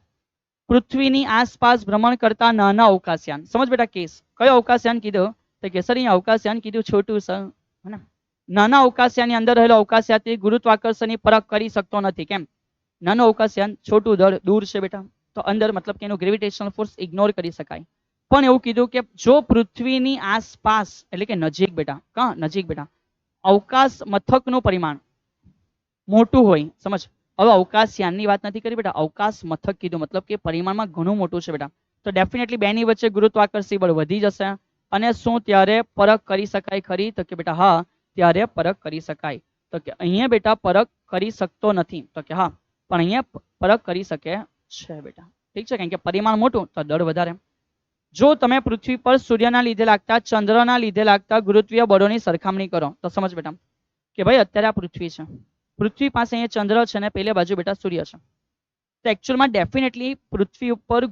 પૃથ્વીની આસપાસ ભ્રમણ કરતા નાના અવકાશયાન. સમજ બેટા કેસ, કયો અવકાશયાન કીધું, તો કે સર અહીંયા અવકાશયાન કીધું છોટું સર, હે ને. નાના અવકાશયાનની અંદર રહેલો અવકાશયાત્રી ગુરુત્વાકર્ષણની પરખ કરી શકતો નથી. કેમ, નાનો અવકાશયાન છોટું દળ દૂર છે બેટા, તો અંદર મતલબ કે એનું ગ્રેવિટેશનલ ફોર્સ ઇગ્નોર કરી શકાય. પણ એવું કીધું કે જો પૃથ્વીની આસપાસ એટલે કે નજીક બેટા, નજીક બેટા અવકાશ મથકનું પરિમાણ મોટું હોય, સમજ, હવે અવકાશયાનની વાત નથી કરી બેટા, અવકાશ મથક કીધું, મતલબ કે પરિમાણમાં ઘણું મોટું છે બેટા, તો ડેફિનેટલી બેની વચ્ચે ગુરુત્વાકર્ષી બળ વધી જશે. અને શું ત્યારે પરખ કરી શકાય ખરી, તો કે બેટા હા ત્યારે પરખ કરી શકાય. તો કે અહીંયા બેટા પરખ કરી શકતો નથી, તો કે હા પણ અહીંયા પરખ કરી શકે છે બેટા. ઠીક છે, કારણ કે પરિમાણ મોટું તો દળ વધારે. જો તમે પૃથ્વી પર સૂર્યના લીધે લાગતા, ચંદ્રના લીધે લાગતા ગુરુત્વીય બળોની સરખામણી કરો તો સમજ બેટા કે ભાઈ અત્યારે આ પૃથ્વી છે, પૃથ્વી પાસે અહીંયા ચંદ્ર છે ને પેલે બાજુ બેટા સૂર્ય છે. તો એકચ્યુઅલમાં ડેફિનેટલી પૃથ્વી ઉપર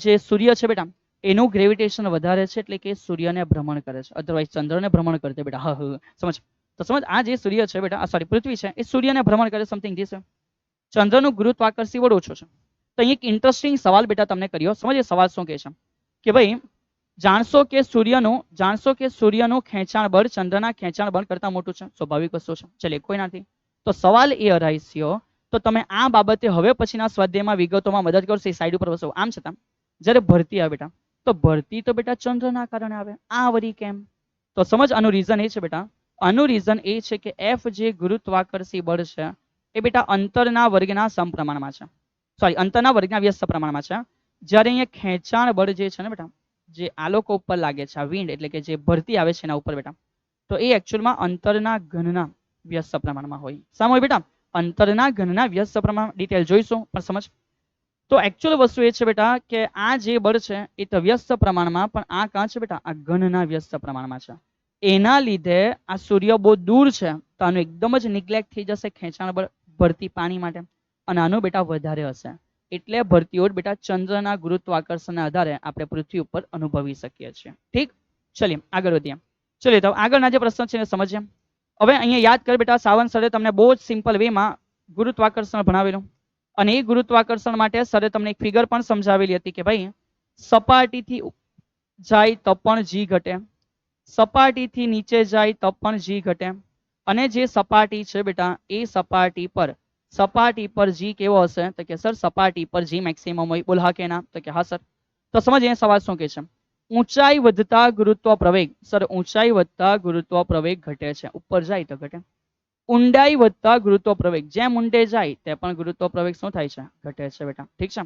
જે સૂર્ય છે બેટા એનું ગ્રેવિટેશન વધારે છે, એટલે કે સૂર્યને ભ્રમણ કરે છે, અધરવાઇઝ ચંદ્રને ભ્રમણ કરते બેટા. હા સમજ, તો સમજ આ જે સૂર્ય છે બેટા, સોરી પૃથ્વી છે એ સૂર્યને ભ્રમણ કરે, સમથિંગ ધીસ. ચંદ્રનું ગુરુત્વાકર્ષી બળ ઓછું છે. તો અહીં એક ઇન્ટરેસ્ટિંગ સવાલ બેટા તમને કર્યો, સમજ એ સવાલ શું કહે છે કે ભાઈ જાણશો કે સૂર્યનું ખેંચાણ બળ ચંદ્રના ખેંચાણ બળ કરતા મોટું છે, સ્વાભાવિક વસ્તુ છે. ચલે કોઈ નથી, તો સવાલ એ અરાઈસ્યો, તો તમે આ બાબતે હવે પછીના સ્વાધ્યાયમાં વિગતોમાં મદદ કરશો, એ સાઈડ ઉપર વસો. આમ છતાં જ્યારે ભરતી આવે બેટા, તો ભરતી તો બેટા ચંદ્રના કારણે આવે, આ વરી કેમ, તો સમજ આનું રીઝન એ છે બેટા, આનું રીઝન એ છે કે એફ જે ગુરુત્વાકર્ષી બળ છે એ બેટા અંતરના વર્ગના સમપ્રમાણમાં છે, સોરી અંતરના વર્ગના વ્યસ્ત પ્રમાણમાં છે. જ્યારે અહીંયા ખેંચાણ બળ જે છે ને બેટા, જે આલોકો ઉપર લાગે છે, આ વિન્ડ એટલે કે જે ભરતી આવે છે એના ઉપર બેટા, તો એ એકચ્યુઅલમાં અંતરના ઘનના વ્યસ્ત પ્રમાણમાં હોય. શામાં હોય બેટા, અંતરના ઘનના વ્યસ્ત પ્રમાણ ડિટેલ જોઈશું પણ સમજ. તો એકચ્યુઅલ વસ્તુ એ છે બેટા કે આ જે બળ છે એ તો વ્યસ્ત પ્રમાણમાં, પણ આ કાં છે બેટા આ ઘનના વ્યસ્ત પ્રમાણમાં છે. એના લીધે આ સૂર્ય બહુ દૂર છે તો આનું એકદમ જ નિગ્લેક્ટ થઈ જશે ખેંચાણ બળ ભરતી પાણી માટે, અને આનું બેટા વધારે હશે. એટલે ભરતીઓ બેટા ચંદ્રના ગુરુત્વાકર્ષણના આધારે આપણે પૃથ્વી ઉપર અનુભવી શકીએ છીએ. ઠીક, ચલીએ આગળ વધીએ. ચલીએ તો આગળના જે પ્રશ્ન છે એને સમજીએ. હવે અહીંયા યાદ કર બેટા, સાવંત સરે તમને બહુ જ સિમ્પલ વેમાં ગુરુત્વાકર્ષણ ભણાવેલું, અને એ ગુરુત્વાકર્ષણ માટે સરે તમને એક ફિગર પણ સમજાવેલી હતી કે ભાઈ સપાટીથી જાય તો પણ જી ઘટે, સપાટીથી નીચે જાય તો પણ જી ઘટે, અને જે સપાટી છે બેટા એ સપાટી પર જી કેવો હશે તો કે સર સપાટી પર જી મેક્સિમમ હોય. બોલ હા કે ના? તો કે હા સર. તો સમજીએ સવાલ શું કહે છે. ઊંચાઈ વધતા ગુરુત્વ પ્રવેગ, સર ઊંચાઈ વધતા ગુરુત્વ પ્રવેગ ઘટે છે, ઉપર જાય તો ઘટે. ઊંડાઈ વધતા ગુરુત્વ પ્રવેગ, જેમ ઊંડે જાય તે પણ ગુરુત્વ પ્રવેગ શું થાય છે? ઘટે છે બેટા. ઠીક છે.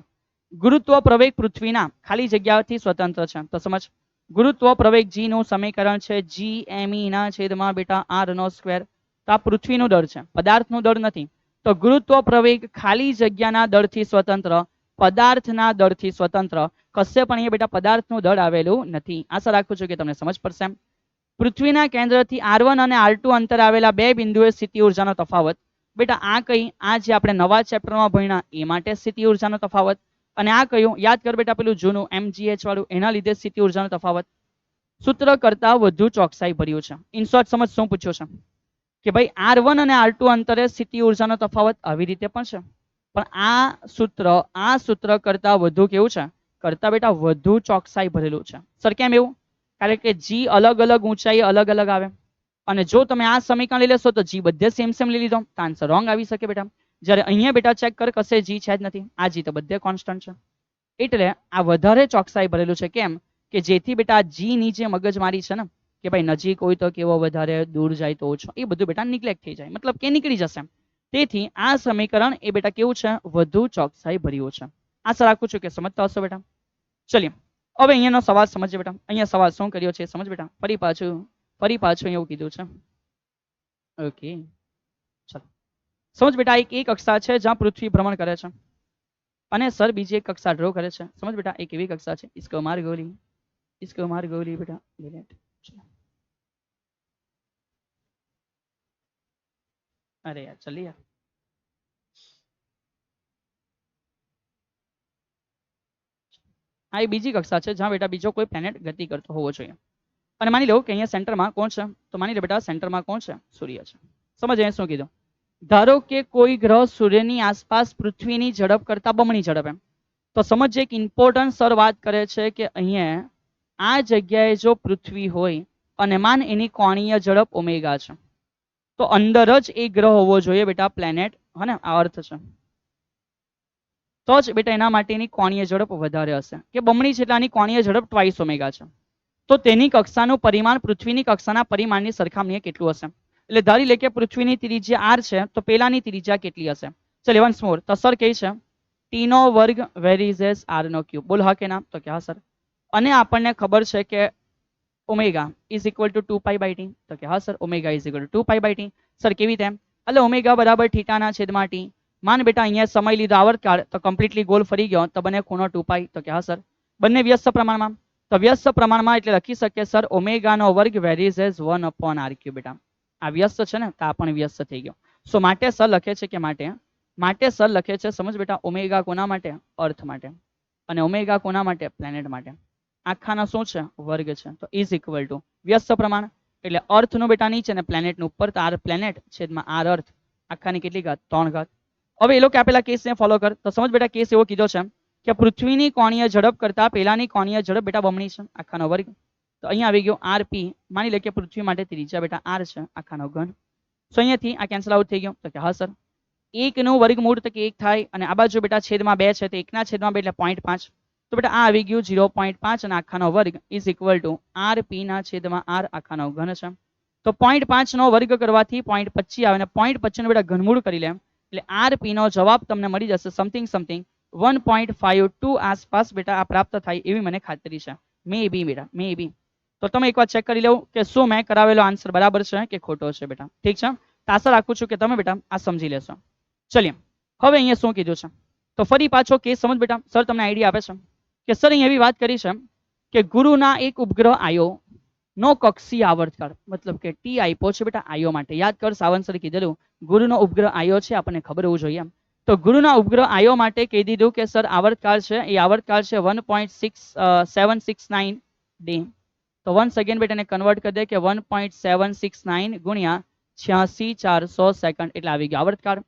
ગુરુત્વ પ્રવેગ પૃથ્વીના ખાલી જગ્યાથી સ્વતંત્ર છે. તો સમજ, ગુરુત્વ પ્રવેગ જી નું સમીકરણ છે જી એમ ઈ ના છેદમાં બેટા આર નો સ્ક્વેર. તો આ પૃથ્વીનું દળ છે, પદાર્થનું દળ નથી. તો ગુરુત્વ પ્રવેગ ખાલી જગ્યાના દળથી સ્વતંત્ર, પદાર્થના દળથી સ્વતંત્ર, કશે પણ અહીંયા બેટા પદાર્થનું દળ આવેલું નથી. આશા રાખું છું કે તમને સમજ પડશે. પૃથ્વીના કેન્દ્રથી R1 અને R2 અંતર આવેલા બે બિંદુએ સ્થિતિ ઉર્જાનો તફાવત. બેટા આ કઈ, આ જે આપણે નવા ચેપ્ટરમાં ભણ્યા એ માટે સ્થિતિ ઉર્જાનો તફાવત, અને આ કયું યાદ કર બેટા પેલું જૂનું MGH વાળું, એના લીધે સ્થિતિ ઉર્જાનો તફાવત. સૂત્ર કરતા વધુ ચોકસાઈ ભર્યું છે. ઇન શોર્ટ સમજ શું પૂછ્યું છે કે ભાઈ R1 અને R2 અંતરે સ્થિતિ ઉર્જાનો તફાવત આવી રીતે પણ છે, પણ આ સૂત્ર કરતા વધુ કેવું છે? કરતા બેટા વધુ ચોકસાઈ ભરેલું છે. સર કેમ એવું? કારણ કે જી અલગ અલગ ઊંચાઈ અલગ અલગ આવે, અને જો તમે આ સમીકરણ લઈ લેશો તો જી બધે સેમ સેમ લઈ લીધો તો આન્સર રોંગ આવી શકે બેટા. જ્યારે અહીંયા બેટા ચેક કર, કશે જી છે જ નથી, આ જી તો બધે કોન્સ્ટન્ટ છે. એટલે આ વધારે ચોકસાઈ ભરેલું છે. કેમ કે જેથી બેટા જી ની જે મગજમારી છે ને કે ભાઈ નજીક હોય તો કેવો વધારે, દૂર જાય તો ઓછો, એ બધું બેટા નિગ્લેક્ટ થઈ જાય, મતલબ કે નીકળી જશે. તેથી આ સમીકરણ એ બેટા કેવું છે? વધુ ચોકસાઈ ભર્યું છે. આશા રાખું છું કે સમજતા હશો બેટા. ચલીએ હવે અહીંયાનો સવાલ સમજીએ બેટા. અહીંયા સવાલ શું કર્યો છે સમજ બેટા. ફરી પાછું એવું કીધું છે. ઓકે ચલો સમજ બેટા, એક કક્ષા છે જ્યાં પૃથ્વી ભ્રમણ કરે છે, અને સર બીજી એક કક્ષા ડ્રો કરે છે. સમજ બેટા, એક એવી કક્ષા છે इसको मार गोली बेटा मिनट. अरे यार चलिए यार. આ એ બીજી કક્ષા છે જ્યાં બેટા બીજો કોઈ પ્લેનેટ ગતિ કરતો હોવો જોઈએ. અને માની લો કે અહીંયા સેન્ટરમાં કોણ છે? તો માની લો બેટા સેન્ટરમાં કોણ છે? સૂર્ય છે. સમજ અહીંયા શું કીધું? ધારો કે કોઈ ગ્રહ સૂર્યની આસપાસ પૃથ્વીની ઝડપ કરતા બમણી ઝડપ, એમ તો સમજ એક ઇમ્પોર્ટન્ટ સર વાત કરે છે કે અહીંયા આ જગ્યાએ જો પૃથ્વી હોય અને માન એની કોણીય ઝડપ ઓમેગા છે, તો અંદર જ એ ગ્રહ હોવો જોઈએ બેટા પ્લેનેટ, હે ને? આ અર્થ છે. તો જ બેટા એના માટેની કોણીય ઝડપ વધારે હશે, કે બમણી છે એટલે આની કોણીય ઝડપ ટ્વાઇસ ઓમેગા છે. તો તેની કક્ષાનું પરિમાણ પૃથ્વીની કક્ષાના પરિમાણની સરખામણીએ કેટલું હશે? એટલે ધારી લે કે પૃથ્વીની ત્રિજ્યા r છે, તો પેલાની ત્રિજ્યા કેટલી હશે? ચલ વન્સ મોર. તો સર કહે છે t નો વર્ગ વેરીઝેસ r નો ક્યુબ. બોલ હા કે ના? તો કે હા સર. અને આપણને ખબર છે કે omega is equal two 2π/t. તો કે હા sir, omega is equal two 2π/t. Sir કેવી રીતે? એટલે ઓમેગા બરાબર થીટાના છેદમાં t. માન બેટા અહીંયા સમય લીધો આવર્તકાળ, તો કમ્પ્લીટલી ગોલ ફરી ગયો, તો બને ખૂણો 2π. તો કે હા સર. બંને વ્યસ્ત પ્રમાણમાં, તો વ્યસ્ત પ્રમાણમાં એટલે લખી શકીએ સર ઓમેગાનો વર્ગ વેરીઝેસ 1/r3 બેટા. આ વ્યસ્ત છે ને, તો આ પણ વ્યસ્ત થઈ ગયો. સો માટે સર લખે છે કે માટે સર લખે છે સમજ બેટા ઓમેગા કોના માટે? અર્થ માટે. અને ઓમેગા કોના માટે? પ્લેનેટ માટે. આખાના શું છે? વર્ગ છે. તો ઇઝ ઇક્વલ ટુ વ્યસ્ત પ્રમાણ એટલે અર્થનું બેટા નીચે અને પ્લેનેટનું ઉપર, તો r પ્લેનેટ છેદમાં r અર્થ, આખાની કેટલી ઘાત? 3 ઘાત. હવે એ લોકો આપેલા કેસને ફોલો કર. તો સમજ બેટા કેસ એવો કીધો છે કે પૃથ્વીની કોણીય ઝડપ કરતા પેલાની કોણીય ઝડપ બેટા બમણી છે, આખાનો વર્ગ. તો અહીંયા આવી ગયો rp. માની લે કે પૃથ્વી માટે ત્રિજ્યા બેટા r છે, આખાનો ઘન. તો અહીંયાથી આ કેન્સલ આઉટ થઈ ગયો. તો કે હા સર. 1 નું વર્ગમૂળ તો કે 1 થાય, અને આ બાજુ બેટા છેદમાં 2 છે, તો 1 ના છેદમાં 2 એટલે 0.5. તો બેટા આ આવી ગયું 0.5, અને આખાનો વર્ગ ઇઝ ઇક્વલ ટુ rp ના છેદમાં r આખાનો ઘન છે. તો 0.5 નો વર્ગ કરવાથી 0.25 આવે, અને 0.25 નું બેટા ઘનમૂળ કરી લે એટલે rp નો જવાબ તમને મળી જશે સમથિંગ 1.52 આસપાસ બેટા આ પ્રાપ્ત થાય એવી મને ખાતરી છે. મે બી બેટા, મે બી. તો તમે એકવાર ચેક કરી લઉં કે શું મેં કરાવેલો આન્સર બરાબર છે કે ખોટો છે બેટા. ઠીક છે. તો આશા રાખું છું કે તમે બેટા આ સમજી લેશો. ચલિए હવે અહીંયા શું કીધું છે તો ફરી પાછો કેસ સમજ બેટા સર તમને આઈડિયા આપે છે કે સર અહીં એવી વાત કરી છે કે ગુરુના એક ઉપગ્રહ આયો નો કક્ષીય આવર્તકાળ મતલબ કે ટી આપ્યો છે બેટા આયો માટે યાદ કર સાવંત સરે કીધેલું ગુરુનો ઉપગ્રહ આયો છે આપણને ખબર હોવું જોઈએ એમ તો ગુરુના ઉપગ્રહ આયો માટે કહી દીધું કે સર આવર્તકાળ છે એ આવર્તકાળ છે 1.769 ડે તો વન્સ અગેન બેટા એને કન્વર્ટ કરી દે કે 1.769 ગુણ્યા 86,400 સેકન્ડ એટલે આવી ગયો આવર્તકાળ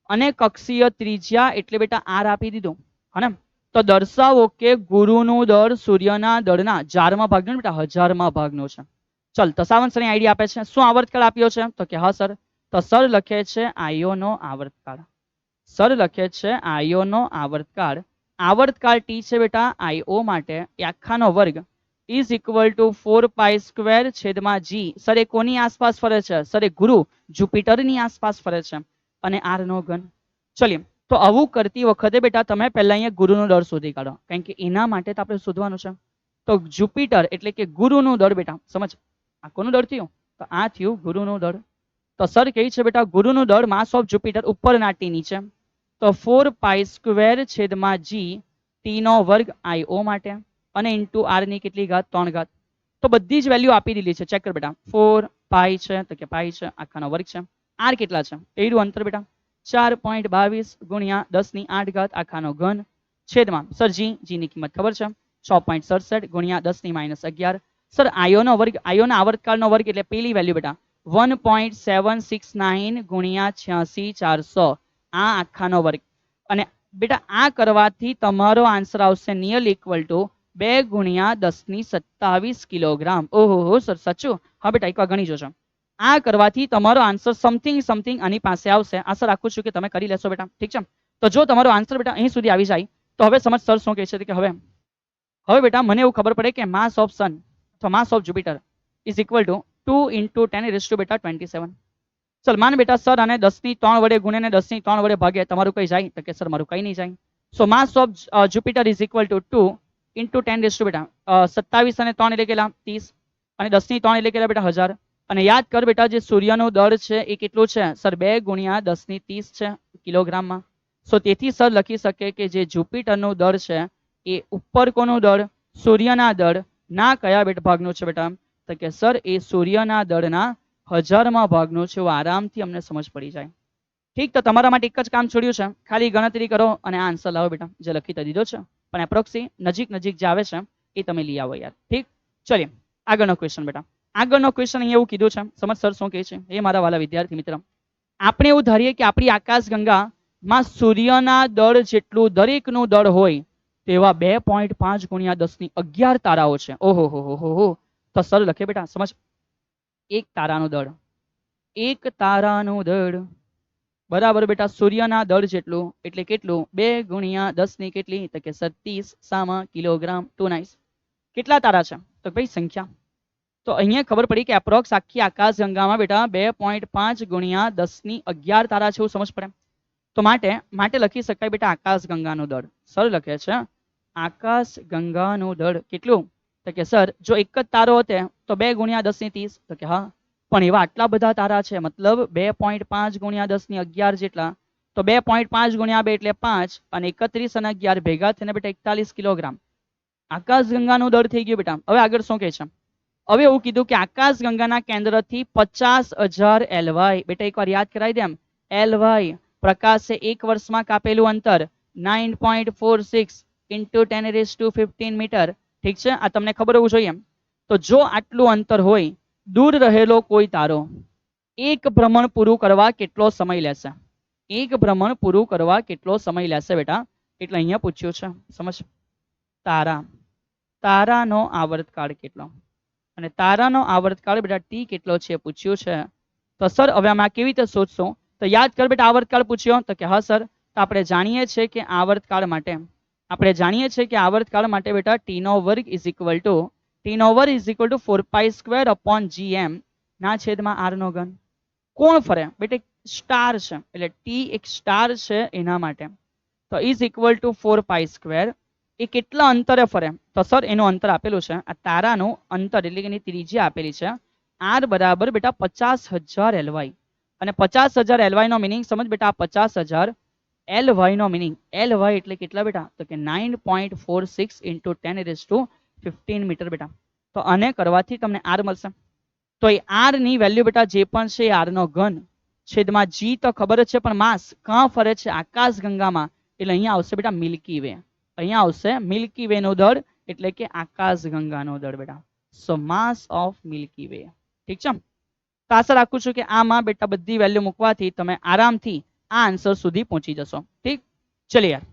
અને કક્ષીય ત્રિજ્યા એટલે બેટા આર આપી દીધું હને તો દર્શાવો કે ગુરુનું દળ સૂર્યના દળના 4માં ભાગનો બેટા 1000માં ભાગનો છે ચલ તો સાવંત સર આઈડિયા આપે છે શું આવર્તકાળ આપ્યો છે તો કે હા સર તો સર લખે છે આયોનો આવર્તકાળ સર લખે છે આયોનો આવર્તકાળ આવર્તકાળ ટી છે બેટા આઈઓ માટે એ આખાનો વર્ગ ઇઝ ઇક્વલ ટુ 4π² છેદમાં જી સર એ કોની આસપાસ ફરે છે સર એ ગુરુ જુપિટરની આસપાસ ફરે છે અને આર નો ઘન ચલિએ તો આવું કરતી વખતે બેટા તમે પહેલા અહીંયા ગુરુનો દળ શોધી કાઢો કારણ કે એના માટે તો આપણે શોધવાનું છે તો જુપિટર એટલે કે ગુરુનું દળ બેટા સમજ આ કોનું દળ થયું તો આ થયું ગુરુનું દળ તો સર કહે છે બેટા ગુરુનું દળ માસ ઓફ જુપિટર ઉપરના ટી નીચે તો 4π² છેદમાં જી ટી નો વર્ગ આઈઓ માટે અને ઇન્ટુ આર ની કેટલી ઘાત 3 ઘાત તો બધી જ વેલ્યુ આપી દીધી છે ચેક કર બેટા 4π છે તો કે પાઈ છે આખાનો વર્ગ છે આર કેટલા છે એનું અંતર બેટા 4.22 ગુણ્યા 10⁸ આખાનો ઘન છેદમાં સર જી ની કિંમત ખબર છે 6.67 ગુણ્યા 10⁻11 સર આયોનો વર્ગ આયોના આવર્તકાળનો વર્ગ એટલે પેલી વેલ્યુ બેટા 1.769 ગુણ્યા 86,400 આ આખાનો વર્ગ અને બેટા આ કરવાથી તમારો આન્સર આવશે નિયરલી ઇક્વલ ટુ 2 ગુણ્યા 10⁻27 કિલોગ્રામ ઓહો સર સાચું હા બેટા એકવાર ગણી જોજો આ કરવાથી તમારો આન્સર સમથિંગ આની પાસે આવશે આશા રાખું છું કે તમે કરી લેશો બેટા ઠીક છે તો જો તમારો આન્સર બેટા અહીં સુધી આવી જાય તો હવે સમજ સર શું કહે છે કે હવે બેટા મને એવું ખબર પડે કે માસ ઓફ સન અથવા માસ of Jupiter is equal to 2 × 10⁻, બેટા 27 ચલ માન બેટા સર આને 10⁻3 વડે ગુણીને 10⁻3 વડે ભાગે તમારું કઈ જાય તો કે સર મારું કઈ નહીં જાય so mass of Jupiter is equal to 2 × 10⁻, બેટા 27 અને 3 એટલે કેટલા 30 અને 10⁻3 એટલે કેટલા બેટા 1000 અને યાદ કર બેટા જે સૂર્યનું દળ છે એ કેટલું છે સર 2 ગુણ્યા 10⁻30 છે કિલોગ્રામમાં સો તેથી સર લખી શકે કે જે જુપિટરનું દળ છે એ ઉપર કોનું દળ સૂર્યના દળ ના કયા બેટા ભાગનું છે બેટા તો કે સર એ સૂર્યના દળના 1000માં ભાગનું છે એવું આરામથી અમને સમજ પડી જાય ઠીક તો તમારા માટે એક જ કામ છોડ્યું છે ખાલી ગણતરી કરો અને આ આન્સર લાવો બેટા જે લખી તો દીધો છે પણ એપ્રોક્સી નજીક જે આવે છે એ તમે લઈ આવો યાર ઠીક ચલીએ આગળનો ક્વેશ્ચન બેટા આગળનો ક્વેશ્ચન અહીંયા એવું કીધું છે સમજ સર શું કહે છે એ મારા વાલા વિદ્યાર્થી મિત્ર આપણે એવું ધારીએ કે આપણી આકાશગંગામાં સૂર્યના દળ જેટલું દરેકનું દળ હોય તેવા 2.5 ગુણ્યા 10⁻11 તારાઓ છે ઓહો તો સર લખે બેટા સમજ એક તારાનું દળ બરાબર બેટા સૂર્યના દળ જેટલું એટલે કેટલું 2 ગુણ્યા 10 ની કેટલી તો કે સર 30 સામા કિલોગ્રામ ટુ નાઇસ કેટલા તારા છે તો ભાઈ સંખ્યા તો અહીંયા ખબર પડી કે એપ્રોક્સ આખી આકાશગંગામાં બેટા 2.5 ગુણ્યા 10⁻11 તારા છે એવું સમજ પડે તો માટે લખી શકાય બેટા આકાશગંગાનું દળ સર લખે છે આકાશગંગાનું દળ કેટલું તો કે સર જો એક જ તારો હોતે તો 2 ગુણ્યા 10⁻30 તો કે હા પણ એવા આટલા બધા તારા છે મતલબ 2.5 ગુણ્યા 10⁻11 જેટલા તો 2.5 ગુણ્યા 2 એટલે 5 અને 31 અને 11 ભેગા થઈને બેટા 41 કિલોગ્રામ આકાશગંગાનું દળ થઈ ગયું બેટા હવે આગળ શું કહે છે હવે એવું કીધું કે આકાશગંગાના કેન્દ્રથી 50,000 LY બેટા એકવાર યાદ કરાવી દે એમ LY પ્રકાશે એક વર્ષમાં કાપેલું અંતર 9.46 × 10⁻15 મીટર ઠીક છે આ તમને ખબર હોવું જોઈએ તો જો આટલું અંતર હોય દૂર રહેલો કોઈ તારો એક ભ્રમણ પૂરું કરવા કેટલો સમય લેશે બેટા એટલે અહીંયા પૂછ્યું છે સમજ તારાનો આવર્તકાળ કેટલો અને તારાનો આવર્તકાળ બેટા ટી કેટલો છે પૂછ્યું છે તો સર હવે આમાં કેવી રીતે શોધશું તો યાદ કર બેટા આવર્તકાળ પૂછ્યો તો કે હા સર તો આપણે જાણીએ છીએ કે આવર્તકાળ માટે બેટા ટી નો વર્ગ ઇઝ ઇક્વલ ટુ 4π² ના છેદમાં આર નો ઘન કોણ ફરે બેટા સ્ટાર છે એટલે ટી એક સ્ટાર છે એના માટે તો ઇઝ ઇક્વલ ટુ 4π² એ કેટલા અંતરે ફરે તો સર એનું અંતર આપેલું છે આ તારાનું અંતર એટલે કે એની ત્રિજ્યા આપેલી છે આર બરાબર બેટા 50,000 LY અને 50,000 એલવાય નો મિનિંગ સમજ બેટા, 50,000 એલવાય નો મિનિંગ, એલવાય એટલે કેટલા બેટા, તો કે 9.46 into 10⁻15 મીટર બેટા. તો આને કરવાથી તમને આર મળશે. તો એ આર ની વેલ્યુ બેટા જે પણ છે આર નો ઘન છેદમાં જી તો ખબર જ છે, પણ માસ કાં ફરે છે, આકાશ ગંગામાં, એટલે અહીંયા આવશે બેટા મિલ્કી વે. અહીંયા આવશે મિલ્કી વે નો દળ, એટલે કે આકાશ ગંગાનો દળ બેટા. સો માસ ઓફ મિલ્કી વે. ઠીક છે. તો આશા રાખું છું કે આમાં બેટા બધી વેલ્યુ મૂકવાથી તમે આરામથી આ આન્સર સુધી પહોંચી જશો. ઠીક, ચલિए યાર.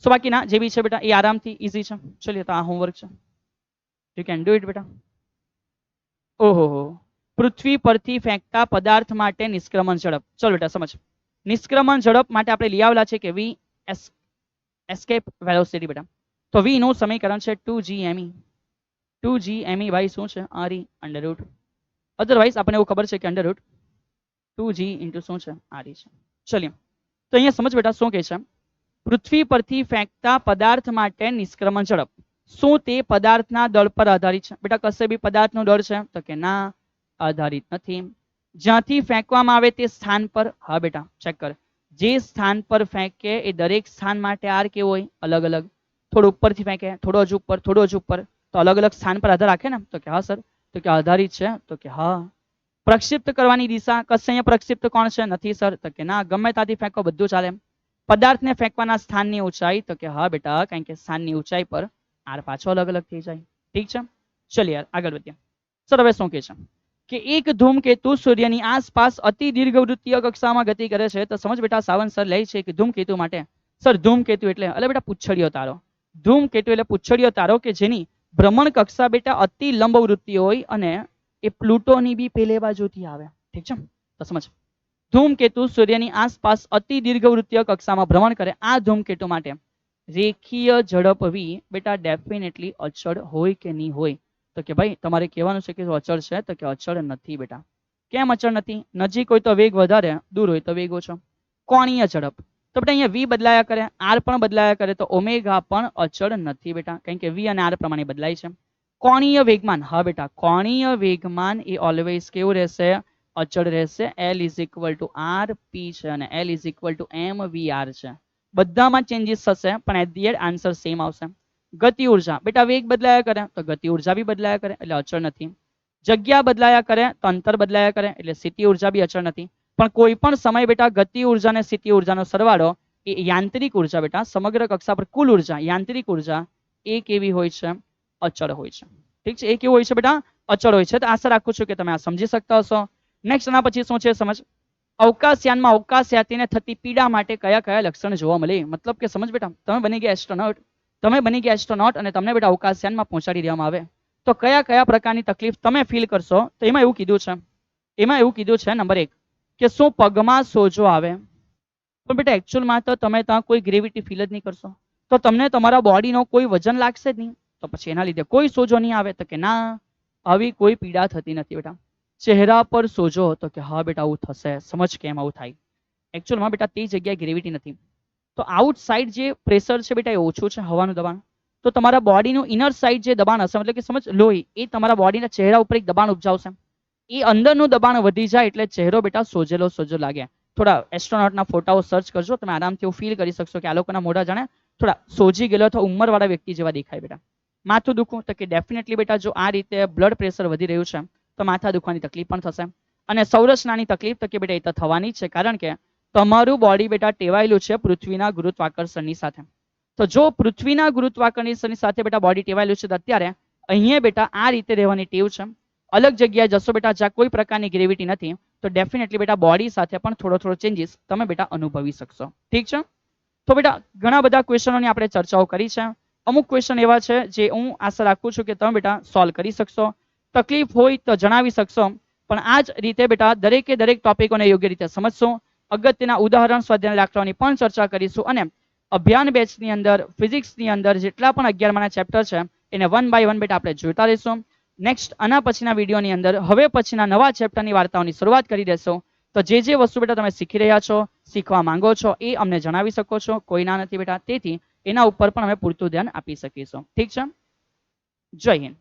સો બાકીના જે બી છે બેટા એ આરામથી ઈઝી છે. ચલિए, તો આ હોમવર્ક છે, યુ કેન ડુ ઇટ બેટા. ઓહો, પૃથ્વી પરથી ફેંકતા પદાર્થ માટે નિષ્ક્રમણ ઝડપ. ચલો બેટા સમજ. નિષ્ક્રમણ ઝડપ માટે આપણે લઈ આવેલા છે કે વી એસ્કેપ વેલોસિટી બેટા. તો વી નું સમીકરણ છે 2gme. 2gme ભાઈ શું છે, આરી અંડર રૂટ. અધરવાઇઝ આપણને એવું ખબર છે કે અંડર રૂટ 2g ઇન્ટુ શું છે, આરી છે. ચલિए, તો અહીંયા સમજ બેટા શું કહે છે, પૃથ્વી પરથી ફેંકતા પદાર્થ માટે નિષ્ક્રમણ ઝડપ. શું તે પદાર્થના દળ પર આધારિત છે? બેટા કશે બી પદાર્થનું દળ છે? તો કે ના, આધારિત નથી. જ્યાંથી ફેંકવામાં આવે તે સ્થાન પર, હા બેટા ચેક કર, જે સ્થાન પર ફેંકે એ દરેક સ્થાન માટે આર કેવો હોય, અલગ અલગ. થોડું ઉપરથી ફેંકે, થોડો હજુ ઉપર, થોડો હજુ ઉપર, તો અલગ અલગ સ્થાન પર આધાર રાખે ને? તો કે હા સર. તો કે આધારિત છે? તો કે હા. પ્રક્ષિપ્ત કરવાની દિશા, કશે અહીંયા પ્રક્ષિપ્ત કોણ છે? નથી સર. તો કે ના, ગમે ત્યાંથી ફેંકો બધું ચાલે. પદાર્થને ફેંકવાના સ્થાનની ઊંચાઈ, તો કે હા બેટા, કારણ કે સ્થાનની ઊંચાઈ પર આર પાછો અલગ અલગ થઈ જાય. ઠીક છે, ચલિए યાર આગળ વધીએ. સર હવે શું કહે છે કે એક ધૂમકેતુ સૂર્યની આસપાસ અતિ દીર્ઘવૃત્તીય કક્ષામાં ગતિ કરે છે. તો સમજ બેટા, સાવંત સર લે છે કે ધૂમકેતુ માટે, સર ધૂમકેતુ એટલે અલે બેટા પૂંછડીયો તારો. ધૂમકેતુ એટલે પૂંછડીયો તારો કે જેની ભ્રમણ કક્ષા બેટા અતિ લંબવૃત્તીય હોય અને એ પ્લુટોની બી પેલે બાજુથી આવે. ઠીક છે, તો સમજ. ધૂમકેતુ સૂર્યની આસપાસ અતિ દીર્ઘવૃત્તીય કક્ષામાં ભ્રમણ કરે. આ ધૂમકેતુ માટે રેખીય ઝડપ વી બેટા ડેફિનેટલી અચળ હોય કે નહીં હોય? તો કે ભાઈ તમારે કહેવાનું છે કે અચળ છે. તો કે અચળ નથી બેટા. કેમ અચળ નથી? નજીક હોય તો વેગ વધારે, દૂર હોય તો વેગ ઓછો. કોણીય ઝડપ, તો બેટા અહીંયા વી બદલાયા કરે, આર પણ બદલાયા કરે, તો ઓમેગા પણ અચળ નથી બેટા, કારણ કે વી અને આર પ્રમાણે બદલાય છે. કોણીય વેગમાન, હા બેટા કોણીય વેગમાન એ ઓલવેઝ કેવું રહેશે? અચળ રહેશે. L is equal to R P છે અને L is equal to M V R છે. બધામાં ચેન્જીસ થશે પણ at the end answer same આવશે. ગતિ ઉર્જા, બેટા વેગ બદલાયા કરે તો ગતિ ઉર્જા બી બદલાયા કરે, એટલે અચળ નથી. જગ્યા બદલાયા કરે તો અંતર બદલાયા કરે, એટલે સ્થિતિ ઉર્જા બી અચળ નથી. પણ કોઈ પણ સમય બેટા ગતિ ઉર્જા અને સ્થિતિ ઉર્જાનો સરવાળો એ યાંત્રિક ઉર્જા બેટા, સમગ્ર કક્ષા પર કુલ ઉર્જા યાંત્રિક ઉર્જા એ કેવી હોય છે? અચળ હોય છે. ઠીક છે, એ કેવું હોય છે બેટા? અચળ હોય છે. તો આશા રાખું છું કે તમે આ સમજી શકતા હશો. નેક્સ્ટ એના પછી શું છે સમજ. અવકાશયાનમાં અવકાશયાત્રીને થતી પીડા માટે કયા કયા લક્ષણ જોવા મળે? મતલબ કે સમજ બેટા, તમે બની ગયા એસ્ટ્રોનોટ, તમે બની ગયા એસ્ટ્રોનોટ અને તમને બેટા અવકાશયાનમાં પહોંચાડી દેવામાં આવે તો કયા કયા પ્રકારની તકલીફ તમે ફીલ કરશો? તો એમાં એવું કીધું છે, નંબર 1 કે શું પગમાં સોજો આવે? પણ બેટા એકચ્યુઅલમાં તો તમે ત્યાં કોઈ ગ્રેવિટી ફીલ જ નહીં કરશો, તો તમને તમારા બોડીનો કોઈ વજન લાગશે જ નહીં, તો પછી એના લીધે કોઈ સોજો નહીં આવે? તો કે ના, આવી કોઈ પીડા થતી નથી બેટા. ચહેરા પર સોજો, તો કે હા બેટા આવું થશે. સમજ કેમ આવું થાય? એકચ્યુઅલમાં બેટા તે જગ્યાએ ગ્રેવિટી નથી, તો આઉટસાઇડ જે પ્રેશર છે બેટા એ ઓછું છે, હવાનું દબાણ. તો તમારા બોડીનું ઇનર સાઇડ જે દબાણ હશે, મતલબ કે સમજ લોહી, એ તમારા બોડીના ચહેરા ઉપર એક દબાણ ઉપજાવશે. એ અંદરનું દબાણ વધી જાય એટલે ચહેરો બેટા સોજેલો સોજો લાગે. થોડા એસ્ટ્રોનોટના ફોટાઓ સર્ચ કરજો, તમે આરામથી એવું ફીલ કરી શકશો કે આ લોકોના મોઢા જાણે થોડા સોજી ગયેલો અથવા ઉંમરવાળા વ્યક્તિ જેવા દેખાય બેટા. માથું દુખવું, તો કે ડેફિનેટલી બેટા જો આ રીતે બ્લડ પ્રેશર વધી રહ્યું છે તો માથા દુખવાની તકલીફ પણ થશે. અને સંરચનાની તકલીફ, તો કે બેટા એ તો થવાની જ છે, કારણ કે તમારું બોડી બેટા ટેવાયેલું છે પૃથ્વીના ગુરુત્વાકર્ષણની સાથે. તો જો પૃથ્વીના ગુરુત્વાકર્ષણની સાથે બેટા બોડી ટેવાયેલું છે, તો અત્યારે અહીંયા બેટા આ રીતે રહેવાની ટેવ છે. અલગ જગ્યાએ જશો બેટા જ્યાં કોઈ પ્રકારની ગ્રેવિટી નથી, તો ડેફિનેટલી બેટા બોડી સાથે પણ થોડો થોડો ચેન્જીસ તમે બેટા અનુભવી શકશો. ઠીક છે, તો બેટા ઘણા બધા ક્વેશ્ચનોની આપણે ચર્ચાઓ કરી છે. અમુક ક્વેશ્ચન એવા છે જે હું આશા રાખું છું કે તમે બેટા સોલ્વ કરી શકશો. તકલીફ હોય તો જણાવી શકશો, પણ આ જ રીતે બેટા દરેકે દરેક ટોપિકોને યોગ્ય રીતે સમજશો. અગત્યના ઉદાહરણ સ્વાધ્યાય દાખલાઓની પણ ચર્ચા કરીશું અને અભિયાન બેચની અંદર ફિઝિક્સની અંદર જેટલા પણ 11માના ચેપ્ટર છે એને 1 બાય 1 બેટા આપણે જોતા રહીશું. નેક્સ્ટ આના પછીના વિડીયોની અંદર હવે પછીના નવા ચેપ્ટરની વાર્તાઓની શરૂઆત કરી દેશો. તો જે વસ્તુ બેટા તમે શીખી રહ્યા છો, શીખવા માંગો છો, એ અમને જણાવી શકો છો, કોઈ ના નથી બેટા. તેથી એના ઉપર પણ અમે પૂરતું ધ્યાન આપી શકીશું. ઠીક છે, જય હિન્દ.